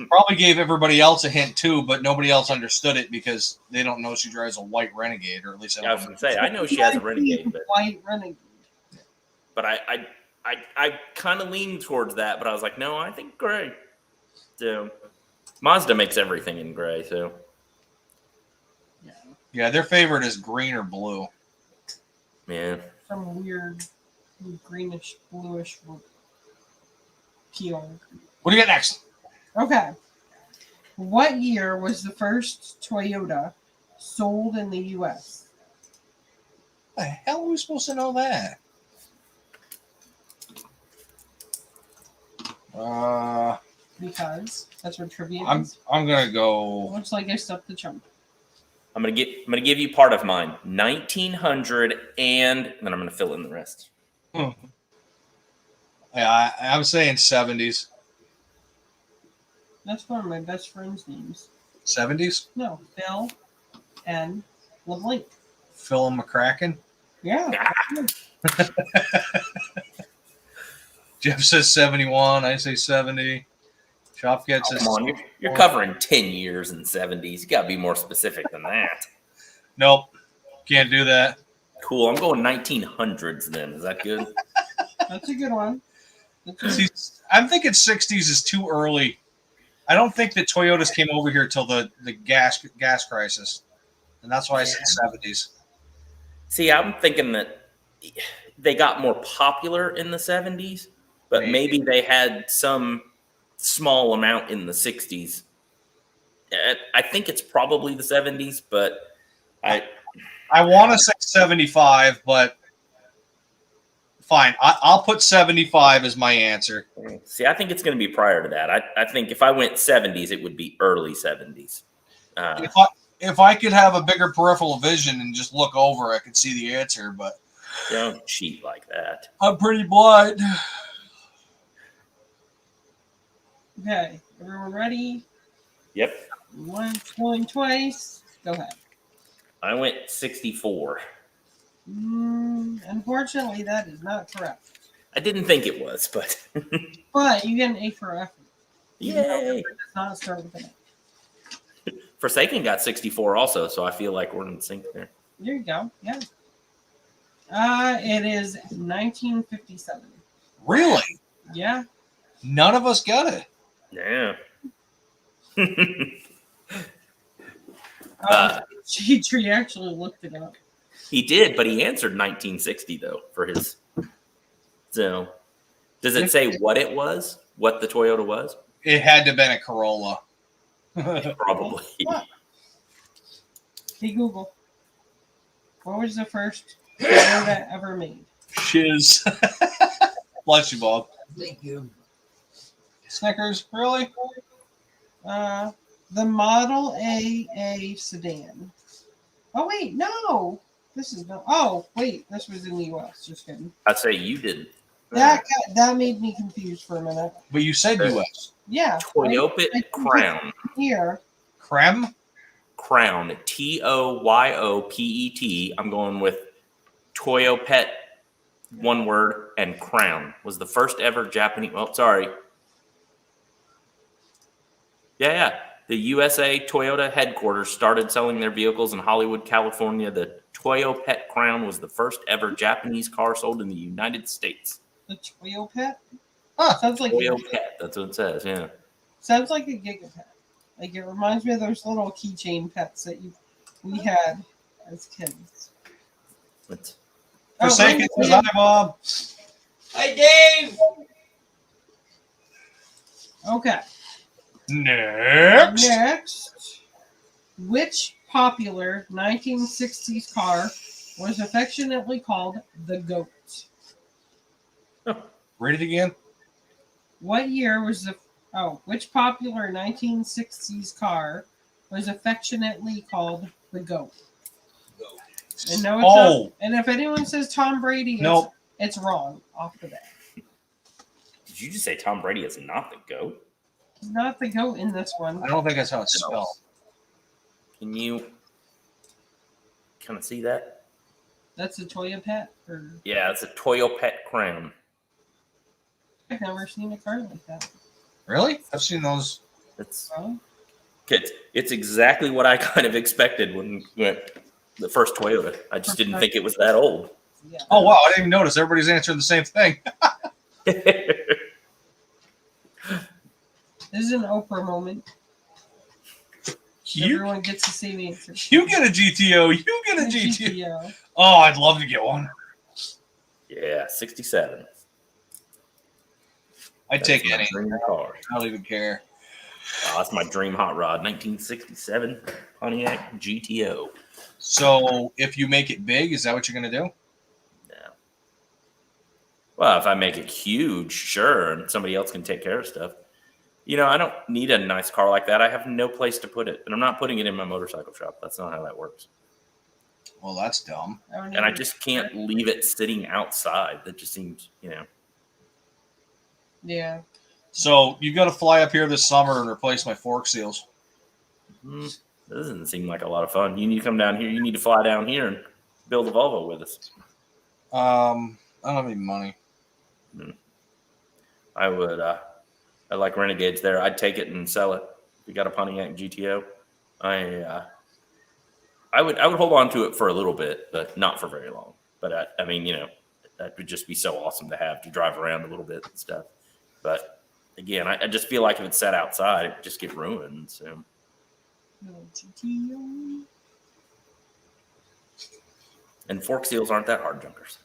Probably gave everybody else a hint too, but nobody else understood it because they don't know she drives a white Renegade, or at least I was gonna say I know she has a Renegade, but White Renegade. But I kind of leaned towards that, but I was like, no, I think gray. So Mazda makes everything in gray, so Yeah, their favorite is green or blue. yeah. Some weird greenish, bluish peel. What do you got next? Okay. What year was the first Toyota sold in the U.S.? The hell are we supposed to know that? Because that's what trivia is. I'm gonna go. Looks like I stuffed the chump. I'm gonna give you part of mine. 1900, and then I'm gonna fill in the rest. Yeah, I'm saying 70s. That's one of my best friend's names. 70s? No, Phil and LeBlanc. Phil McCracken. Yeah. Jeff says 71. I say 70. Chop gets Come on, you're covering 10 years in 70s. You gotta be more specific than that. Nope, can't do that. Cool. I'm going 1900s then. Is that good? That's a good one. See, I'm thinking 60s is too early. I don't think that Toyotas came over here till the gas crisis, and that's why I said 70s. See, I'm thinking that they got more popular in the 70s, but maybe they had some small amount in the 60s. I think it's probably the 70s, but I want to say 75, but fine. I'll put 75 as my answer. See, I think it's going to be prior to that. I think if I went 70s, it would be early 70s. If I could have a bigger peripheral vision and just look over, I could see the answer, but don't cheat like that. I'm pretty blind. Okay, everyone ready? Yep. Once, going twice. Go ahead. I went 64. Unfortunately, that is not correct. I didn't think it was, but But you get an A for effort. yay! It does not start with an A. Forsaken got 64 also, so I feel like we're in sync there. There you go. Yeah. It is 1957. Really? Yeah. None of us got it. Yeah. Tree actually looked it up. He did, but he answered 1960 though for his. So, does it say what it was? What the Toyota was? It had to have been a Corolla. Probably. Hey Google, what was the first Toyota ever made? Shiz. Bless you, Bob. Thank you. Snickers, really? The Model A sedan. Oh wait, no. This is no. Oh wait, this was in the U.S. Just kidding. I'd say you didn't. That made me confused for a minute. But you said U.S. Yeah. Toyopet Crown. Here. Creme? Crown. Toyopet. I'm going with Toyopet, one word, and Crown. Was the first ever Japanese. Well, sorry. Yeah. The USA Toyota headquarters started selling their vehicles in Hollywood, California. The Toyopet Crown was the first ever Japanese car sold in the United States. The Toyopet? Sounds like Toyopet. That's what it says. Yeah. Sounds like a gigapet. Like it reminds me of those little keychain pets that we had as kids. Forsaken says hi, Bob. Hi, Dave. Okay. Next. Which popular 1960s car was affectionately called the Goat? Read it again. What year was which popular 1960s car was affectionately called the Goat? And no, it's Oh. not. And if anyone says Tom Brady, Nope. it's wrong off the bat. Did you just say Tom Brady is not the GOAT? He's not the GOAT in this one. I don't think that's how it's spelled. Can you kind of see that? That's a Toya pet? Or Yeah, it's a Toyo Pet Crown. I've never seen a car like that. Really? I've seen those. It's Well, it's exactly what I kind of expected when the first Toyota. I just didn't think it was that old. yeah. Oh, wow. I didn't even notice. Everybody's answering the same thing. This is an Oprah moment. You, Everyone gets the same answer. you get a GTO. You get a GTO. GTO. Oh, I'd love to get one. Yeah, 67. I'd That's take my any. dream car. I don't even care. Oh, that's my dream hot rod, 1967 Pontiac GTO. So if you make it big, is that what you're going to do? Yeah. Well, if I make it huge, sure, and somebody else can take care of stuff. You know, I don't need a nice car like that. I have no place to put it, and I'm not putting it in my motorcycle shop. That's not how that works. Well, that's dumb. And I just can't leave it sitting outside. That just seems, you know. Yeah. So you got to fly up here this summer and replace my fork seals. That doesn't seem like a lot of fun. You need to come down here. You need to fly down here and build a Volvo with us. I don't have any money. I would. I like Renegades there. I'd take it and sell it. If you got a Pontiac GTO, I would hold on to it for a little bit, but not for very long. But I mean, you know, that would just be so awesome to have to drive around a little bit and stuff. But again, I just feel like if it's set outside, it would just get ruined. So. GTO. And fork seals aren't that hard, junkers.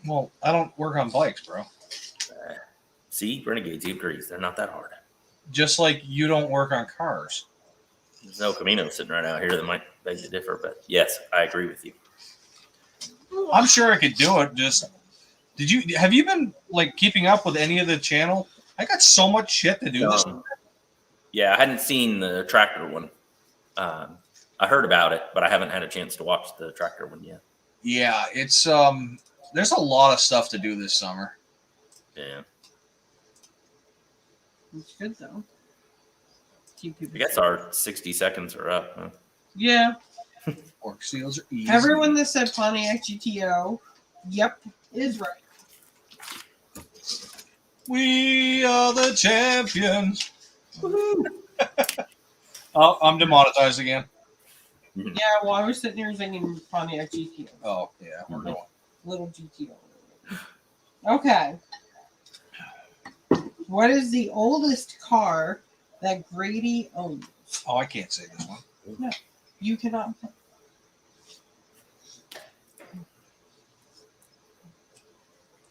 Well, I don't work on bikes, bro. See, Renegades, he agrees. They're not that hard. Just like you don't work on cars. There's no Camino sitting right out here that might beg to differ, but yes, I agree with you. I'm sure I could do it. Just have you been like keeping up with any of the channel? I got so much shit to do this. Yeah, I hadn't seen the tractor one. I heard about it, but I haven't had a chance to watch the tractor one yet. Yeah, it's there's a lot of stuff to do this summer. Yeah. It's good though. Keep people. I guess our 60 seconds are up. Huh? Yeah. Fork seals are easy. Everyone that said Pontiac GTO, yep, is right. We are the champions. Woohoo! Oh, I'm demonetized again. Yeah, well, I was sitting here thinking Pontiac GTO. Oh, yeah, we're going. Little GTO. Okay. What is the oldest car that Grady owns? Oh, I can't say this one. No, you cannot.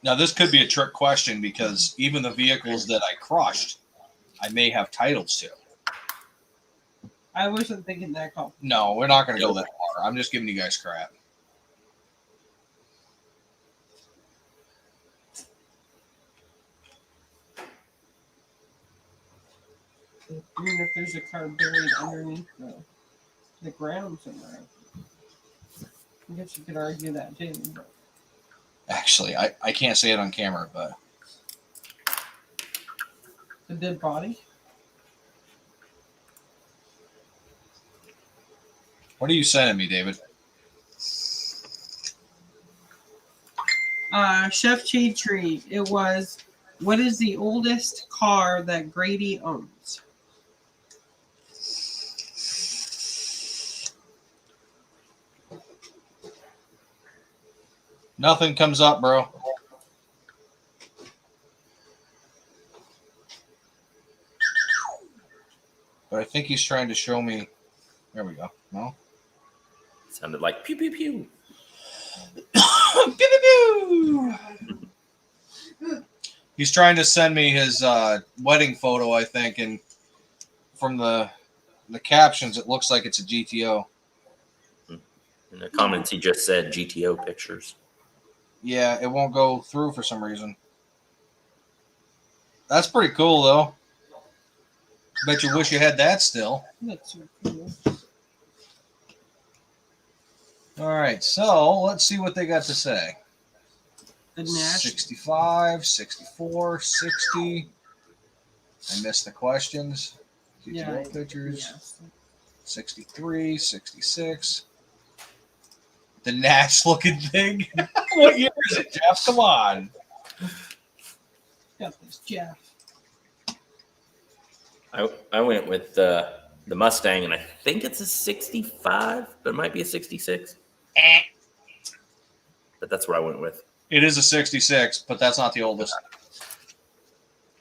Now, this could be a trick question because even the vehicles that I crushed, I may have titles to. I wasn't thinking that call. No, we're not going to go that far. I'm just giving you guys crap. Even if there's a car buried underneath the ground somewhere. I guess you could argue that too. But Actually, I can't say it on camera, but the dead body? what are you sending me, David? Chef Tree. It was, what is the oldest car that Grady owns? Nothing comes up, bro. But I think he's trying to show me. There we go. No. Sounded like pew pew pew. Pew, pew, pew. He's trying to send me his wedding photo, I think, and from the captions, it looks like it's a GTO. In the comments, he just said GTO pictures. Yeah, it won't go through for some reason. That's pretty cool, though. Bet you wish you had that still. That's so cool. All right, so let's see what they got to say. The Nash. 65, 64, 60. I missed the questions. Yeah. Pictures. Yes. 63, 66. The Nash looking thing. What year is it, Jeff? Come on. Got this, Jeff. I went with the Mustang, and I think it's a 65, but it might be a 66. But that's what I went with. It is a 66, but that's not the oldest.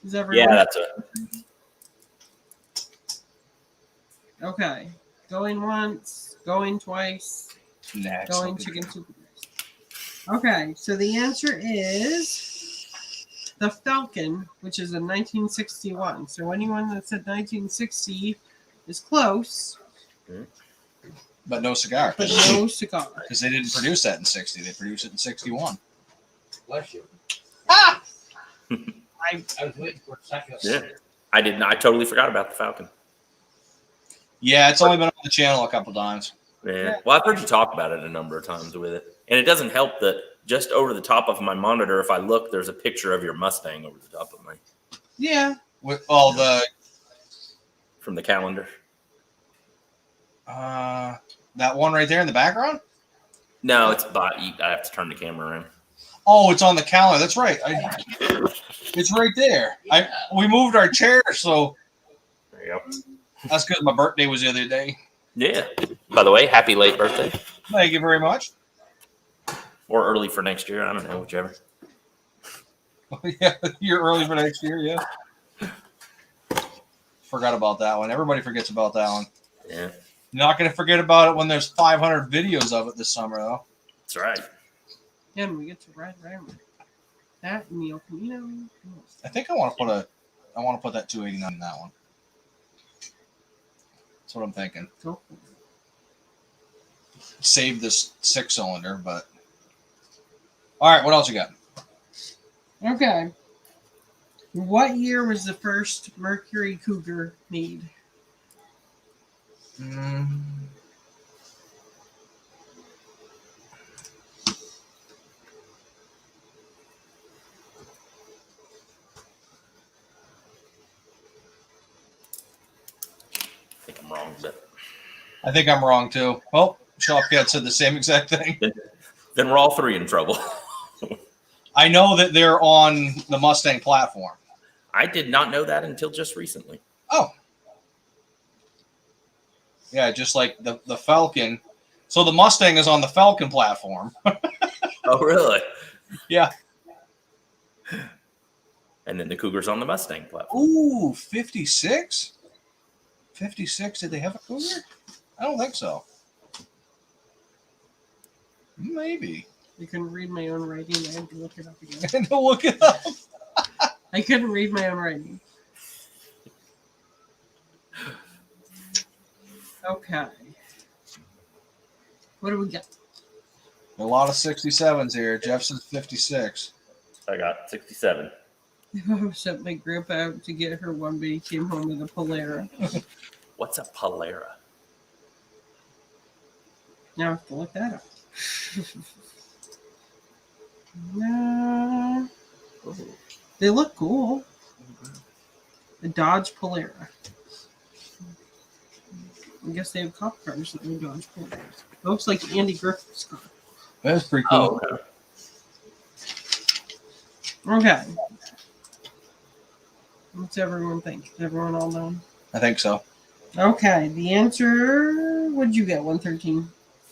Is everyone? Yeah, that's it. Okay. Going once, going twice, Nash going looking chicken thing. soup. Okay, so the answer is the Falcon, which is in 1961. So anyone that said 1960 is close, But no cigar. but no cigar. Because they didn't produce that in 60. They produced it in 61. Bless you. I I was waiting for a second. Yeah. I didn't. I totally forgot about the Falcon. Yeah, it's only been on the channel a couple times. Yeah. Well, I've heard you talk about it a number of times with it. And it doesn't help that just over the top of my monitor, if I look, there's a picture of your Mustang over the top of mine yeah. With all the from the calendar. that one right there in the background? No, it's I have to turn the camera around. Oh, it's on the calendar. That's right. It's right there. We moved our chair, so There you go. that's because my birthday was the other day. Yeah. By the way, happy late birthday. Thank you very much. Or early for next year. I don't know, whichever. Yeah, you're early for next year, yeah. Forgot about that one. Everybody forgets about that one. Yeah. Not going to forget about it when there's 500 videos of it this summer, though. That's right. Yeah, and we get to ride around that and the El Camino. I think I want to put that 289 in that one. That's what I'm thinking. Cool. Save this 6-cylinder, but all right. What else you got? Okay. What year was the first Mercury Cougar made? I think I'm wrong, but I think I'm wrong too. Oh, Shopcat said the same exact thing. then we're all three in trouble. I know that they're on the Mustang platform. I did not know that until just recently. Oh. Yeah, just like the Falcon. So the Mustang is on the Falcon platform. Oh, really? Yeah. And then the Cougar's on the Mustang platform. Ooh, 56? 56? Did they have a Cougar? I don't think so. Maybe. I couldn't read my own writing. I had to look it up again. I had to look it up. I couldn't read my own writing. Okay. What do we got? A lot of 67s here. Jeff says 56. I got 67. I sent my grandpa out to get her one, but he came home with a Polera. What's a Polera? Now I have to look that up. No. They look cool. The Dodge Polera. I guess they have cop cars that are Dodge Polera. It looks like Andy Griffith's car. That's pretty cool. Oh, okay. Okay. What's everyone think? Is everyone all known? I think so. Okay. The answer, what'd you get? 113.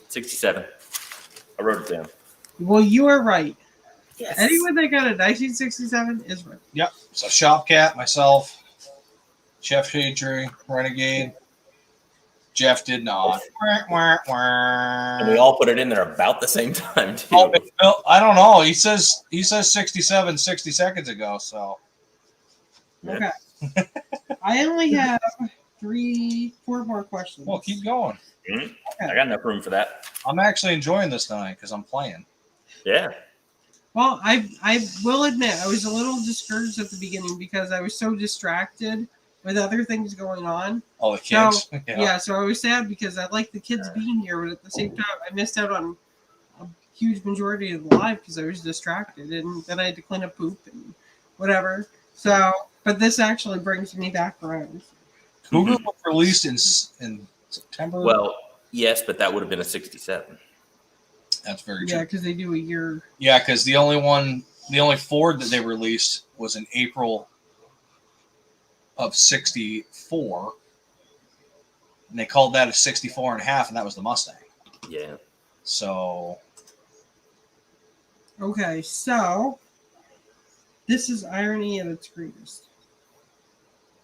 67. I wrote it down. Well, you are right. Yes. Anyone that got a 1967 is right. Yep. So Shopcat, myself, Chef Shade Tree, Renegade. Jeff did not. And we all put it in there about the same time, too. Oh, Bill, I don't know. He says 67 60 seconds ago. So Okay. I only have 4 more questions. well, keep going. Mhm. I got enough room for that. I'm actually enjoying this tonight because I'm playing. Yeah. Well, I will admit I was a little discouraged at the beginning because I was so distracted with other things going on. Oh, the So, kids. yeah, so I was sad because I like the kids being here, but at the same time, I missed out on a huge majority of the live because I was distracted, and then I had to clean up poop and whatever. So, but this actually brings me back around. Cougar was released in September. Well, yes, but that would have been a 67. That's very Yeah, true. because they do a year. Yeah, because the only Ford that they released was in April of 64. And they called that a 64 and a half, and that was the Mustang. Yeah. So, Okay, so this is irony at its greatest.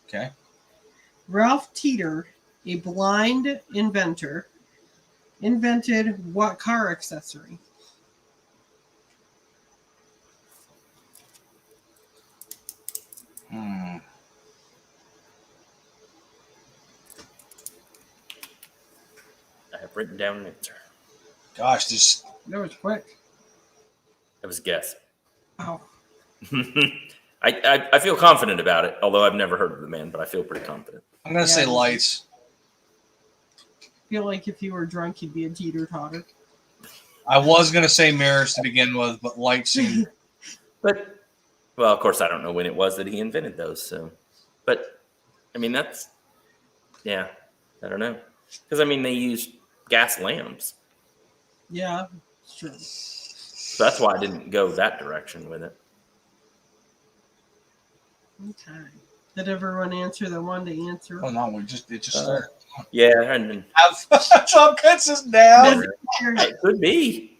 okay. Ralph Teeter, a blind inventor, invented what car accessory? I have written down an answer. Gosh, this. That was quick. That was a guess. Oh. I feel confident about it, although I've never heard of the man, but I feel pretty confident. I'm going to say lights. I feel like if you were drunk, you'd be a teeter-totter. I was going to say mirrors to begin with, but lights seemed. But, well, of course, I don't know when it was that he invented those. So, but, I mean, that's, yeah, I don't know. Because, I mean, they used gas lamps. Yeah, it's true. So that's why I didn't go that direction with it. Okay. Did everyone answer that wanted to answer? Oh, no, it just started. Yeah, and then Tom cuts us down. it could be.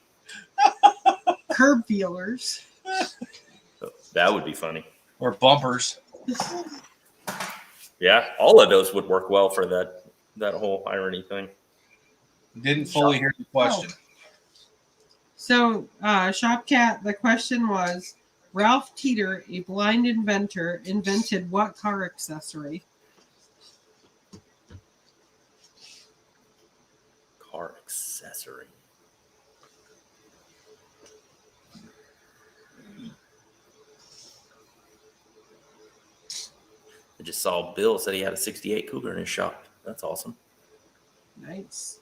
Curb feelers. That would be funny. Or bumpers. Yeah, all of those would work well for that whole irony thing. Didn't fully hear the question. So, Shopcat, the question was, Ralph Teeter, a blind inventor, invented what car accessory? Car accessory. I just saw Bill said he had a 68 Cougar in his shop. That's awesome. Nice.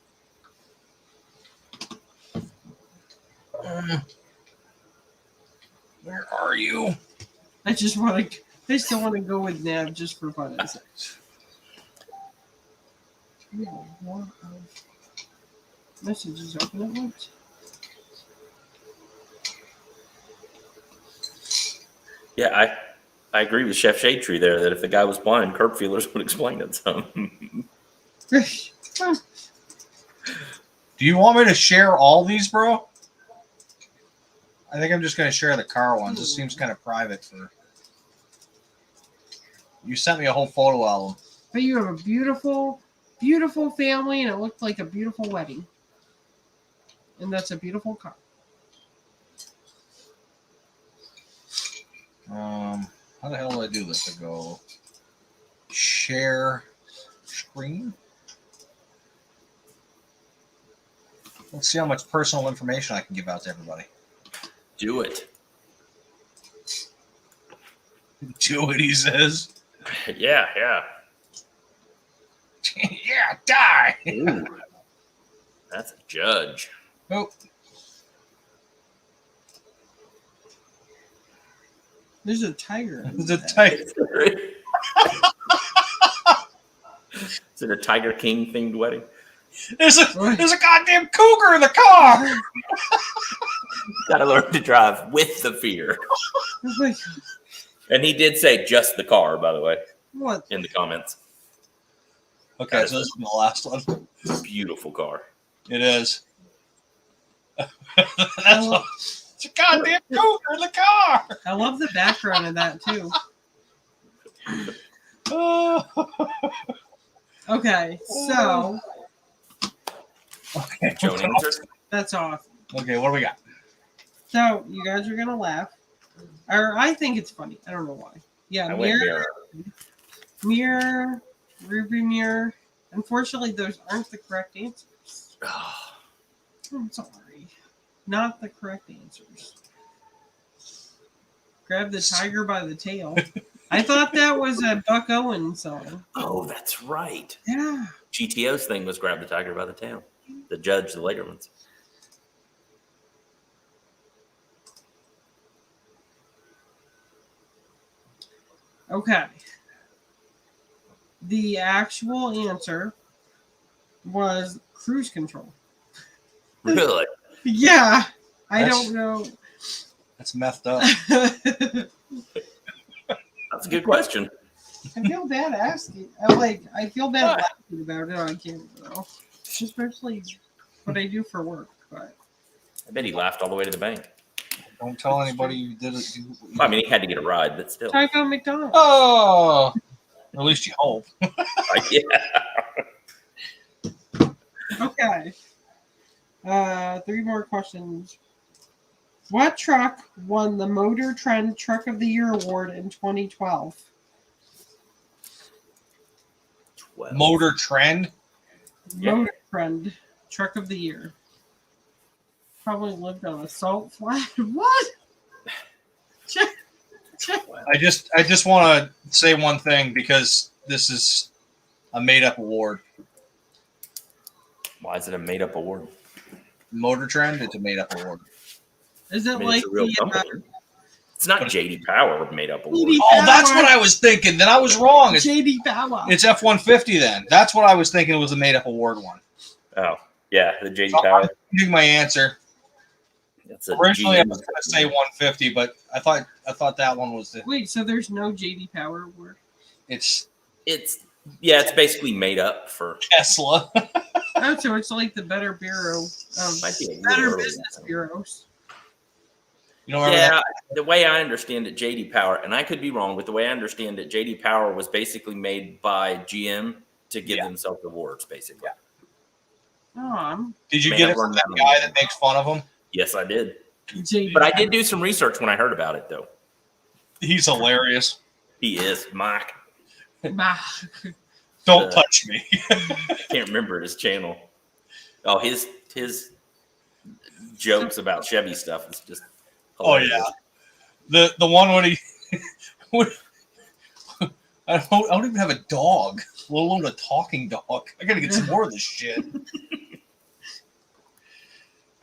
Where are you? I still want to go with Nav just for fun. Messages open at once. Yeah, I agree with Chef Shade Tree there that if the guy was blind, curb feelers would explain it. So. Do you want me to share all these, bro? I think I'm just going to share the car ones. This seems kind of private for. You sent me a whole photo album. But you have a beautiful, beautiful family, and it looked like a beautiful wedding. And that's a beautiful car. How the hell do I do this? I go share screen. Let's see how much personal information I can give out to everybody. Do it. Do it, he says. Yeah. Yeah, die. Ooh, that's a judge. Oh. There's a tiger. There's a tiger. Is it a Tiger King themed wedding? There's a goddamn cougar in the car. Gotta learn to drive with the fear. And he did say just the car, by the way. What? In the comments. Okay, so this is the last one. Beautiful car. It is. It's a goddamn cougar in the car. I love the background of that too. Okay, so okay, Joan answers. That's awesome. Okay, what do we got? So you guys are gonna laugh, or I think it's funny. I don't know why. Yeah, mirror, ruby mirror. Unfortunately, those aren't the correct answers. I'm sorry, not the correct answers. Grab the tiger by the tail. I thought that was a Buck Owens song. Oh, that's right. Yeah. GTO's thing was grab the tiger by the tail. The Judge, the later ones. Okay. The actual answer was cruise control. Really? Yeah. I That's- don't know. That's messed up. That's a good question. I feel bad asking. I feel bad laughing about it on camera, though. Especially what I do for work. But I bet he laughed all the way to the bank. Don't tell anybody you did it. Well, I mean, he had to get a ride, but still. talk about McDonald's. Oh, at least you hope. Yeah. Okay. 3 more questions. What truck won the Motor Trend Truck of the Year award in 2012? 12. Motor Trend. Yeah. Motor Trend Truck of the Year. Probably lived on a salt flat. What? I just want to say one thing because this is a made up award. Why is it a made up award? Motor Trend. It's a made up award. Is it I mean, like it's a real the company. It's not JD Power made up award. JD Oh, that's what I was thinking. Then I was wrong. JD Power? It's F-150 then. That's what I was thinking. It was a made up award one. Oh, yeah, the JD So Power. I'm changing my answer. That's a Originally, I GM. was going to say 150, but I thought that one was the. Wait, so there's no JD Power award? It's It's basically made up for. Tesla. Oh, so it's like the Better Bureau of Might be a little Better early. Business Bureaus. You know, remember Yeah, that? the way I understand it, JD Power, and I could be wrong, but the way I understand it, JD Power was basically made by GM to give themselves awards, basically. Oh, Did you Man, get I've it from learned that that guy one. that makes fun of him? Yes, I did. JD But I did do some research when I heard about it, though. He's hilarious. He is Mike. Don't touch me. I can't remember his channel. Oh, his jokes about Chevy stuff is just. Oh hilarious. yeah, the one when he. I don't even have a dog, let alone a talking dog. I gotta get some more of this shit.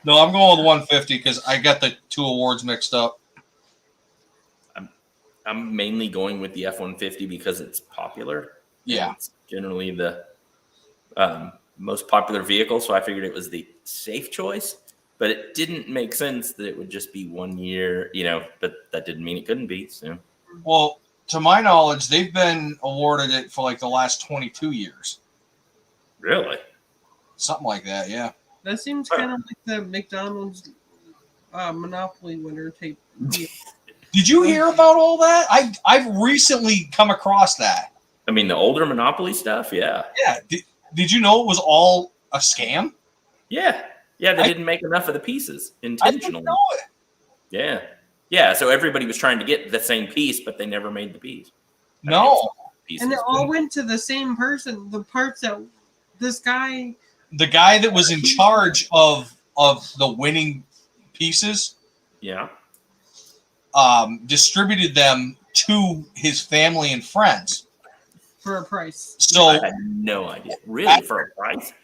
No, I'm going with 150 because I got the 2 awards mixed up. I'm mainly going with the F-150 because it's popular. Yeah. It's generally the most popular vehicle, so I figured it was the safe choice. But it didn't make sense that it would just be 1 year, but that didn't mean it couldn't be. So. Well, to my knowledge, they've been awarded it for like the last 22 years. Really? Something like that, yeah. That seems kind of like the McDonald's Monopoly winner type deal. Did you hear about all that? I've recently come across that. I mean, the older Monopoly stuff, yeah. Yeah. Did you know it was all a scam? Yeah. Yeah, they didn't make enough of the pieces I didn't intentionally. know it. Yeah. Yeah, so everybody was trying to get the same piece, but they never made the piece. No. Pieces. And it all went to the same person. The parts that this guy. The guy that was in charge of the winning pieces Yeah. distributed them to his family and friends. For a price. So I had no idea. Really, for a price?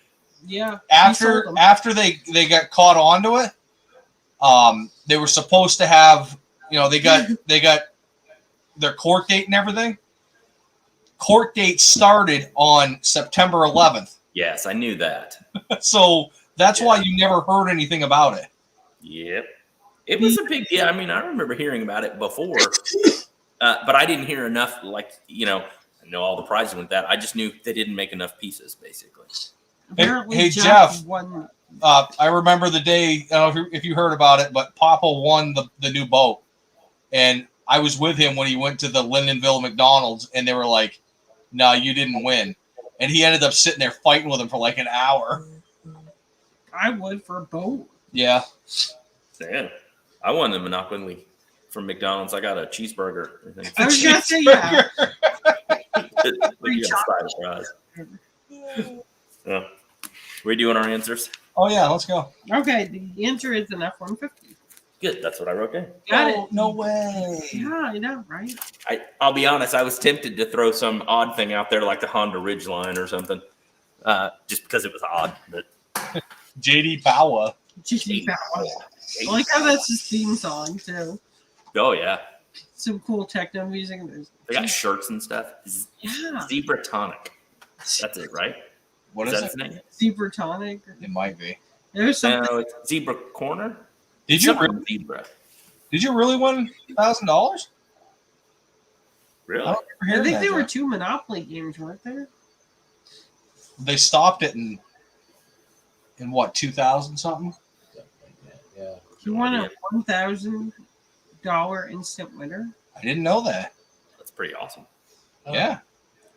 Yeah. he sold them. after they got caught onto it, they were supposed to have, they got their court date and everything. Court date started on September 11th. Yes, I knew that. So that's why you never heard anything about it. Yep. It was a big deal. I mean, I remember hearing about it before, but I didn't hear enough, I know all the prizes with that. I just knew they didn't make enough pieces, basically. Apparently, Hey, Jeff. won. I remember the day, I don't know if you heard about it, but Papa won the new boat. And I was with him when he went to the Lindenville McDonald's, and they were like, no, you didn't win. And he ended up sitting there fighting with him for like an hour. I would for a boat. Yeah. Damn. I won the Monopoly from McDonald's. I got a cheeseburger. I was going to say, yeah. You got a side prize. So, we doing our answers? Oh, yeah, let's go. Okay, the answer is an F-150. Good. That's what I wrote down. Got it. No way. Yeah, I know, right? I'll be honest. I was tempted to throw some odd thing out there like the Honda Ridgeline or something, just because it was odd. But JD Power. GG Power. I like how that's his theme song too. oh yeah, Some cool techno music. they got shirts and stuff. Yeah. Zebra Tonic. That's it, right? What Is is that it? his name? Zebra Tonic. It might be. There's something. No, it's Zebra Corner. Did you Something Zebra? did you really win $1,000? Really? I think there were 2 Monopoly games, weren't there? They stopped it in what 2000 something. Yeah. You won a $1,000 instant winner. I didn't know that. That's pretty awesome. Yeah,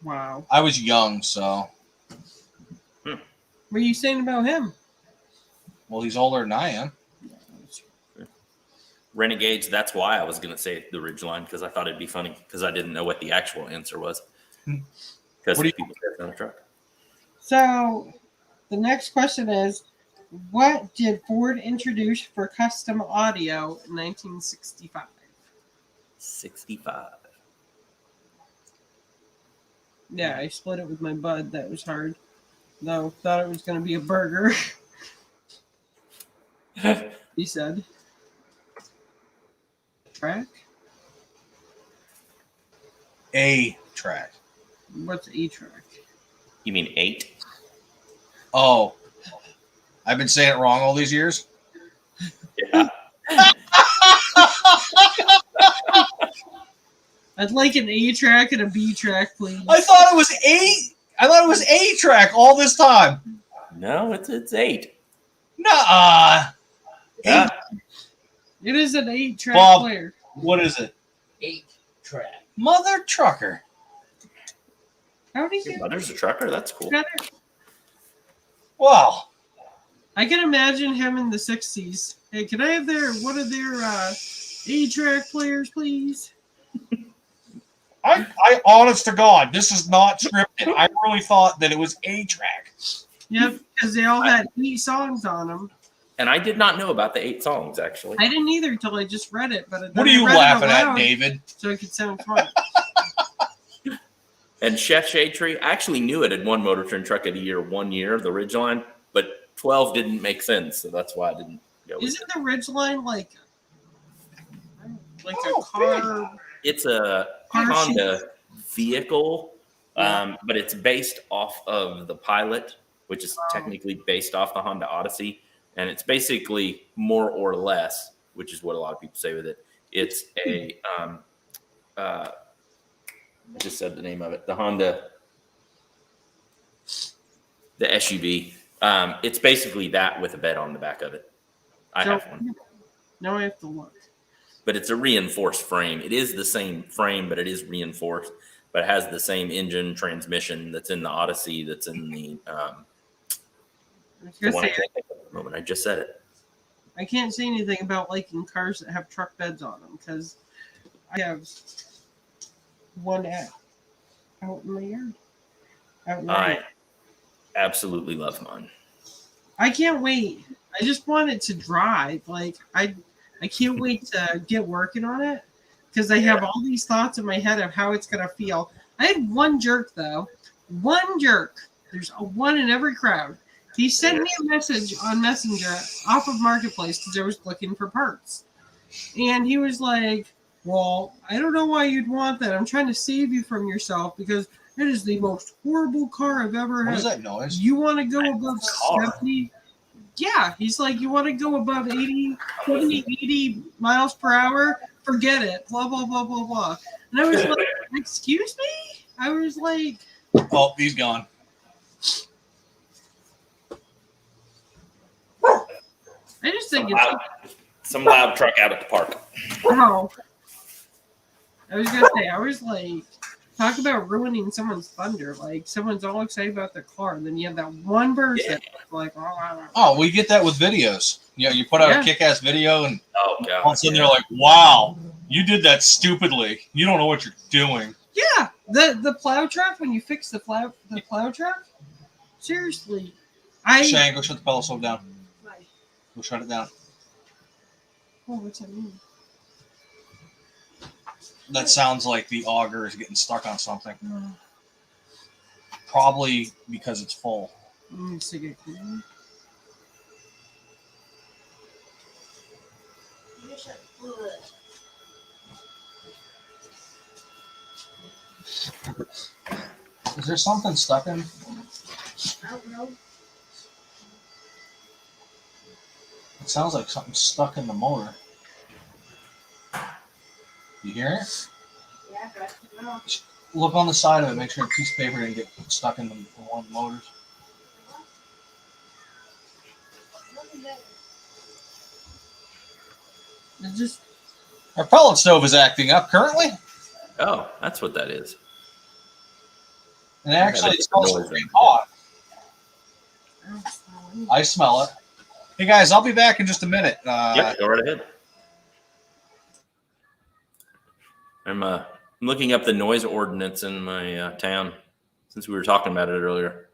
Wow. I was young, so What are you saying about him? well, he's older than I am. Renegades. That's why I was going to say the Ridgeline, because I thought it'd be funny because I didn't know what the actual answer was. Because What do you- people said it's not a truck. So, the next question is, what did Ford introduce for custom audio in 1965? 65. Yeah, I split it with my bud. That was hard. No, thought it was going to be a burger. He said. Track? A track. What's A track? You mean 8? Oh, I've been saying it wrong all these years. Yeah. I'd like an A track and a B track, please. I thought it was A track all this time. No, it's 8. Nuh-uh. Yeah. It is an 8-track Bob. player. What is it? 8-track. Mother trucker. How do Your you mother's a trucker. That's cool. get it? Wow. I can imagine him in the 60s. Hey, can I have one of their A-track players, please? I honest to God, this is not scripted. I really thought that it was A track. Yep, because they all had 8 songs on them. And I did not know about the 8 songs, actually. I didn't either until I just read it. But What are you laughing at, David? So it could sound fun. And Chef Shade Tree, I actually knew it had won Motor Trend Truck of the Year 1 year, the Ridgeline, but 12 didn't make sense, so that's why I didn't go with Isn't it. the Ridgeline like Oh, a car? It's a Car Honda vehicle, but it's based off of the Pilot, which is technically based off the Honda Odyssey. And it's basically more or less, which is what a lot of people say with it. It's a, I just said the name of it, the Honda, the SUV. It's basically that with a bed on the back of it. I have one. Now I have to look. But it's a reinforced frame. It is the same frame, but it is reinforced. But it has the same engine transmission that's in the Odyssey, that's in the one I can't think of at the moment. I just said it. I can't say anything about liking cars that have truck beds on them because I have one out in my yard. Out in my I yard. absolutely love mine. I can't wait. I just want it to drive. Like I can't wait to get working on it because I have all these thoughts in my head of how it's gonna feel. I had one jerk though. One jerk. There's a one in every crowd. He sent me a message on Messenger off of Marketplace because I was looking for parts. And he was like, well, I don't know why you'd want that. I'm trying to save you from yourself because it is the most horrible car I've ever had. What is that noise? You want to go above 70? Yeah. He's like, you want to go above 80, 70, 80 miles per hour? Forget it. Blah, blah, blah, blah, blah. And I was like, excuse me? I was like, Oh, he's gone. I just think Some loud truck out at the park. oh. I was gonna say, I was like, talk about ruining someone's thunder. Like someone's all excited about their car, and then you have that one person like, Oh, we get that with videos. You know, you put out Yeah. a kick-ass video, and Oh god. all of a sudden they're like, "Wow, you did that stupidly. You don't know what you're doing." yeah, the plow truck when you fix the plow truck. Seriously, Shane, go shut the pedal stove down. Go shut it down. Oh, what's that mean? That sounds like the auger is getting stuck on something. Oh, Probably because it's full. it needs to get clean. Is there something stuck in? I don't know. It sounds like something's stuck in the motor. You hear it? Yeah, but I don't know. Look on the side of it. Make sure a piece of paper didn't get stuck in one of the motors. It's just Our pellet stove is acting up currently, Oh, that's what that is. and actually Yeah, it smells noise pretty then. hot. I don't smell anything. I smell it. Hey guys, I'll be back in just a minute. Yep, go right ahead. I'm looking up the noise ordinance in my town since we were talking about it earlier.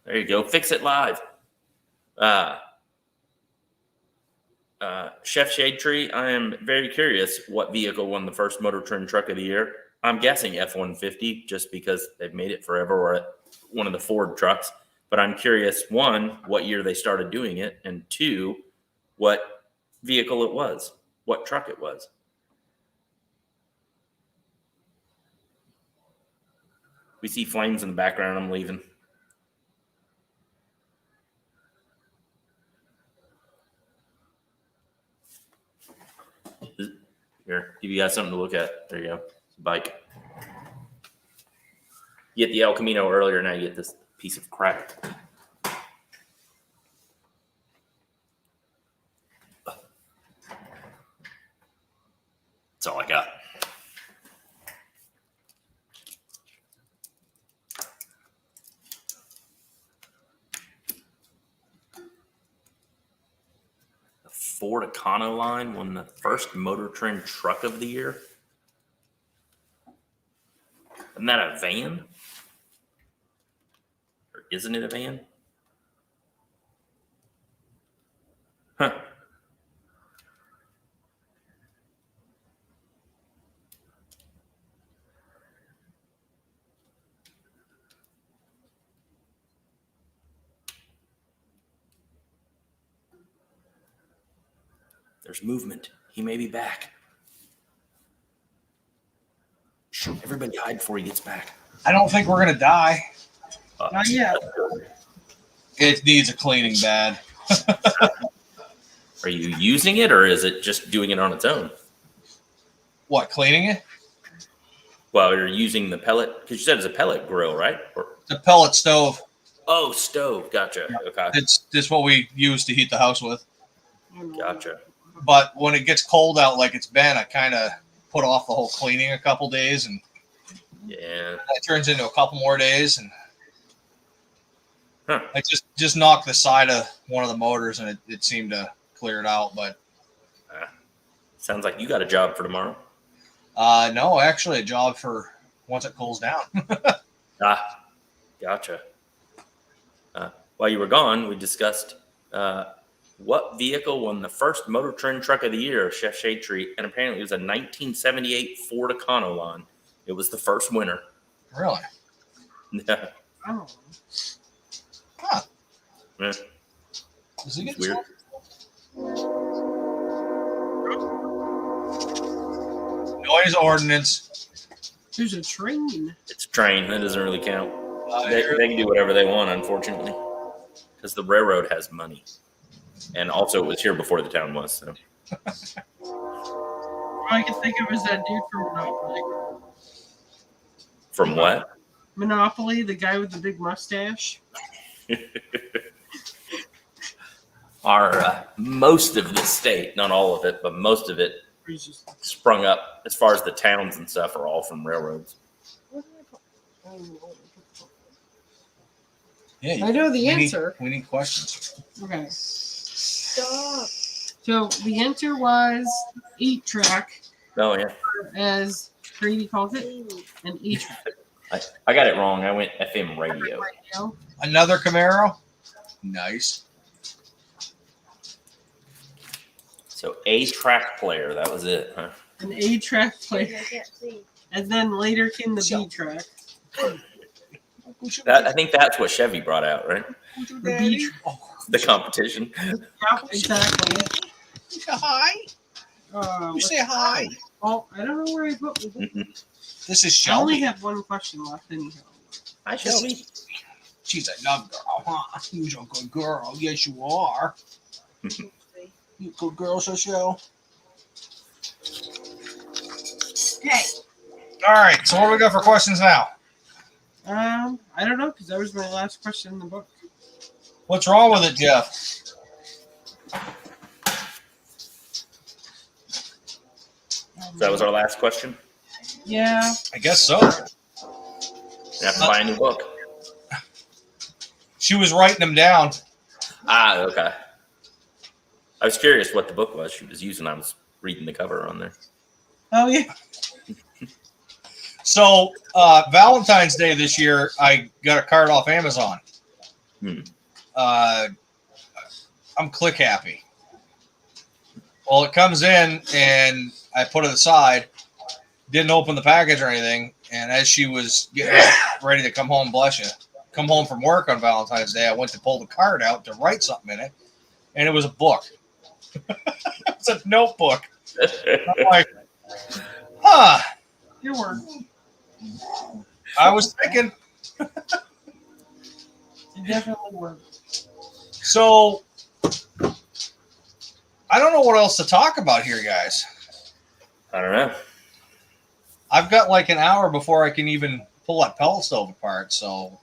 There you go. Fix it live. Chef Shade Tree, I am very curious what vehicle won the first Motor Trend Truck of the Year. I'm guessing F-150 just because they've made it forever, or one of the Ford trucks. But I'm curious, one, what year they started doing it, and two, what vehicle it was, what truck it was. We see flames in the background. I'm leaving. Here, give you guys something to look at. There you go. Bike. You get the El Camino earlier, now you get this piece of crap. That's all I got. The Ford Econoline won the first Motor Trend Truck of the Year. Isn't that a van? Or isn't it a van? Huh. There's movement. He may be back. Shh, everybody hide before he gets back. I don't think we're gonna die. Not yet. It needs a cleaning bad. Are you using it, or is it just doing it on its own? What, cleaning it? Well, you're using the pellet, because you said it's a pellet grill, right? Or, The pellet stove. oh, stove. Gotcha. Okay. It's what we use to heat the house with. Gotcha. But when it gets cold out like it's been, I kind of put off the whole cleaning a couple days, and Yeah. it turns into a couple more days. And Huh. I just knocked the side of one of the motors, and it seemed to clear it out. But Sounds like you got a job for tomorrow. no, actually, a job for once it cools down. Ah, gotcha. While you were gone, we discussed what vehicle won the first Motor Trend Truck of the Year, Chef Shade Tree, and apparently it was a 1978 Ford Econoline. It was the first winner. Really? Yeah. Oh. Huh. Yeah. Does he get Weird. Noise ordinance. There's a train. It's a train. That doesn't really count. Uh, They can do whatever they want, unfortunately, because the railroad has money. And also, it was here before the town was. So. All I can think of is that dude from Monopoly. From what? Monopoly, the guy with the big mustache. Most of the state, not all of it, but most of it He's just. sprung up, as far as the towns and stuff, are all from railroads. Yeah, I know the we need- answer. we need questions. Okay. Stop. So the answer was 8-track, Oh, yeah. as Grady calls it, an 8-track. I got it wrong. I went FM radio. Another Camaro. Nice. So a track player. That was it, huh? An A-track player. And then later came the B-track. I think that's what Chevy brought out, right? The B-track. The competition. Yeah, exactly. Hi. You say hi. Oh, I don't know where I put it. This is I only Shelby. have one question left anyhow. Hi, Shelby. She's a love girl, huh? You're a good girl. Yes, you are. You good girl, Shell. Okay. All right. So what do we got for questions now? I don't know, because that was my last question in the book. What's wrong with it, Jeff? That was our last question. Yeah. I guess so. You have to buy a new book. She was writing them down. Ah, okay. I was curious what the book was she was using. I was reading the cover on there. Oh, yeah. So Valentine's Day this year, I got a card off Amazon. I'm click happy. Well, it comes in and I put it aside. Didn't open the package or anything. And as she was getting ready to come home, bless you, come home from work on Valentine's Day, I went to pull the card out to write something in it. And it was a book. It's a notebook. I'm like, huh. Your work. I was thinking. It definitely worked. So, I don't know what else to talk about here, guys. I don't know. I've got like an hour before I can even pull that pellet stove apart. So,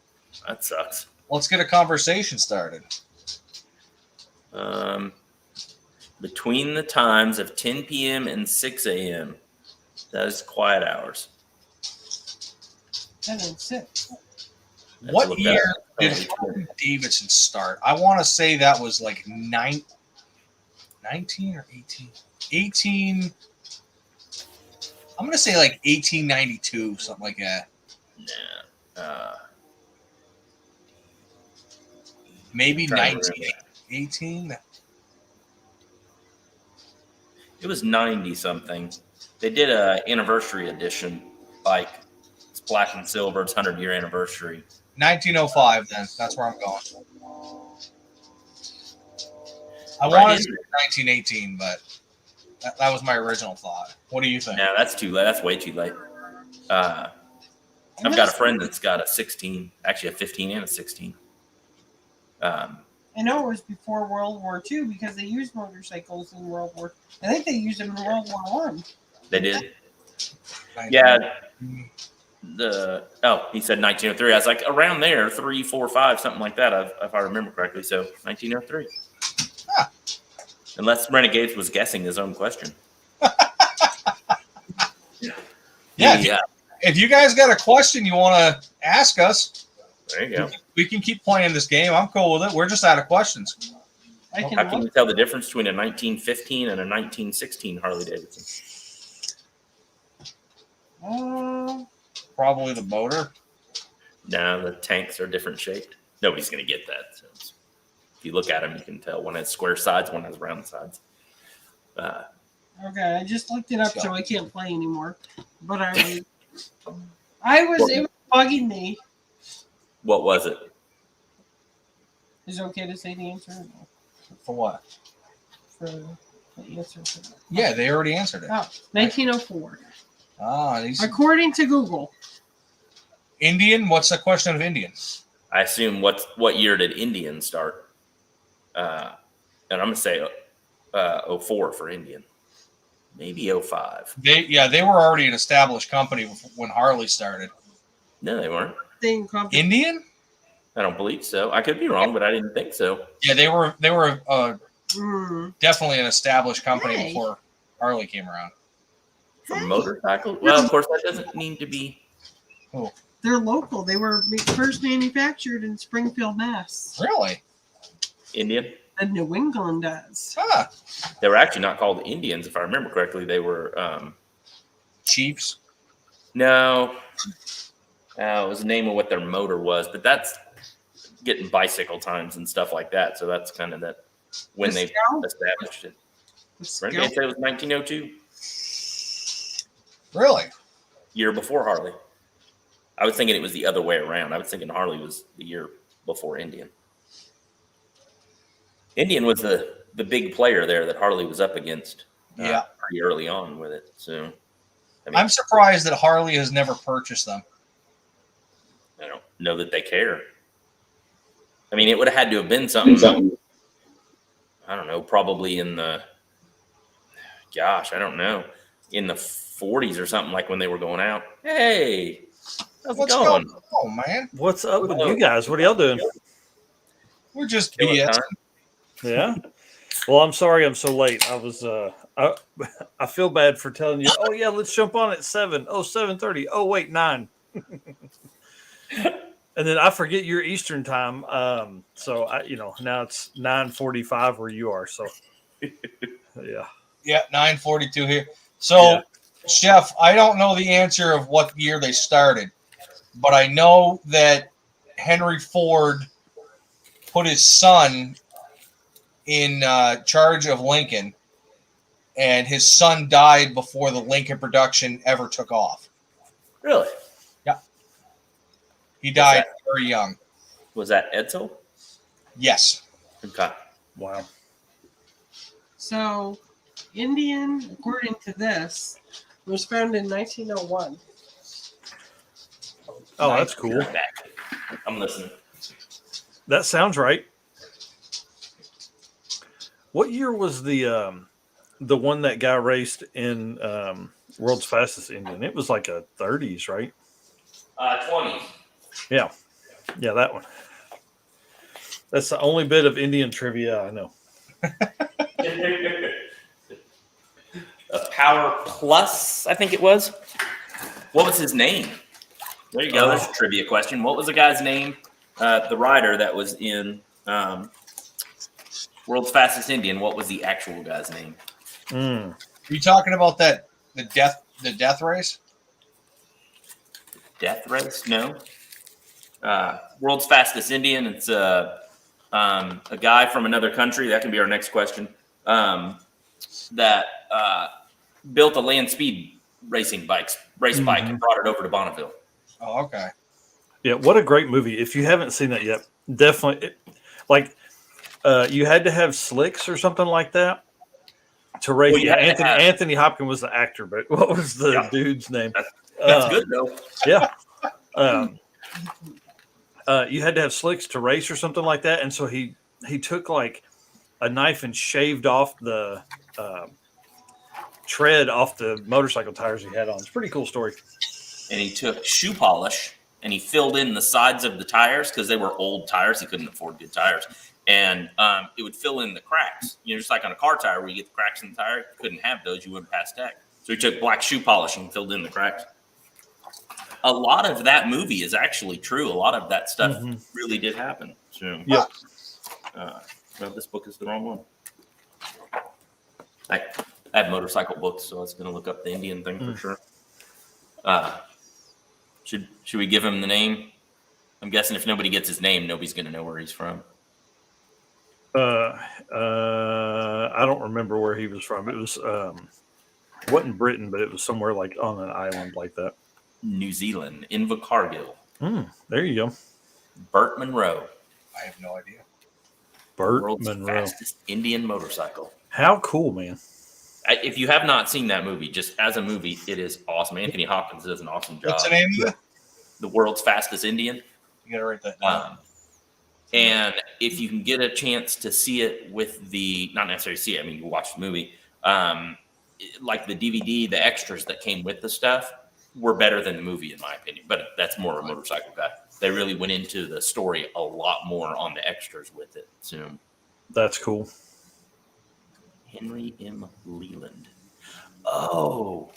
That sucks. let's get a conversation started. Between the times of 10 p.m. and 6 a.m., that is quiet hours. 10 and 6. What look year that did up. Harley Davidson start? I want to say that was like 19 or 18. 18. I'm going to say like 1892, something like that. Nah. Maybe Trying to 1918. It was 90 something. They did a anniversary edition, like it's black and silver. It's 100-year anniversary. 1905, then. That's where I'm going. I Right wanted to in say 1918, but that was my original thought. What do you think? No, that's too late. That's way too late. I've got a friend that's got a 16, actually a 15 and a 16. I know it was before World War II because they used motorcycles in World War. I think they used them in World War I. They did. Yeah. He said 1903. I was like around there, 3, 4, 5, something like that, if I remember correctly. So 1903. Huh. Unless Renegades was guessing his own question. Yeah. If you guys got a question you want to ask us, There you go. we can keep playing this game. I'm cool with it. We're just out of questions. I can How can you look. tell the difference between a 1915 and a 1916 Harley Davidson? Probably the motor. No, the tanks are different shaped. Nobody's going to get that. So if you look at them, you can tell one has square sides, one has round sides. Okay, I just looked it up, so I can't play anymore. But it was bugging me. What was it? Is it okay to say the answer? For what? For the answer. For that. Yeah, they already answered it. Oh, 1904. These According to Google. Indian. What's the question of Indian? I assume what year did Indian start? And I'm going to say 04 for Indian. Maybe 05. They were already an established company when Harley started. No, they weren't. Indian? I don't believe so. I could be wrong, but I didn't think so. Yeah, they were definitely an established company before Harley came around. For motorcycles? Well, of course, that doesn't mean to be. Oh. They're local. They were first manufactured in Springfield, Mass. Really? Indian? And New England does. Huh. They were actually not called Indians, if I remember correctly. They were Chiefs. No. It was the name of what their motor was, but that's getting bicycle times and stuff like that. So that's kind of that when The they Scout? established it. The Renegade Scout? said it was 1902, Really? year before Harley. I was thinking it was the other way around. I was thinking Harley was the year before Indian. Indian was the big player there that Harley was up against. Yeah. Pretty early on with it. So I mean, I'm surprised that Harley has never purchased them. I don't know that they care. I mean, it would have had to have been something. I don't know, probably in the, gosh, I don't know, in the 40s or something, like when they were going out. Hey, how's What's it going? going on, man? What's up with you guys? What are y'all doing? We're just Killing BS. time. Yeah. Well, I'm sorry I'm so late. I was I feel bad for telling you, oh yeah, let's jump on at 7. Oh, 7:30. Oh wait, 9. And then I forget your Eastern time. So I, now it's 9:45 where you are. So yeah. Yeah, 9:42 here. So, Yeah. Chef, I don't know the answer of what year they started, but I know that Henry Ford put his son in charge of Lincoln, and his son died before the Lincoln production ever took off. Really? He died very young. Was that Edsel? Yes. Okay. Wow. So, Indian, according to this, was found in 1901. Oh, that's cool. Back. I'm listening. That sounds right. What year was the one that guy raced in World's Fastest Indian? It was like a 30s, right? 20s. Yeah, that one. That's the only bit of Indian trivia I know. A Power Plus, I think it was. What was his name? There you go. There's a trivia question. What was the guy's name? The rider that was in World's Fastest Indian. What was the actual guy's name? Are you talking about the death race? Death race? No. World's Fastest Indian. It's a guy from another country. That can be our next question. That built a land speed race bike and brought it over to Bonneville. Oh, okay. Yeah, what a great movie. If you haven't seen that yet, definitely. You had to have slicks or something like that to race. Well, Anthony Hopkins was the actor, but what was the dude's name? That's good, though. Yeah. You had to have slicks to race or something like that. And so he took like a knife and shaved off the tread off the motorcycle tires he had on. It's a pretty cool story. And he took shoe polish and he filled in the sides of the tires because they were old tires. He couldn't afford good tires. And it would fill in the cracks. Just like on a car tire where you get the cracks in the tire. You couldn't have those. You wouldn't pass tech. So he took black shoe polish and filled in the cracks. A lot of that movie is actually true. A lot of that stuff really did happen. So, yeah. Well, this book is the wrong one. I have motorcycle books, so I was going to look up the Indian thing for sure. Should we give him the name? I'm guessing if nobody gets his name, nobody's going to know where he's from. I don't remember where he was from. It was wasn't Britain, but it was somewhere like on an island like that. New Zealand, Invercargill. There you go. Burt Munro. I have no idea. Burt World's Munro. fastest Indian motorcycle. How cool, man. If you have not seen that movie, just as a movie, it is awesome. Anthony Hopkins does an awesome job. What's the name of it? The World's Fastest Indian. You got to write that down. And if you can get a chance to see it with not necessarily see it, I mean, you watch the movie, like the DVD, the extras that came with the stuff were better than the movie, in my opinion. But that's more a motorcycle guy. They really went into the story a lot more on the extras with it. So that's cool. Henry M. Leland. Oh.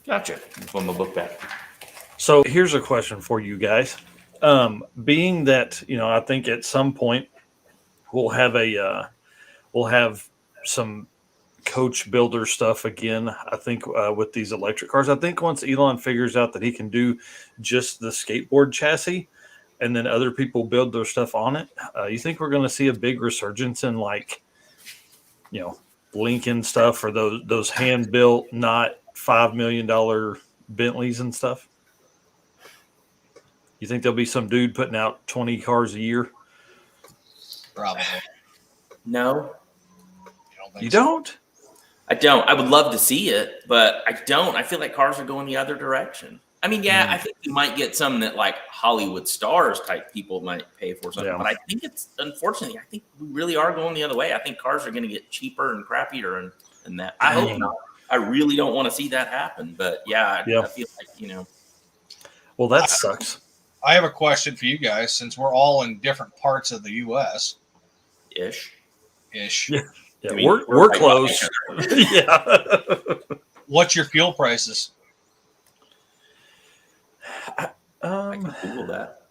Gotcha. Put my book back. So here's a question for you guys. Being that, I think at some point we'll have some coach builder stuff again. I think with these electric cars, I think once Elon figures out that he can do just the skateboard chassis, and then other people build their stuff on it, you think we're going to see a big resurgence in like, Lincoln stuff or those hand built, not $5 million Bentleys and stuff? You think there'll be some dude putting out 20 cars a year? Probably. No, You don't? I don't. I would love to see it, but I don't. I feel like cars are going the other direction. I mean, yeah, I think you might get some that like Hollywood stars type people might pay for something, but I think unfortunately, I think we really are going the other way. I think cars are going to get cheaper and crappier and that. I hope not. I really don't want to see that happen, but I feel like, Well, that sucks. I have a question for you guys, since we're all in different parts of the U.S. Ish. Yeah, I mean, we're close. Yeah. What's your fuel prices? I can Google that.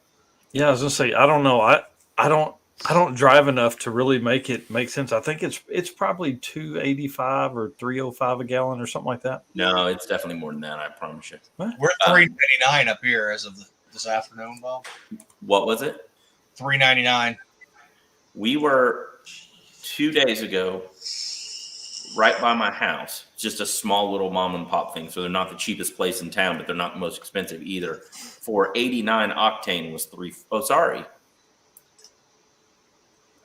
Yeah, I was gonna say I don't know. I don't drive enough to really make it make sense. I think it's probably $2.85 or $3.05 a gallon or something like that. No, it's definitely more than that. I promise you. We're at $3.99 up here as of this afternoon, Bob. What was it? $3.99. We were 2 days ago, right by my house, just a small little mom and pop thing. So they're not the cheapest place in town, but they're not the most expensive either. For 89 octane was sorry.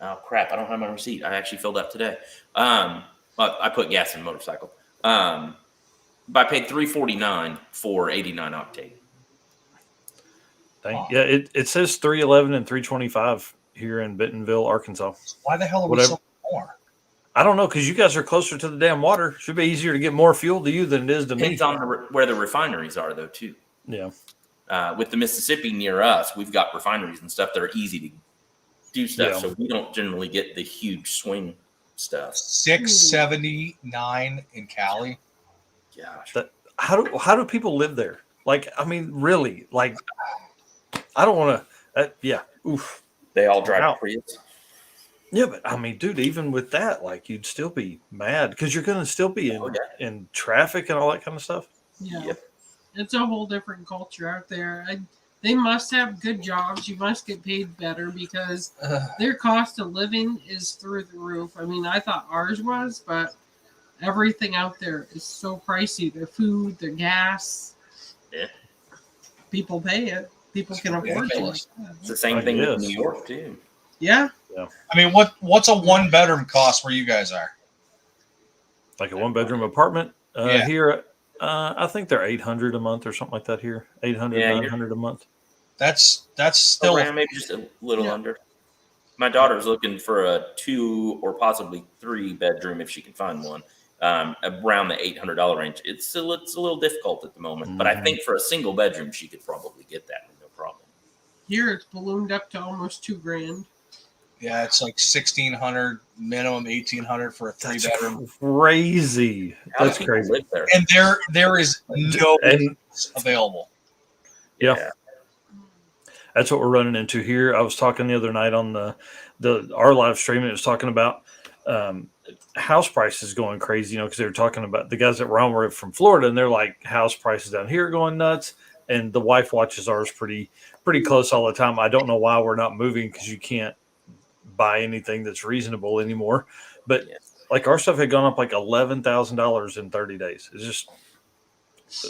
Oh crap! I don't have my receipt. I actually filled up today. But I put gas in motorcycle. But I paid $3.49 for 89 octane. Dang. Yeah, it says 311 and 325 here in Bentonville, Arkansas. Why the hell are we so more? I don't know, because you guys are closer to the damn water. Should be easier to get more fuel to you than it is to me. Depends on where the refineries are, though, too. Yeah. With the Mississippi near us, we've got refineries and stuff that are easy to do stuff, so we don't generally get the huge swing stuff. $6.79 in Cali. Gosh. How do people live there? Like, I mean, really? Like, I don't want to. Oof. They all drive Prius. Yeah, but I mean, dude, even with that, like, you'd still be mad because you're going to still be in traffic and all that kind of stuff. Yeah. Yep. It's a whole different culture out there. They must have good jobs. You must get paid better because their cost of living is through the roof. I mean, I thought ours was, but everything out there is so pricey. Their food, their gas. Yeah. People pay it. People can afford it. It's the same thing in New York, too. Yeah. I mean, what's a one-bedroom cost where you guys are? Like a one-bedroom apartment here, I think they're $800 a month or something like that here. $800, $900 a month. That's still maybe just a little under. My daughter's looking for a 2 or possibly 3 bedroom if she can find one, around the $800 range. It's a little difficult at the moment, but I think for a single bedroom she could probably get that with no problem. Here it's ballooned up to almost $2,000. Yeah, it's like $1,600 minimum, $1,800 for a 3-bedroom. Crazy. That's crazy. Live there? And there is no available. Yeah. That's what we're running into here. I was talking the other night on our live stream. It was talking about house prices going crazy, because they were talking about the guys that were on were from Florida, and they're like, house prices down here are going nuts. And the wife watches ours pretty close all the time. I don't know why we're not moving, because you can't buy anything that's reasonable anymore. But like our stuff had gone up like $11,000 in 30 days. It's just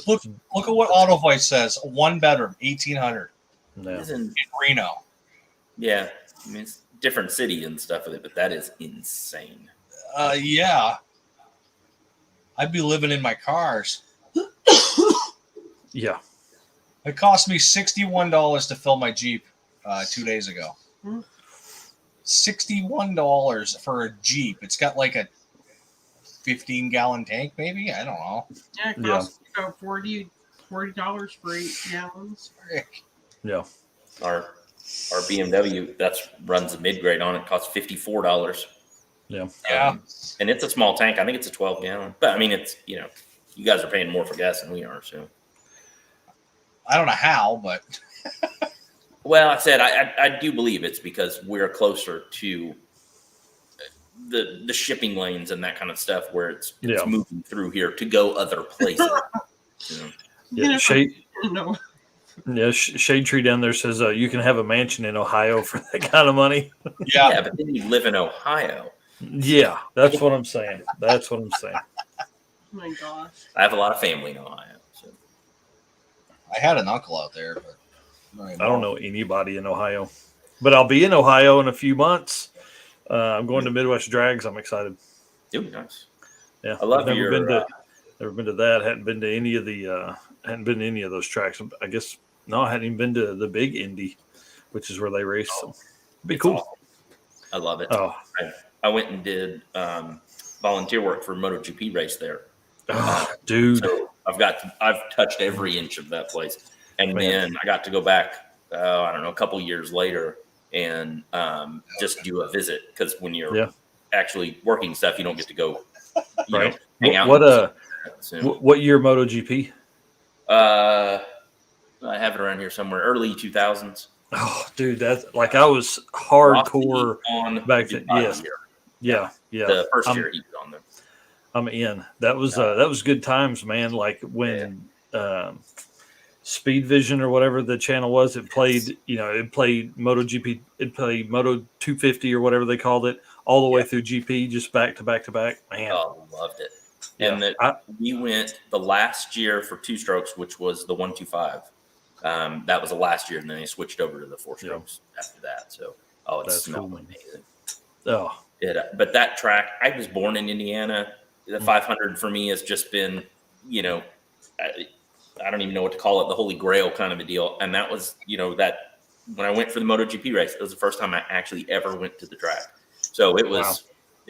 look at what AutoVice says. 1-bedroom, $1,800. No. In Reno. Yeah, I mean, it's a different city and stuff with it, but that is insane. Yeah. I'd be living in my cars. Yeah. It cost me $61 to fill my Jeep 2 days ago. $61 for a Jeep. It's got like a 15-gallon tank, maybe? I don't know. Yeah, it costs about $40 for 8 gallons. Yeah. Our BMW that runs a mid-grade on it costs $54. Yeah. And it's a small tank. I think it's a 12-gallon. But I mean, it's, you guys are paying more for gas than we are, so. I don't know how, but. Well, I said I do believe it's because we're closer to the shipping lanes and that kind of stuff where it's Yeah. moving through here to go other places. You know? Yeah, Shade, No. yeah, Shade Tree down there says you can have a mansion in Ohio for that kind of money. Yeah, but then you live in Ohio. Yeah, that's what I'm saying. That's what I'm saying. Oh my gosh. I have a lot of family in Ohio. So. I had an uncle out there, but I don't know anybody in Ohio, but I'll be in Ohio in a few months. I'm going to Midwest Drags. I'm excited. Ooh, nice. Yeah, I love I've never your. been to that. Hadn't been to any of the. Hadn't been to any of those tracks. I guess no. I hadn't even been to the Big Indy, which is where they race. So it'd be cool. Awesome. I love it. Oh, I went and did volunteer work for a MotoGP race there. Dude. So I've touched every inch of that place, and then I got to go back. I don't know, a couple years later, and just do a visit because when you're actually working stuff, you don't get to go. You know, hang out. What year MotoGP? I have it around here somewhere. Early 2000s. Oh, dude, that's like I was hardcore on back then. Yes, yeah. The first year he was on there. I'm in. That was good times, man. Like when Speed Vision or whatever the channel was, it played. It played MotoGP. It played Moto 250 or whatever they called it, all the way through GP, just back to back to back. Man, oh, loved it. And we went the last year for 2 strokes, which was the 125. That was the last year, and then they switched over to the 4 strokes after that. So, it's smelled amazing. Oh, but that track, I was born in Indiana. The 500 for me has just been, I don't even know what to call it, the holy grail kind of a deal. And that was, that when I went for the MotoGP race, it was the first time I actually ever went to the track. So it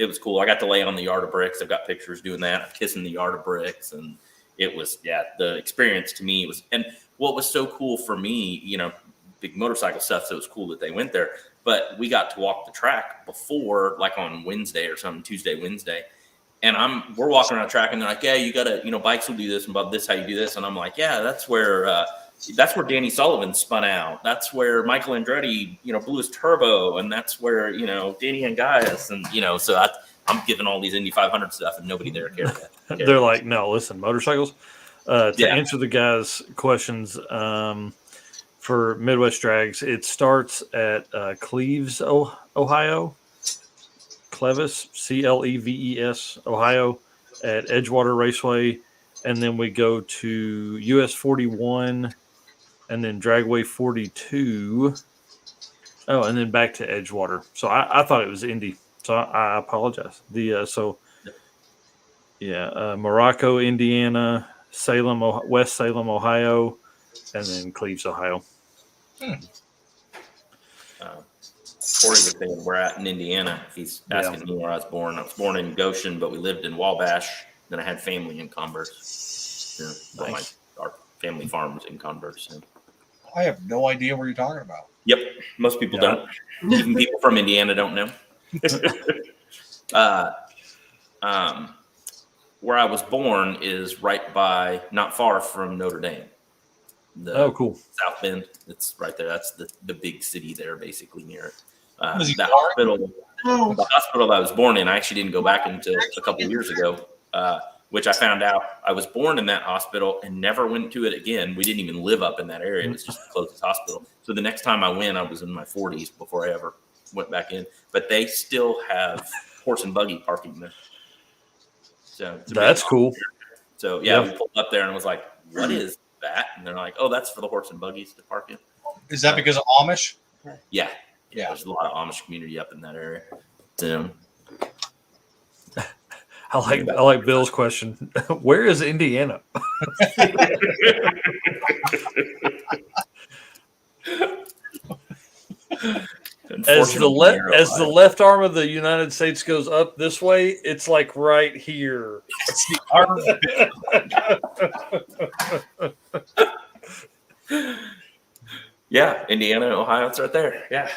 was cool. I got to lay on the yard of bricks. I've got pictures doing that, kissing the yard of bricks, and it was the experience to me was. And what was so cool for me, big motorcycle stuff, so it was cool that they went there. But we got to walk the track before, like on Wednesday or something, Tuesday, Wednesday. And we're walking around the track, and they're like, yeah, you got to, bikes will do this, and about this, how you do this. And I'm like, yeah, that's where Danny Sullivan spun out. That's where Michael Andretti, blew his turbo. And that's where, Danny Angias. And, so I'm giving all these Indy 500 stuff, and nobody there cares. They're like, no, listen, motorcycles. To answer the guys' questions for Midwest Drags, it starts at Cleves, Ohio. Cleves, Cleves, Ohio, at Edgewater Raceway, and then we go to US 41, and then Dragway 42. Oh, and then back to Edgewater. So I thought it was Indy, so I apologize. Morocco, Indiana, Salem, West Salem, Ohio, and then Cleves, Ohio. Corey was saying we're at in Indiana. He's asking me where I was born. I was born in Goshen, but we lived in Wabash. Then I had family in Converse. Nice. Our family farm was in Converse. So. I have no idea what you're talking about. Yep. Most people don't. Even people from Indiana don't know. Where I was born is right by, not far from Notre Dame. Cool. South Bend. It's right there. That's the big city there, basically near it. The hospital that I was born in, I actually didn't go back until a couple years ago, which I found out I was born in that hospital and never went to it again. We didn't even live up in that area. It was just the closest hospital. So the next time I went, I was in my 40s before I ever went back in. But they still have horse and buggy parking there. So that's cool. So we pulled up there and was like, what is that? And they're like, oh, that's for the horse and buggies to park in. Is that because of Amish? Yeah. There's a lot of Amish community up in that area. So, I like Bill's question. Where is Indiana? As the left arm of the United States goes up this way, it's like right here. It's the arm Yeah, Indiana, Ohio, it's right there. Yeah.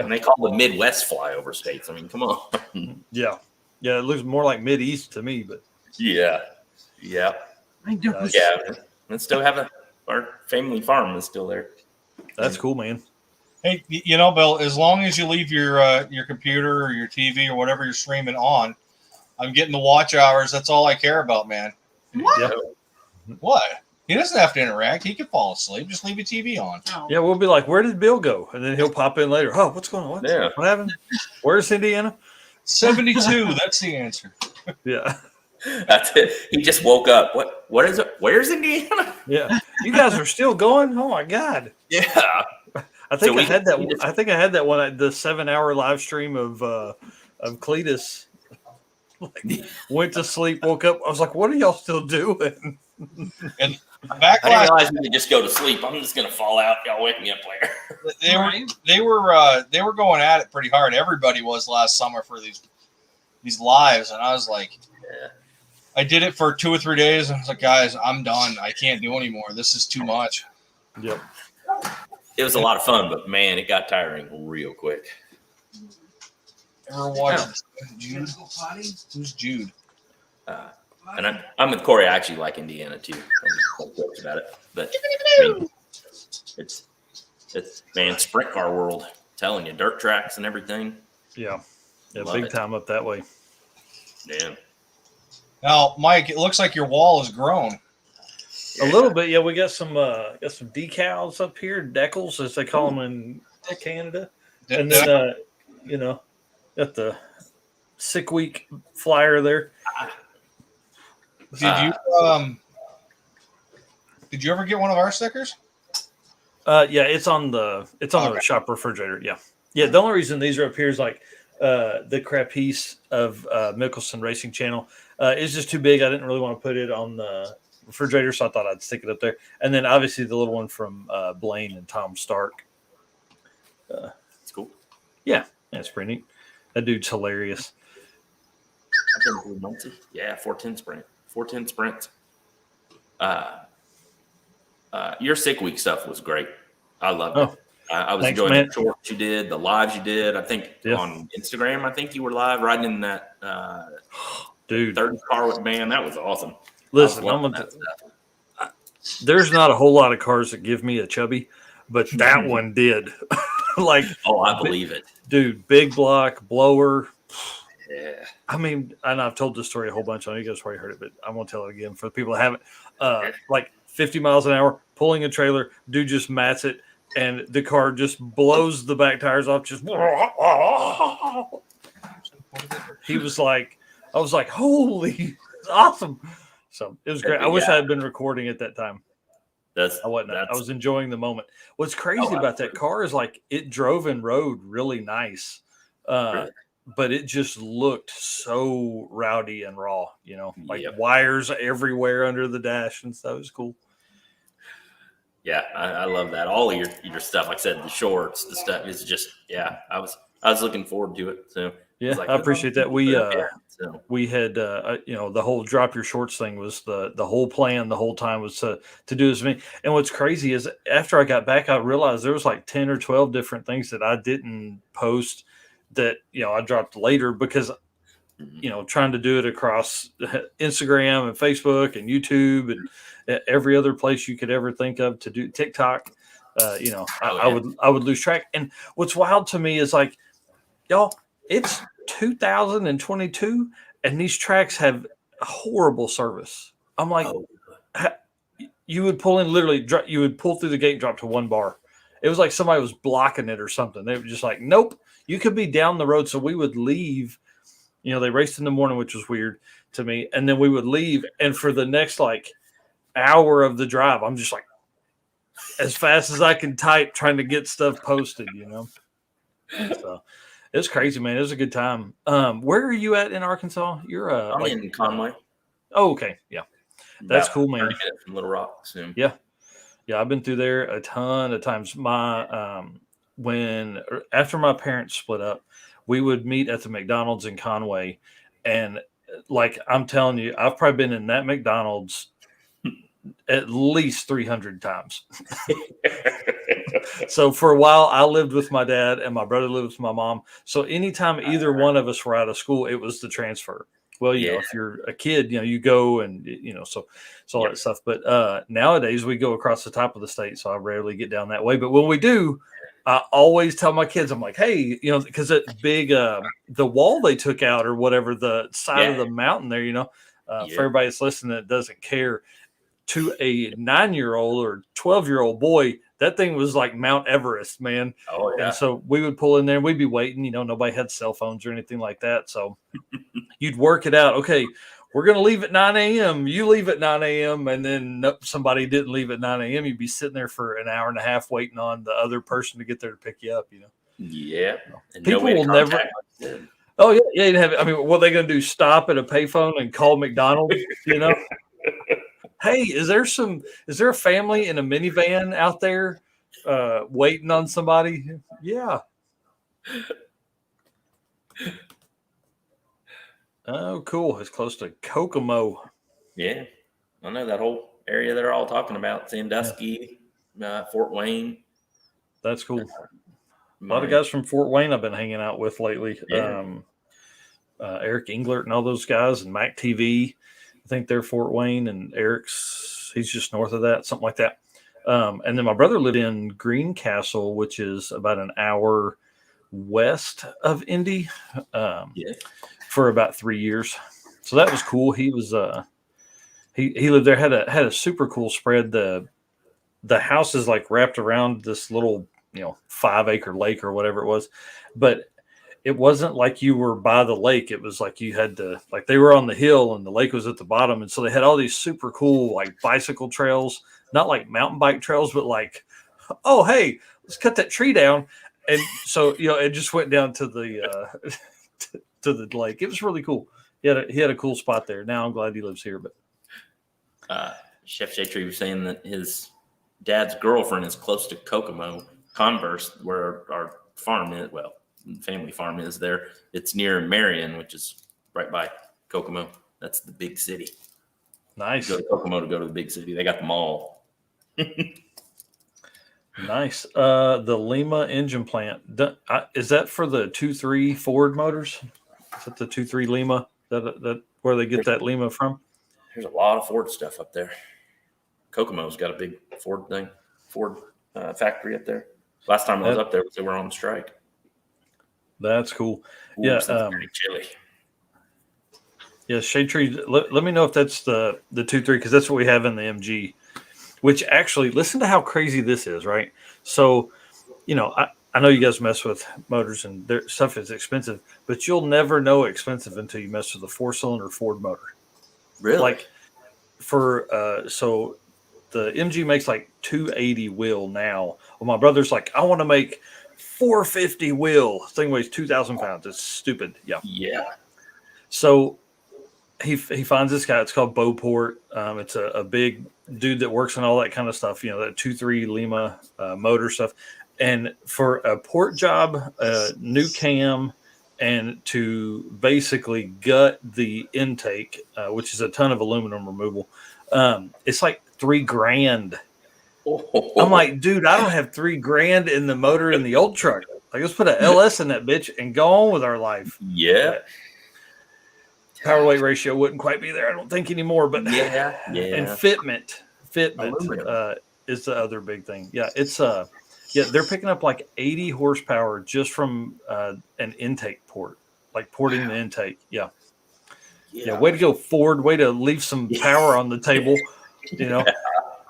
And they call the Midwest flyover states. I mean, come on. Yeah, it looks more like Mid-East to me, but yeah. I know. Yeah, and still have our family farm is still there. That's cool, man. Hey, you know, Bill, as long as you leave your computer or your TV or whatever you're streaming on, I'm getting the watch hours. That's all I care about, man. What? Yeah. What? He doesn't have to interact. He can fall asleep. Just leave your TV on. Oh. Yeah, we'll be like, "Where did Bill go?" And then he'll pop in later. Oh, what's going on? Yeah. What happened? Where's Indiana? 72. That's the answer. Yeah. That's it. He just woke up. What is it? Where's Indiana? Yeah. You guys are still going? Oh my God. Yeah. I think So I had that. we just- I think I had that one at the 7-hour live stream of Cletus. Like, went to sleep, woke up. I was like, "What are y'all still doing?" And back I didn't last, realize we could just go to sleep. I'm just gonna fall out. Y'all wake me up later. they were going at it pretty hard. Everybody was last summer for these lives, and I was like, Yeah. I did it for 2 or 3 days, and I was like, guys, I'm done. I can't do anymore. This is too much. Yep. It was a lot of fun, but man, it got tiring real quick. Ever watch Jude? Who's Jude? And I'm with Corey. I actually like Indiana too. I'm jokes about it, but I mean, it's man, sprint car world. I'm telling you, dirt tracks and everything. Yeah. Yeah. Love Big it. time up that way. Yeah. Now, Mike, it looks like your wall has grown. A little bit. Yeah. We got some decals up here, decals as they call them in Canada, and then you know, got the sick week flyer there. Did you ever get one of our stickers? Yeah, it's on the shop refrigerator. Yeah, yeah. The only reason these are up here is like the Crapice of Mickelson Racing Channel is just too big. I didn't really want to put it on the refrigerator, so I thought I'd stick it up there. And then obviously the little one from Blaine and Tom Stark. It's cool. Yeah, it's pretty neat. That dude's hilarious. I've been through Muncie. Yeah, 410 sprint. 410 sprints. Your sick week stuff was great. I loved it. I was Thanks, enjoying man. the shorts you did, the lives you did. I think Yeah. on Instagram, I think you were live riding in that Dude, third car with man. That was awesome. listen, I was I'm loving gonna that stuff. there's not a whole lot of cars that give me a chubby, but that one did. Like, Oh, I believe it. dude, big block, blower. Yeah. I mean, and I've told this story a whole bunch. I know you guys probably heard it, but I'm gonna tell it again for the people that haven't. Like 50 miles an hour, pulling a trailer, dude just mats it, and the car just blows the back tires off. Just he was like, I was like, holy, awesome. So it was great. I wish I had been recording at that time. I wasn't. I was enjoying the moment. What's crazy about that car is like it drove and rode really nice. But it just looked so rowdy and raw, you know, like wires everywhere under the dash and stuff. It was cool. Yeah, I love that. All of your stuff, like I said, the shorts, the stuff is just, yeah. I was looking forward to it. So yeah, like, I appreciate that. We so. we had you know, the whole drop your shorts thing was the whole plan the whole time was to do this to me. And what's crazy is after I got back, I realized there was like 10 or 12 different things that I didn't post that, you know, I dropped later because, you know, trying to do it across Instagram and Facebook and YouTube and every other place you could ever think of to do TikTok, you know, I would lose track. And what's wild to me is like, y'all, it's 2022 and these tracks have horrible service. I'm like, you would pull in literally, you would pull through the gate and drop to 1 bar. It was like somebody was blocking it or something. They were just like, nope. You could be down the road. So we would leave, you know, they raced in the morning, which was weird to me. And then we would leave. And for the next like hour of the drive, I'm just like as fast as I can type trying to get stuff posted, you know? So it was crazy, man. It was a good time. Where are you at in Arkansas? You're I'm in Conway. Oh, okay. Yeah. That's cool, man. From Little Rock soon. Yeah. Yeah. I've been through there a ton of times. After my parents split up, we would meet at the McDonald's in Conway. And like, I'm telling you, I've probably been in that McDonald's at least 300 times. So for a while I lived with my dad and my brother lived with my mom. So anytime either one of us were out of school, it was the transfer. Well, you know, if you're a kid, you know, you go and, you know, so all that stuff. But nowadays we go across the top of the state. So I rarely get down that way. But when we do, I always tell my kids, I'm like, hey, because that big, the wall they took out or whatever, the side of the mountain there, for everybody that's listening that doesn't care, to a 9-year-old or 12-year-old boy, that thing was like Mount Everest, man. Oh, yeah. And so we would pull in there, we'd be waiting, nobody had cell phones or anything like that. So you'd work it out. Okay, we're going to leave at 9 a.m. You leave at 9 a.m. And then somebody didn't leave at 9 a.m. You'd be sitting there for an hour and a half waiting on the other person to get there to pick you up, Yeah. And people will never. Oh, yeah. Yeah. You'd have, what are they going to do? Stop at a payphone and call McDonald's, Hey, is there a family in a minivan out there waiting on somebody? Yeah. Oh, cool. It's close to Kokomo. Yeah. I know that whole area they're all talking about. Sandusky, Fort Wayne. That's cool. A lot of guys from Fort Wayne I've been hanging out with lately. Yeah. Eric Englert and all those guys, and Mac TV. I think they're Fort Wayne, and he's just north of that, something like that. And then my brother lived in Greencastle, which is about an hour west of Indy, for about 3 years. So that was cool. He was he lived there, had a super cool spread. The house is like wrapped around this little 5-acre lake or whatever it was, but it wasn't like you were by the lake. It was like you had to, like they were on the hill and the lake was at the bottom. And so they had all these super cool, like bicycle trails, not like mountain bike trails, but like, oh, hey, let's cut that tree down. And so, it just went down to the, to the lake. It was really cool. He had a cool spot there. Now I'm glad he lives here, but. Chef Jatry was saying that his dad's girlfriend is close to Kokomo, Converse, where our farm is. Well, family farm is there. It's near Marion, which is right by Kokomo. That's the big city. Nice. Go to Kokomo to go to the big city. They got the mall. Nice. The Lima engine plant. Is that for the 2.3 Ford motors? Is that the 2.3 Lima? That where they get that Lima from? There's a lot of Ford stuff up there. Kokomo's got a big Ford factory up there. Last time I was up there, they were on strike. That's cool. Ooh, Yeah. Pretty chilly. Yeah, Shade Tree. Let me know if that's the 2.3, because that's what we have in the MG. Which actually, listen to how crazy this is, right? So, I know you guys mess with motors and their stuff is expensive, but you'll never know expensive until you mess with a 4-cylinder Ford motor. Really? Like so the MG makes like 280 wheel now. Well, my brother's like, I want to make 450 wheel. This thing weighs 2,000 pounds. It's stupid. Yeah. Yeah. So he finds this guy. It's called Beauport. It's a big dude that works on all that kind of stuff. That 2.3 Lima motor stuff. And for a port job, new cam, and to basically gut the intake, which is a ton of aluminum removal, it's like $3,000. I'm like, dude, I don't have $3,000 in the motor in the old truck. Like, let's put an LS in that bitch and go on with our life. Yeah. Power weight ratio wouldn't quite be there, I don't think, anymore. But yeah. And fitment is the other big thing. Yeah, it's they're picking up like 80 horsepower just from an intake port, like porting the intake. Yeah. Way to go, Ford. Way to leave some power on the table.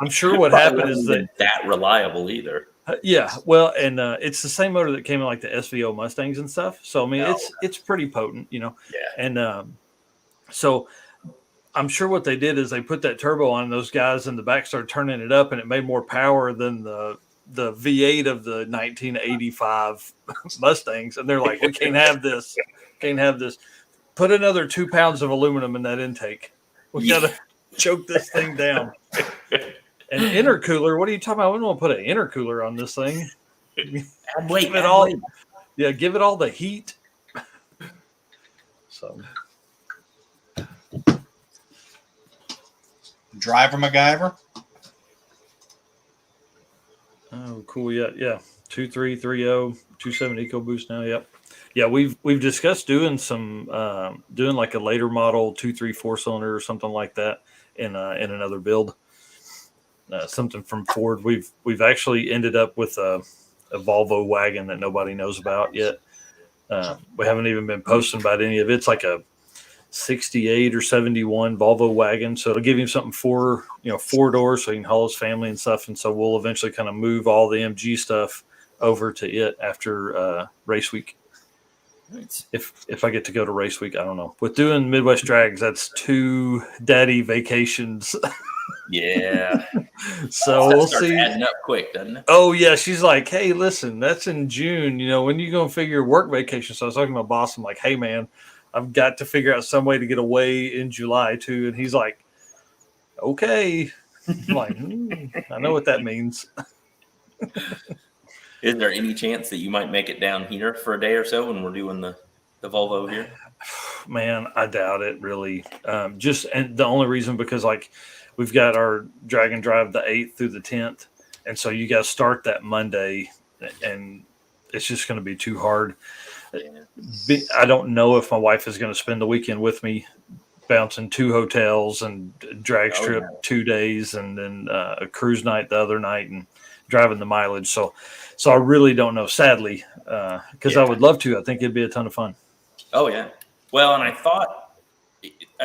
I'm sure what happened is that reliable either. Well, and it's the same motor that came in like the SVO Mustangs and stuff. So I mean, it's pretty potent, Yeah. And so I'm sure what they did is they put that turbo on, and those guys in the back started turning it up, and it made more power than the V8 of the 1985 Mustangs. And they're like, we can't have this. Can't have this. Put another 2 pounds of aluminum in that intake. We got to choke this thing down. An intercooler? What are you talking about? We don't want to put an intercooler on this thing. Give it all the heat. So, Driver MacGyver. Oh, cool. Yeah. 2.3, 3.0, 2.7 EcoBoost now. Yep. Yeah, we've discussed doing some doing like a later model 2.3 4-cylinder or something like that in another build. Something from Ford. We've actually ended up with a a Volvo wagon that nobody knows about yet. We haven't even been posting about any of it. It's like a 68 or 71 Volvo wagon. So it'll give him something four doors so he can haul his family and stuff. And so we'll eventually kind of move all the MG stuff over to it after race week. Nice. If I get to go to race week, I don't know. With doing Midwest Drags, that's 2 daddy vacations. Yeah. So That we'll starts see. adding up quick, doesn't it? Oh yeah, she's like, hey, listen, that's in June. When you gonna figure work vacation? So I was talking to my boss. I'm like, hey man, I've got to figure out some way to get away in July too. And he's like, okay. I'm like, I know what that means. Is there any chance that you might make it down here for a day or so when we're doing the Volvo here? Man, I doubt it really. And the only reason because like we've got our drag and drive the 8th through the 10th. And so you guys start that Monday and it's just going to be too hard. Yeah. I don't know if my wife is going to spend the weekend with me bouncing 2 hotels and drag strip 2 days and then a cruise night the other night and driving the mileage. So I really don't know, sadly, because I would love to. I think it'd be a ton of fun. Oh, yeah. Well, and I thought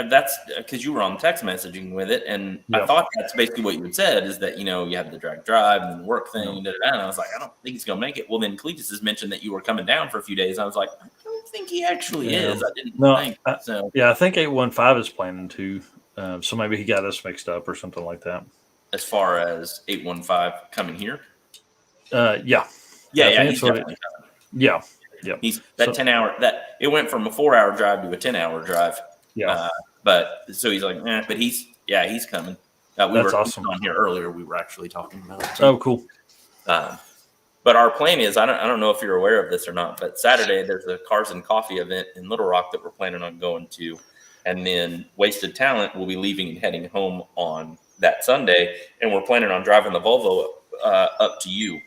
that's because you were on text messaging with it. And I thought that's basically what you had said is that, you have the drag drive and the work thing. And I was like, I don't think he's going to make it. Well, then Cletus has mentioned that you were coming down for a few days. I was like, I don't think he actually is. I didn't think so. Yeah, I think 815 is planning to. So maybe he got us mixed up or something like that. As far as 815 coming here? Yeah. He's definitely coming. Yeah. He's that 10-hour it went from a 4-hour drive to a 10-hour drive. Yeah. But so he's like, but he's coming. That's awesome. On here earlier. We were actually talking about it. Oh, cool. But our plan is, I don't know if you're aware of this or not, but Saturday there's a Cars and Coffee event in Little Rock that we're planning on going to. And then Wasted Talent will be leaving and heading home on that Sunday. And we're planning on driving the Volvo up to you.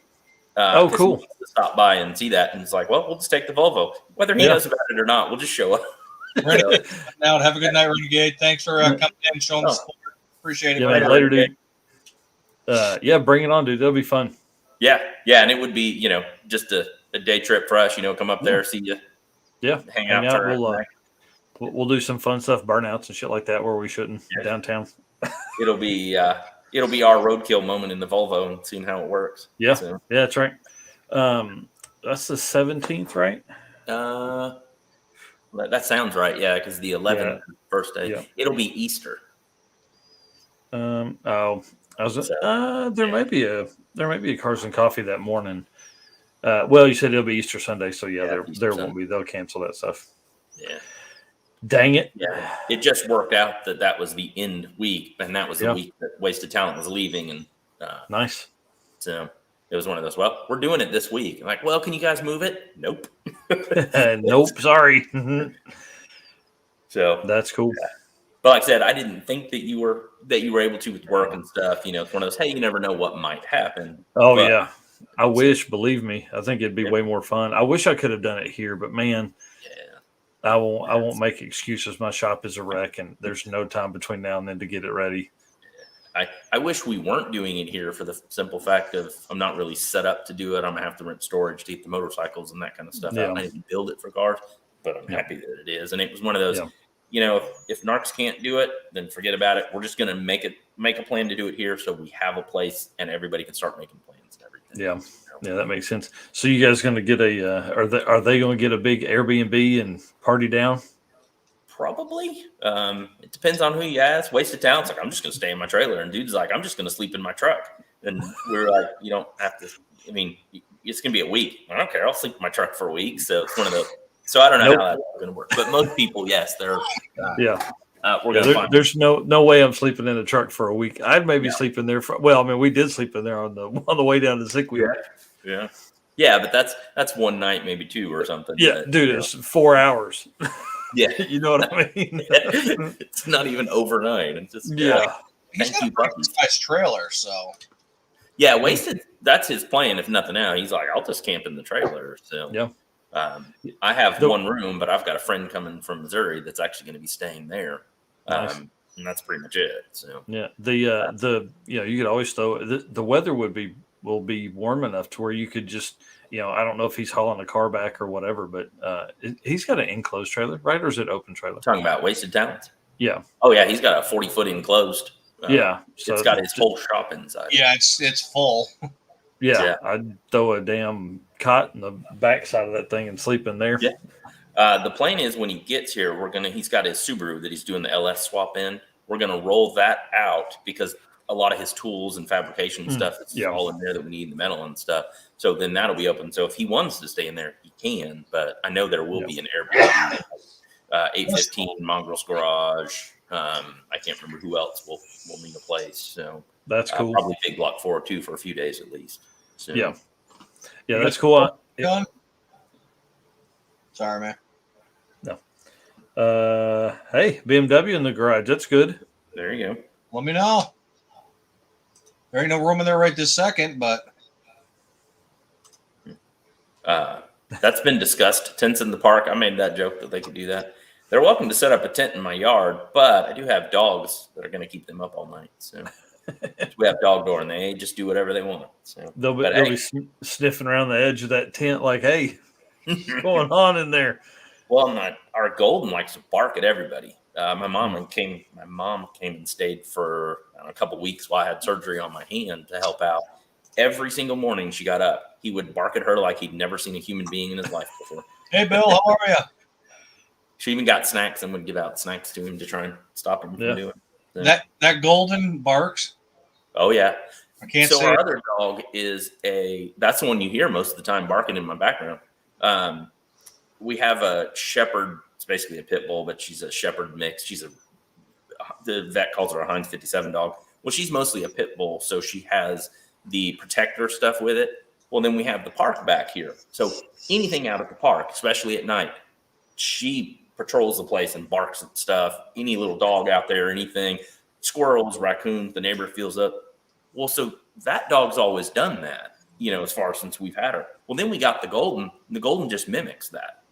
Cool. He wants to stop by and see that. And it's like, well, we'll just take the Volvo. Whether he knows about it or not, we'll just show up. Renegade, now have a good night, Renegade. Thanks for coming in and showing the support. Appreciate it. Yeah, man, later, dude. Bring it on, dude. That'll be fun. Yeah, and it would be, just a day trip for us. Come up there, see you. Yeah, hang out. We'll do some fun stuff, burnouts and shit like that, where we shouldn't downtown. It'll be our roadkill moment in the Volvo and seeing how it works. Yeah, yeah, that's right. That's the 17th, right? That sounds right. Yeah, because the 11th first day. Yeah. It'll be Easter. There might be a Cars and Coffee that morning. Well, you said it'll be Easter Sunday, so there won't be. They'll cancel that stuff. Yeah. Dang it. Yeah. It just worked out that was the end week, and that was the week that Wasted Talent was leaving. And nice. So it was one of those. Well, we're doing it this week. I'm like, well, can you guys move it? Nope. Nope. Sorry. So that's cool. Yeah. But like I said, I didn't think that you were able to with work and stuff. It's one of those. Hey, you never know what might happen. Oh yeah. I wish. Believe me, I think it'd be way more fun. I wish I could have done it here, but man. I won't make excuses. My shop is a wreck, and there's no time between now and then to get it ready. I wish we weren't doing it here for the simple fact of I'm not really set up to do it. I'm going to have to rent storage to keep the motorcycles and that kind of stuff out. I didn't build it for cars, but I'm happy that it is. And it was one of those, if Narx can't do it, then forget about it. We're just going to make a plan to do it here so we have a place and everybody can start making plans and everything. Yeah. Yeah, that makes sense. So you guys going to get are they going to get a big Airbnb and party down? Probably. It depends on who you ask. Wasted Talent's like, I'm just going to stay in my trailer. And dude's like, I'm just going to sleep in my truck. And we're like, you don't have to. I mean, it's going to be a week. I don't care. I'll sleep in my truck for a week. So it's one of those. So I don't know how that's going to work. But most people, yes, they're. We're going to find. There's no way I'm sleeping in a truck for a week. I'd maybe sleep in there we did sleep in there on the way down to Sick Wheel. Yeah, but that's one night, maybe 2 or something. Yeah, dude, it's 4 hours. Yeah, you know what I mean. It's not even overnight. It's just he's got a nice trailer, so Wasted. That's his plan. If nothing else, he's like, I'll just camp in the trailer. So I have one room, but I've got a friend coming from Missouri that's actually going to be staying there. Nice. And that's pretty much it. So you could always throw the weather would be will be warm enough to where you could just, I don't know if he's hauling a car back or whatever, but he's got an enclosed trailer, right? Or is it open trailer? Talking about Wasted Talents. Yeah. Oh yeah, he's got a 40-foot enclosed. Yeah. So it's got his whole shop inside. Yeah, it's full. Yeah, I'd throw a damn cot in the backside of that thing and sleep in there. Yeah. The plan is when he gets here, he's got his Subaru that he's doing the LS swap in. We're gonna roll that out because a lot of his tools and fabrication stuff is all in there that we need, the metal and stuff. So then that'll be open. So if he wants to stay in there, he can. But I know there will be an Airbnb. 815 Mongrel's Garage. I can't remember who else will need a place. So that's cool. Probably Big Block 402 for a few days at least. So, yeah, that's cool. Done. Sorry, man. No. Hey, BMW in the garage. That's good. There you go. Let me know. There ain't no room in there right this second, but that's been discussed. Tents in the park. I made that joke that they could do that. They're welcome to set up a tent in my yard, but I do have dogs that are going to keep them up all night. So we have dog door, and they just do whatever they want. So they'll be sniffing around the edge of that tent, like, "Hey, what's going on in there?" Well, our Golden likes to bark at everybody. My mom came and stayed for a couple weeks while I had surgery on my hand to help out. Every single morning she got up, he would bark at her like he'd never seen a human being in his life before. Hey, Bill, how are you? She even got snacks and would give out snacks to him to try and stop him from doing it. So, that Golden barks. Oh yeah, I can't. So our other dog is that's the one you hear most of the time barking in my background. We have a Shepherd. It's basically a pit bull, but she's a Shepherd mix. The vet calls her a Heinz 57 dog. Well, she's mostly a pit bull, so she has the protector stuff with it. Well, then we have the park back here. So anything out at the park, especially at night, she patrols the place and barks at stuff. Any little dog out there, anything, squirrels, raccoons, the neighbor feels up. Well, so that dog's always done that, as far since we've had her. Well, then we got the Golden. The Golden just mimics that.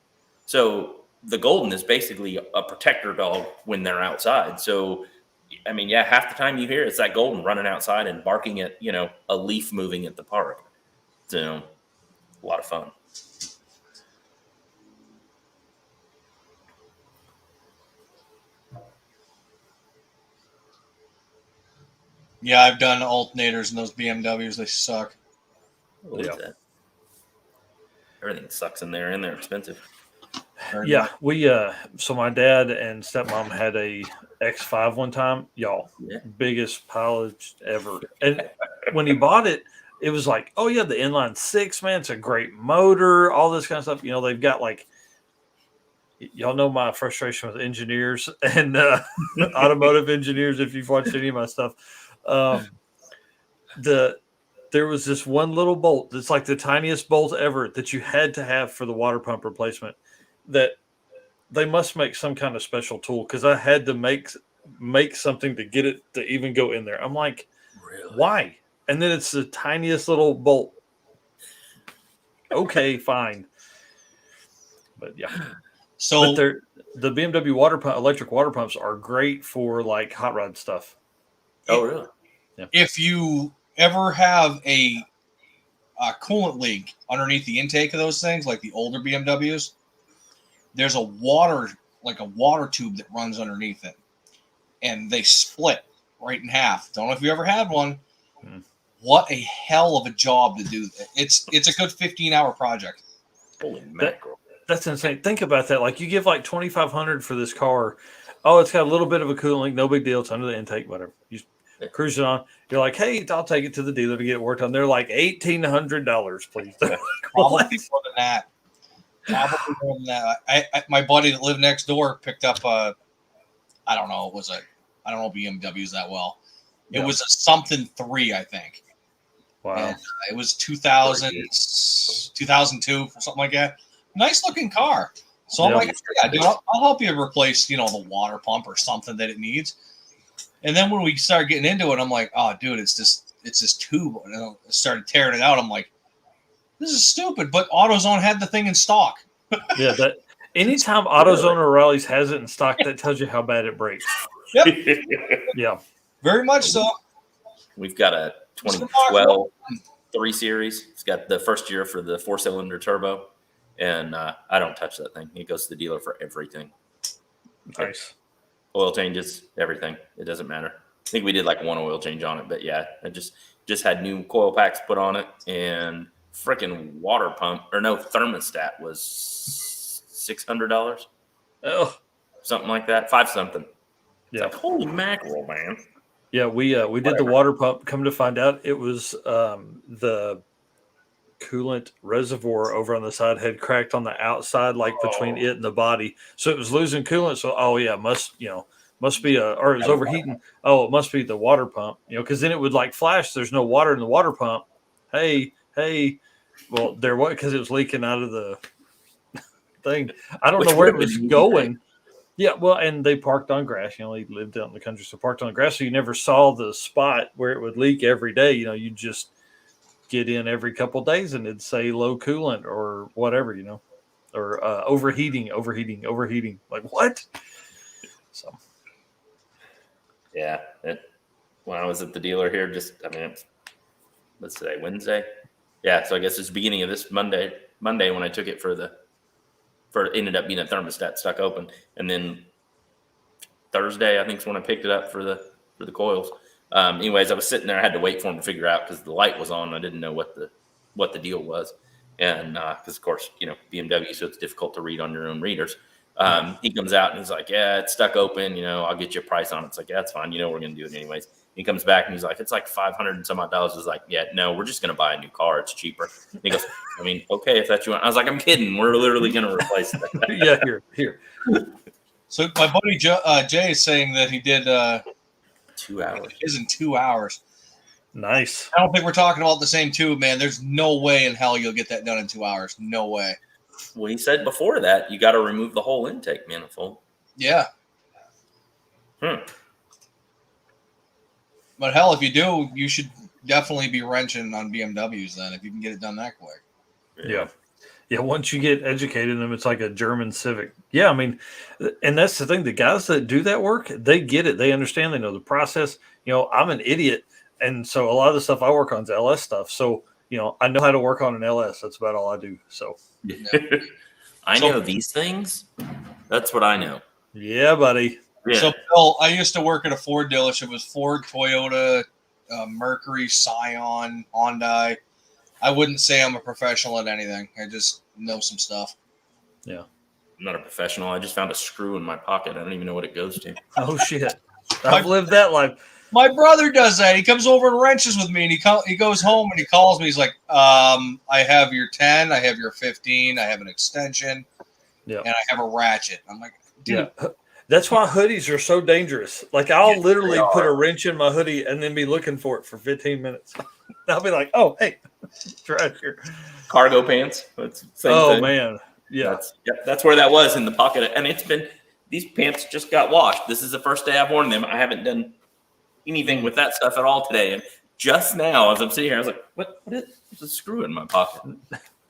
So the Golden is basically a protector dog when they're outside. So, half the time you hear it's that Golden running outside and barking at, a leaf moving at the park. So, a lot of fun. Yeah, I've done alternators in those BMWs. They suck. What is that? Everything sucks in there, and they're expensive. Yeah, so my dad and stepmom had a X5 one time, biggest mileage ever. And when he bought it, it was like, oh yeah, the inline six, man, it's a great motor, all this kind of stuff. They've got y'all know my frustration with engineers and automotive engineers. If you've watched any of my stuff, there was this one little bolt that's like the tiniest bolt ever that you had to have for the water pump replacement. That they must make some kind of special tool because I had to make something to get it to even go in there. I'm like, really? Why? And then it's the tiniest little bolt. Okay, fine. But yeah. So the BMW electric water pumps are great for like hot rod stuff. Oh, really? Yeah. If you ever have a coolant leak underneath the intake of those things, like the older BMWs, there's a water tube that runs underneath it, and they split right in half. Don't know if you ever had one. What a hell of a job to do that. It's a good 15-hour project. Holy mackerel. That's insane. Think about that. Like you give like $2,500 for this car. Oh, it's got a little bit of a coolant leak. No big deal. It's under the intake, whatever. You cruise it on. You're like, hey, I'll take it to the dealer to get it worked on. They're like $1,800, please. Probably more than that. Probably more than that. My buddy that lived next door picked up I don't know BMWs that well. It was a something 3, I think. Wow. And, it was 2000, 2002 or something like that. Nice looking car. So I'm like, yeah, dude, I'll help you replace, the water pump or something that it needs. And then when we started getting into it, I'm like, oh, dude, it's this tube. And I started tearing it out. I'm like, this is stupid. But AutoZone had the thing in stock. Yeah, anytime AutoZone or O'Reilly's has it in stock, that tells you how bad it breaks. Yep. Yeah. Very much so. We've got a 2012 3 Series. It's got the first year for the 4-cylinder turbo, and I don't touch that thing. It goes to the dealer for everything. Nice. Oil changes, everything. It doesn't matter. I think we did like 1 oil change on it, but yeah, I just had new coil packs put on it, and freaking water pump or no thermostat was $600. Oh, Something like that, 5 something. yeah. It's like, holy mackerel, man. Yeah, we did the water pump. Come to find out, it was the coolant reservoir over on the side had cracked on the outside, like between it and the body, so it was losing coolant. So, must be or it was overheating. Oh, it must be the water pump, because then it would like flash. There's no water in the water pump. Hey, well, there was, because it was leaking out of the thing. I don't know where it was going. Yeah, well, and they parked on grass. They lived out in the country, so parked on grass. So you never saw the spot where it would leak every day. You just get in every couple of days and it'd say low coolant or whatever, or overheating. Like, what? So, yeah. When I was at the dealer here, let's say Wednesday. Yeah, so I guess it's the beginning of this Monday when I took it ended up being a thermostat stuck open, and then Thursday I think is when I picked it up for the coils. Anyways, I was sitting there. I had to wait for him to figure out because the light was on. I didn't know what the deal was, and because of course BMW, so it's difficult to read on your own readers. He comes out and he's like, "Yeah, it's stuck open. I'll get you a price on it." It's like, "Yeah, that's fine. We're gonna do it anyways." He comes back and he's like, "It's like $500 and some odd dollars." I was like, "Yeah, no, we're just gonna buy a new car. It's cheaper." And he goes, "Okay, if that's you want." I was like, "I'm kidding. We're literally gonna replace that." Yeah, here. So my buddy Jay is saying that he did 2 hours. His in 2 hours. Nice. I don't think we're talking about the same tube, man. There's no way in hell you'll get that done in 2 hours. No way. Well, he said before that you got to remove the whole intake manifold. Yeah. But hell, if you do, you should definitely be wrenching on BMWs then if you can get it done that quick. Yeah. Once you get educated in them, it's like a German Civic. Yeah, and that's the thing. The guys that do that work, they get it. They understand. They know the process. I'm an idiot, and so a lot of the stuff I work on is LS stuff. So I know how to work on an LS. That's about all I do. So I know these things. That's what I know. Yeah, buddy. Yeah. So Bill, I used to work at a Ford dealership. It was Ford, Toyota, Mercury, Scion, Hyundai. I wouldn't say I'm a professional at anything. I just know some stuff. Yeah. I'm not a professional. I just found a screw in my pocket. I don't even know what it goes to. Oh, shit. I've lived that life. My brother does that. He comes over and wrenches with me, and he goes home and he calls me. He's like, I have your 10, I have your 15, I have an extension, and I have a ratchet. I'm like, dude. Yeah. That's why hoodies are so dangerous. Like, I'll literally put a wrench in my hoodie and then be looking for it for 15 minutes. I'll be like, oh, hey, it's right here. Cargo pants. That's the same thing. Man. Yeah. That's where that was, in the pocket. And these pants just got washed. This is the first day I've worn them. I haven't done anything with that stuff at all today. And just now, as I'm sitting here, I was like, what is a screw in my pocket?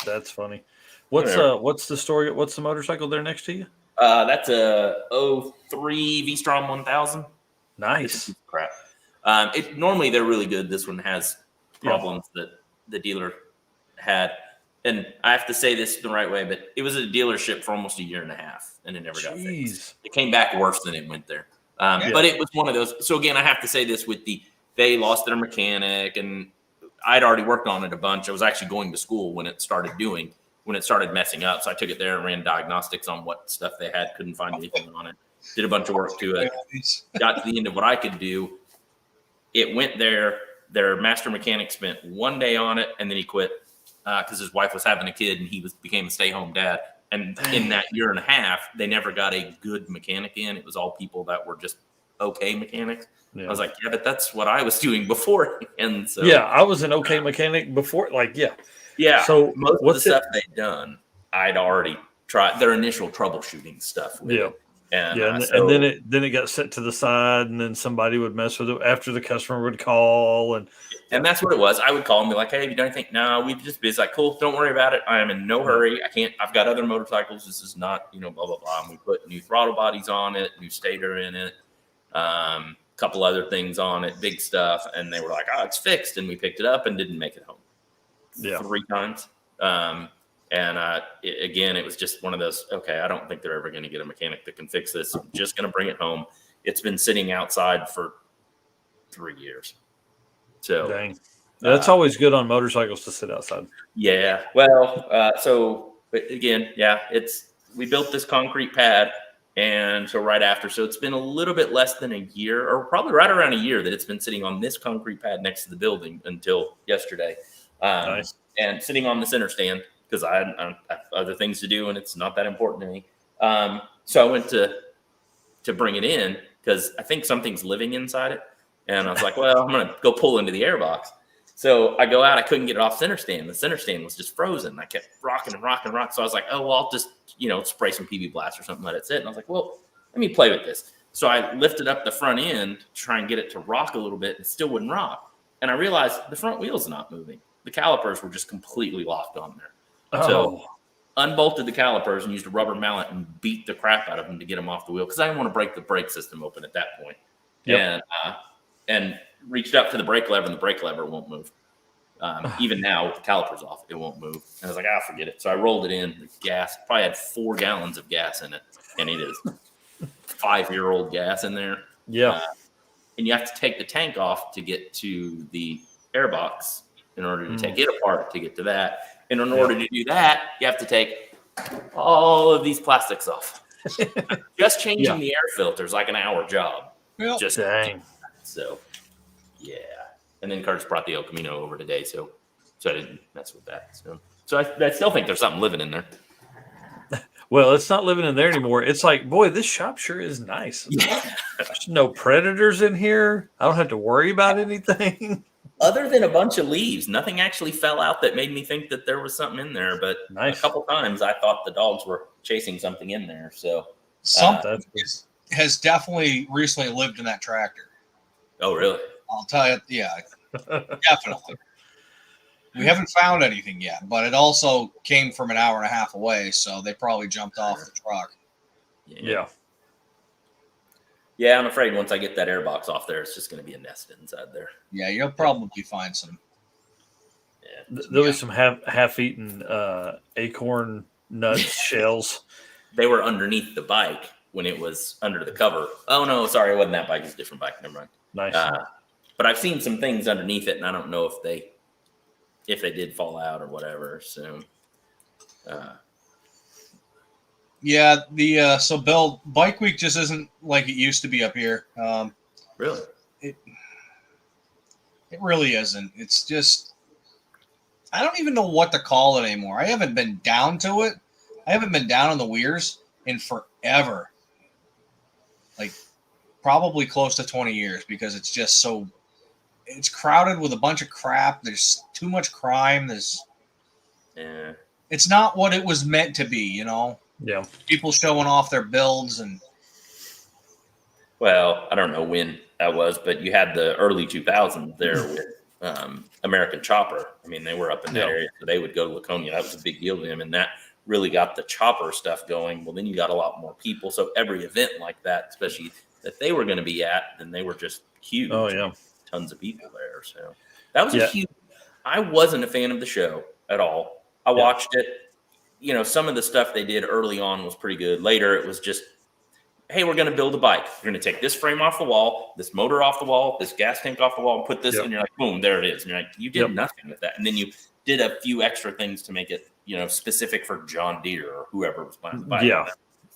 That's funny. What's the story? What's the motorcycle there next to you? That's a 03 V-Strom 1000. Nice. Crap. Normally they're really good. This one has problems that the dealer had. And I have to say this the right way, but it was at a dealership for almost a year and a half, and it never got fixed. It came back worse than it went there. But it was one of those. So again, I have to say this they lost their mechanic, and I'd already worked on it a bunch. I was actually going to school when it started messing up. So I took it there and ran diagnostics on what stuff they had. Couldn't find anything on it. Did a bunch of work to it. Got to the end of what I could do. It went there. Their master mechanic spent 1 day on it, and then he quit because his wife was having a kid, and he became a stay-home dad. And in that year and a half, they never got a good mechanic in. It was all people that were just okay mechanics. Yeah. I was like, yeah, but that's what I was doing before. And so, yeah, I was an okay mechanic before. Like, yeah. Yeah. So most of the stuff they'd done, I'd already tried their initial troubleshooting stuff with it. And then it got set to the side, and then somebody would mess with it after the customer would call, and that's what it was. I would call and be like, "Hey, have you done anything?" No, we've just been like, "Cool, don't worry about it. I am in no hurry. I've got other motorcycles. This is not, blah blah blah." And we put new throttle bodies on it, new stator in it, couple other things on it, big stuff, and they were like, "Oh, it's fixed," and we picked it up and didn't make it home. Yeah. 3 times. Again, it was just one of those, okay, I don't think they're ever going to get a mechanic that can fix this. I'm just going to bring it home. It's been sitting outside for 3 years. So Dang. That's always good on motorcycles to sit outside. yeah. Well, but again, yeah, we built this concrete pad, and so right after, so it's been a little bit less than a year, or probably right around a year, that it's been sitting on this concrete pad next to the building until yesterday. Nice. And sitting on the center stand, because I have other things to do and it's not that important to me. So I went to bring it in because I think something's living inside it. And I was like, well, I'm going to go pull into the airbox. So I go out, I couldn't get it off center stand. The center stand was just frozen. I kept rocking and rocking and rocking. So I was like, oh, well, I'll just, spray some PB Blast or something, let it sit. And I was like, well, let me play with this. So I lifted up the front end to try and get it to rock a little bit, and it still wouldn't rock. And I realized the front wheel's not moving. The calipers were just completely locked on there. Oh. So unbolted the calipers and used a rubber mallet and beat the crap out of them to get them off the wheel, because I didn't want to break the brake system open at that point. Yep. And reached up to the brake lever, and the brake lever won't move. Even now with the calipers off, it won't move. And I was like, forget it. So I rolled it in. The gas probably had 4 gallons of gas in it, and it is 5-year-old gas in there. Yeah. And you have to take the tank off to get to the airbox in order to take it apart to get to that. And in order to do that, you have to take all of these plastics off. Just changing the air filter is like an hour job. Yep. Just dang. So, yeah. And then Curtis brought the El Camino over today, so I didn't mess with that. So I still think there's something living in there. Well, it's not living in there anymore. It's like, boy, this shop sure is nice. Yeah. There's no predators in here. I don't have to worry about anything. Other than a bunch of leaves, nothing actually fell out that made me think that there was something in there. But nice. A couple times I thought the dogs were chasing something in there. So something has definitely recently lived in that tractor. Oh, really? I'll tell you, yeah, definitely. We haven't found anything yet, but it also came from an hour and a half away, so they probably jumped off the truck. Yeah. Yeah, I'm afraid once I get that airbox off there, it's just going to be a nest inside there. Yeah, you'll probably find some. Yeah. There was some half-eaten acorn nuts shells. They were underneath the bike when it was under the cover. Oh, no, sorry, it wasn't that bike. It's a different bike. Never mind. Nice. But I've seen some things underneath it, and I don't know if they did fall out or whatever. So, yeah, so Bill, Bike Week just isn't like it used to be up here. Really? It really isn't. It's just, I don't even know what to call it anymore. I haven't been down to it. I haven't been down on the Weirs in forever. Like, probably close to 20 years, because it's just so, it's crowded with a bunch of crap. There's too much crime. It's not what it was meant to be, Yeah. People showing off their builds and. Well, I don't know when that was, but you had the early 2000s there with American Chopper. I mean, they were up in that area, so they would go to Laconia. That was a big deal to them, and that really got the chopper stuff going. Well, then you got a lot more people. So every event like that, especially that they were going to be at, then they were just huge. Oh, yeah. Tons of people there. So that was a huge. I wasn't a fan of the show at all. I watched it. Some of the stuff they did early on was pretty good. Later, it was just, hey, we're going to build a bike. We're going to take this frame off the wall, this motor off the wall, this gas tank off the wall, and put this, and you're like, boom, there it is. And you're like, you did nothing with that. And then you did a few extra things to make it, specific for John Deere or whoever was buying the bike. Yeah.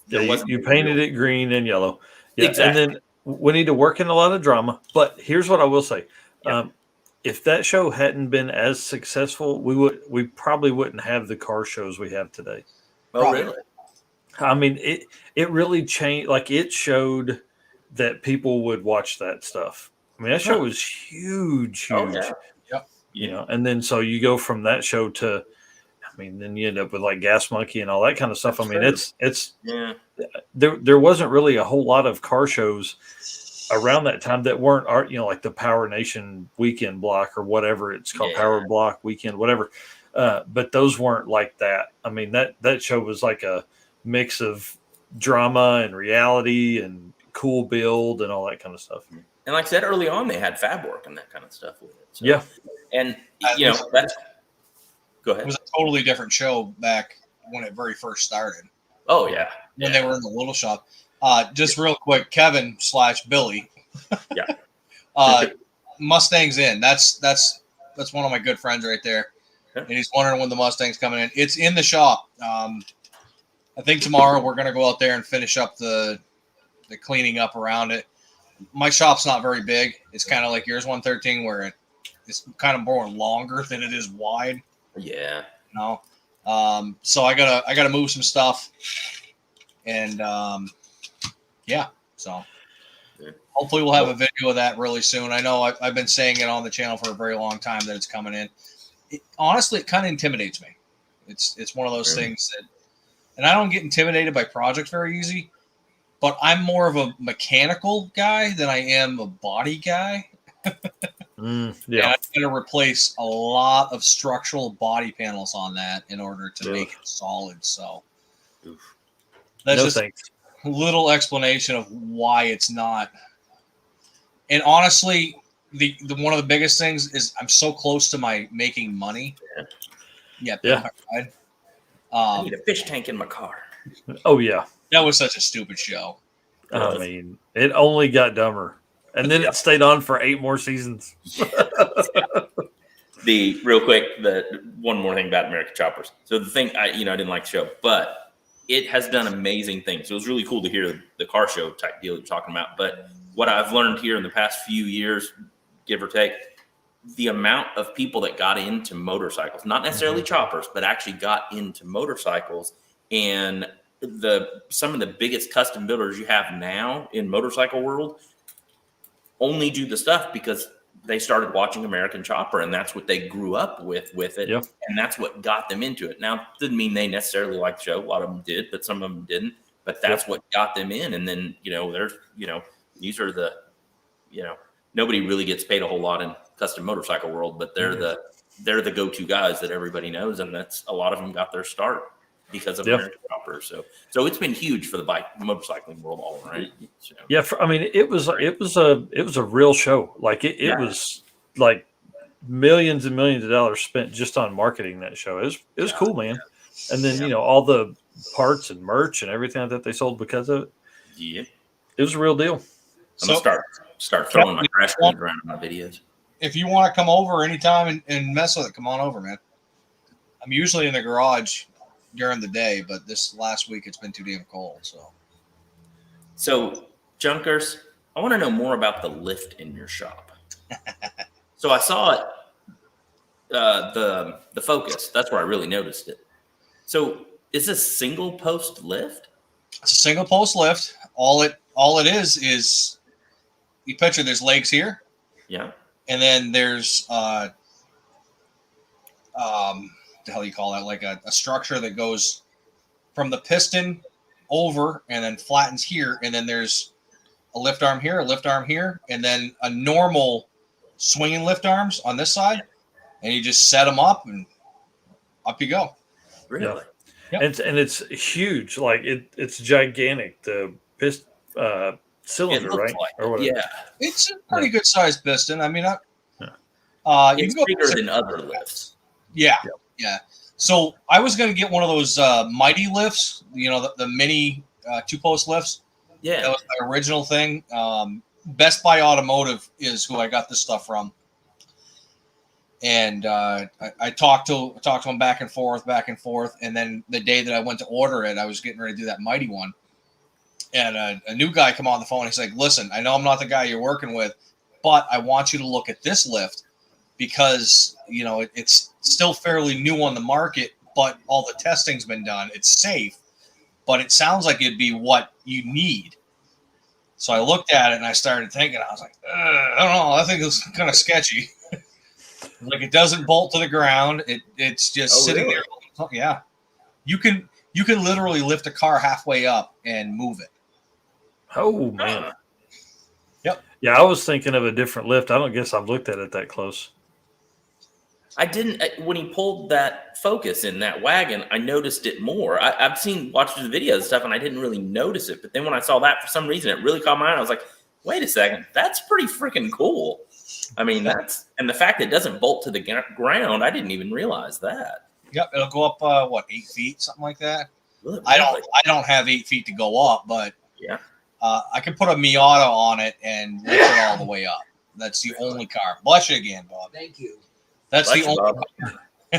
You painted it green and yellow. Yeah. Exactly. And then we need to work in a lot of drama. But here's what I will say. If that show hadn't been as successful, we probably wouldn't have the car shows we have today. Oh, really? I mean, it really changed. Like, it showed that people would watch that stuff. I mean, that show was huge. Oh, yeah. And then so you go from that show to, I mean, then you end up with like Gas Monkey and all that kind of stuff. I mean, it's there wasn't really a whole lot of car shows around that time that weren't like the Power Nation weekend block or whatever it's called, Power Block weekend, whatever. But those weren't like that. I mean, that show was like a mix of drama and reality and cool build and all that kind of stuff. And like I said early on, they had fab work and that kind of stuff with it. So. Yeah. And, Go It ahead. was a totally different show back when it very first started. Oh yeah. When they were in the little shop. Just real quick, Kevin/Billy. Yeah. Mustang's in. That's one of my good friends right there. Yeah. And he's wondering when the Mustang's coming in. It's in the shop. I think tomorrow we're gonna go out there and finish up the cleaning up around it. My shop's not very big. It's kind of like yours 113 where it's kind of more longer than it is wide. Yeah. You know? So I gotta move some stuff. And so hopefully we'll have a video of that really soon. I know I've been saying it on the channel for a very long time that it's coming in. Honestly, it kind of intimidates me. It's one of those things that, and I don't get intimidated by projects very easy, but I'm more of a mechanical guy than I am a body guy. And I'm going to replace a lot of structural body panels on that in order to make it solid. So that's just a little explanation of why it's not. And honestly, the one of the biggest things is I'm so close to my making money. I need a fish tank in my car. Oh yeah. That was such a stupid show. I mean, it only got dumber. And then it stayed on for 8 more seasons. The real quick, the one more thing about American Choppers. So the thing I didn't like the show, but it has done amazing things. So it was really cool to hear the car show type deal you're talking about. But what I've learned here in the past few years, give or take, the amount of people that got into motorcycles, not necessarily choppers, but actually got into motorcycles, and some of the biggest custom builders you have now in motorcycle world only do the stuff because they started watching American Chopper, and that's what they grew up with it. Yep. And that's what got them into it. Now, didn't mean they necessarily liked the show. A lot of them did, but some of them didn't. But that's what got them in. And then, these are the, nobody really gets paid a whole lot in custom motorcycle world, but they're the go-to guys that everybody knows. And that's a lot of them got their start because of American Chopper. So it's been huge for the motorcycling world all around. So. Yeah, it was a real show. Like it was like millions and millions of dollars spent just on marketing that show. It was cool, man. And then all the parts and merch and everything that they sold because of it. Yeah, it was a real deal. I'm gonna start throwing my crash cans around in my videos. If you want to come over anytime and mess with it, come on over, man. I'm usually in the garage during the day, but this last week it's been too damn cold. So Junkers, I want to know more about the lift in your shop. So I saw it, the Focus. That's where I really noticed it. So is this single post lift? It's a single post lift. All it is you picture there's legs here. Yeah. And then there's the hell you call that, like a structure that goes from the piston over and then flattens here, and then there's a lift arm here, and then a normal swinging lift arms on this side, and you just set them up and up you go. Really? Yep. And it's huge, like it's gigantic. The piston cylinder, right? Or whatever. Yeah, it's a pretty good sized piston. I mean, it's bigger than other lifts. Yeah. So I was going to get one of those mighty lifts, the mini 2-post lifts. Yeah, that was my original thing. Best Buy Automotive is who I got this stuff from, and I talked to him back and forth, and then the day that I went to order it, I was getting ready to do that mighty one, and a new guy come on the phone. He's like, "Listen, I know I'm not the guy you're working with, but I want you to look at this lift." Because it's still fairly new on the market, but all the testing's been done. It's safe, but it sounds like it'd be what you need. So I looked at it and I started thinking. I was like, I don't know. I think it's kind of sketchy. Like it doesn't bolt to the ground. It's just sitting there. Yeah, you can literally lift a car halfway up and move it. Oh man. Yep. Yeah, I was thinking of a different lift. I don't guess I've looked at it that close. I didn't. When he pulled that Focus in that wagon, I noticed it more. I've watched the videos and stuff, and I didn't really notice it. But then when I saw that, for some reason, it really caught my eye. I was like, wait a second, that's pretty freaking cool. I mean, and the fact that it doesn't bolt to the ground, I didn't even realize that. Yep, it'll go up 8 feet, something like that. Really? I don't have 8 feet to go up, but Yeah. I can put a Miata on it and lift it all the way up. That's the only car. Bless you again, Bob. Thank you. That's Bless the you, only Bob.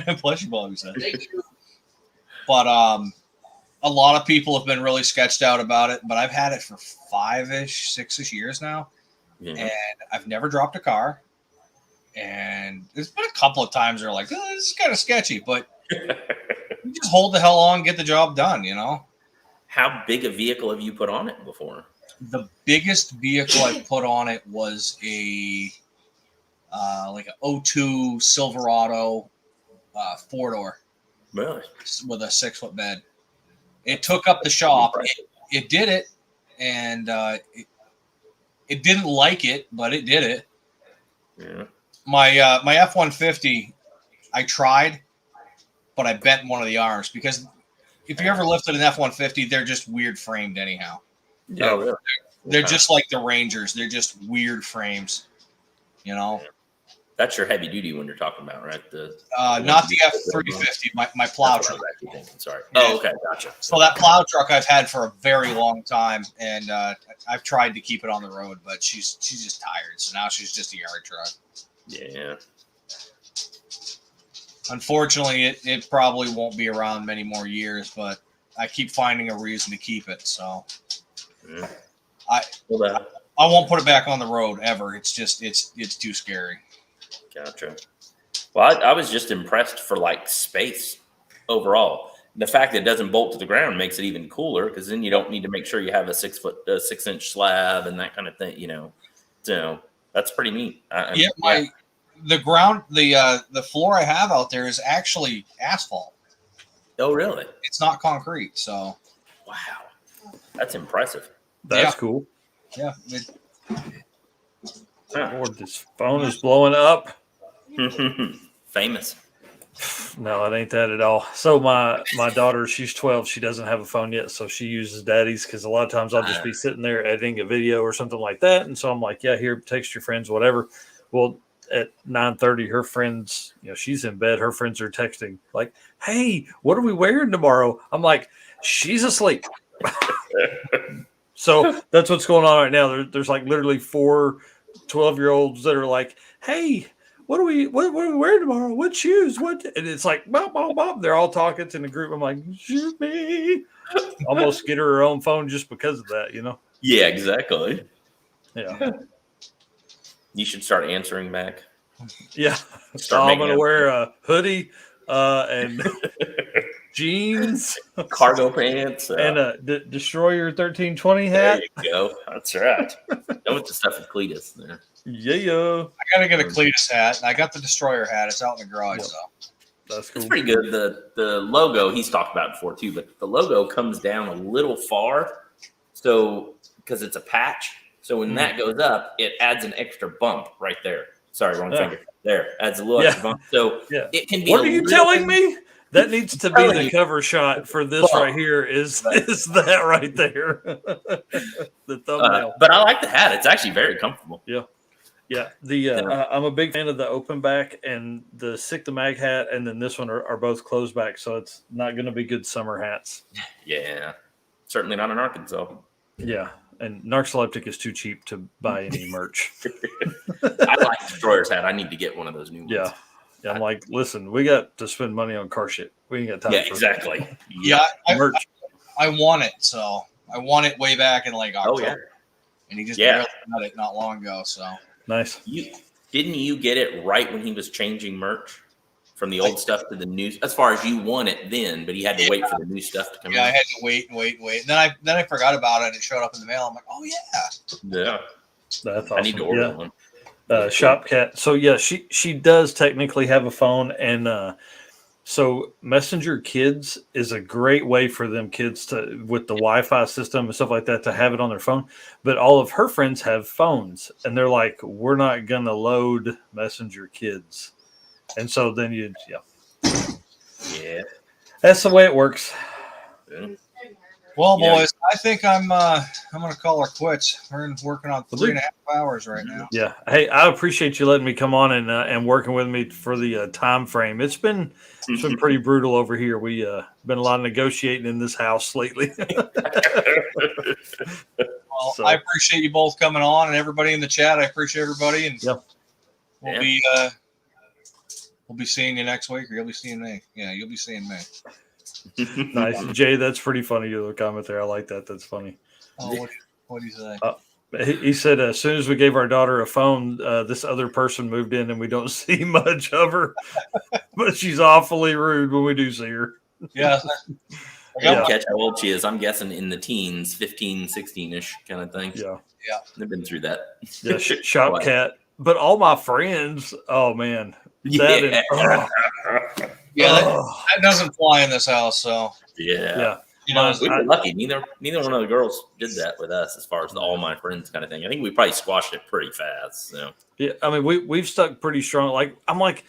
car. Bless you, Bob. You said. Thank you. But a lot of people have been really sketched out about it. But I've had it for 5-ish, 6-ish years now, and I've never dropped a car. And there's been a couple of times they're like, oh, this is kind of sketchy, but you just hold the hell on, get the job done, you know? How big a vehicle have you put on it before? The biggest vehicle I put on it was a like an 02 Silverado 4-door Really? with a 6-foot bed. It took up the shop. It did it, and it didn't like it, but it did it. Yeah. My F-150, I tried, but I bent one of the arms because if you ever lifted an F-150, they're just weird framed anyhow. Oh, really? They're just like the Rangers. They're just weird frames, you know. That's your heavy duty one you're talking about, right? Not the F-350, my plow truck. Sorry. Yeah. Oh, okay, gotcha. So that plow truck I've had for a very long time, and I've tried to keep it on the road, but she's just tired. So now she's just a yard truck. Yeah. Unfortunately, it probably won't be around many more years, but I keep finding a reason to keep it. So Yeah. I won't put it back on the road ever. It's just it's too scary. Gotcha. Well, I was just impressed for like space overall. The fact that it doesn't bolt to the ground makes it even cooler because then you don't need to make sure you have a 6-inch slab and that kind of thing, you know. So that's pretty neat. The ground, the floor I have out there is actually asphalt. Oh, really? It's not concrete. So wow, that's impressive. That's cool. Yeah. Lord, this phone is blowing up. Famous. No, it ain't that at all. So my daughter, she's 12. She doesn't have a phone yet, so she uses daddy's because a lot of times I'll just be sitting there editing a video or something like that, and so I'm like, yeah, here, text your friends, whatever. Well, at 9:30, her friends, she's in bed. Her friends are texting like, "Hey, what are we wearing tomorrow?" I'm like, "She's asleep." So that's what's going on right now. There's like literally 4 12-year-olds that are like, "Hey, what are we wearing tomorrow? What shoes? What?" And it's like, bop, bop, bop. They're all talking in the group. I'm like, "Shoot me!" Almost get her own phone just because of that, Yeah, exactly. Yeah. You should start answering back. Yeah. So I'm going to wear a hoodie and jeans, cargo pants, and a Destroyer 1320 hat. There you go. That's right. Know what the stuff with Cletus there. Yeah. I gotta get a Cletus hat. I got the Destroyer hat. It's out in the garage, so that's cool. It's pretty good. The logo he's talked about before too, but the logo comes down a little far, so because it's a patch. So when that goes up, it adds an extra bump right there. Sorry, wrong finger. There adds a little extra bump. So it can be. What are you telling me? That needs to be the cover shot for this right here. Is that right there? The thumbnail. But I like the hat. It's actually very comfortable. Yeah. I'm a big fan of the open back and the Sick the Mag hat, and then this one are both closed back, so it's not going to be good summer hats. Yeah, certainly not in Arkansas. Yeah, and Narxoleptic is too cheap to buy any merch. I like Destroyer's hat. I need to get one of those new ones. Yeah, I'm like, listen, we got to spend money on car shit. We ain't got time. Yeah, exactly. Merch. I want it, so I won it way back in like October. Oh yeah, and he just barely got it not long ago. So nice. Didn't you get it right when he was changing merch from the old stuff to the new? As far as you won it then, but he had to wait for the new stuff to come in. Yeah, I had to wait. And then I forgot about it, and it showed up in the mail. I'm like, oh yeah. Yeah, that's awesome. I need to order one. Shopcat. So yeah, she does technically have a phone, and so Messenger Kids is a great way for them kids to, with the Wi-Fi system and stuff like that, to have it on their phone. But all of her friends have phones, and they're like, we're not gonna load Messenger Kids, and so then yeah, that's the way it works. Yeah. Well, you know, boys, I think I'm going to call her quits. We're working on 3.5 hours right now. Yeah. Hey, I appreciate you letting me come on and working with me for the time frame. It's been pretty brutal over here. We been a lot of negotiating in this house lately. Well, So- I appreciate you both coming on, and everybody in the chat. I appreciate everybody, and Yep. we'll be seeing you next week, or you'll be seeing me. Yeah, you'll be seeing me. Nice, Jay. That's pretty funny. Your little comment there. I like that. That's funny. Oh, what do you say? He said as soon as we gave our daughter a phone, this other person moved in, and we don't see much of her, but she's awfully rude when we do see her. Yeah. Yeah. Catch how old she is. I'm guessing in the teens, 15, 16-ish kind of thing. Yeah. They've been through that. Yeah, shop cat. But all my friends, oh man. Yeah. That doesn't fly in this house, so. Yeah. You know, We were lucky. Neither one of the girls did that with us as far as the all my friends kind of thing. I think we probably squashed it pretty fast. So yeah, I mean we've stuck pretty strong. Like I'm like,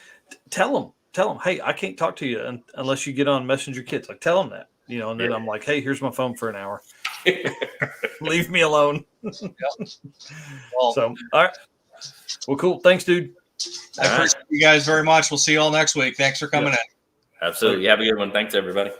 tell them, hey, I can't talk to you unless you get on Messenger Kids. Like tell them that, you know. And then I'm like, hey, here's my phone for an hour. Leave me alone. Well, so all right, well, cool. Thanks, dude. I appreciate you guys very much. We'll see you all next week. Thanks for coming in. absolutely, have a good one. Thanks, everybody.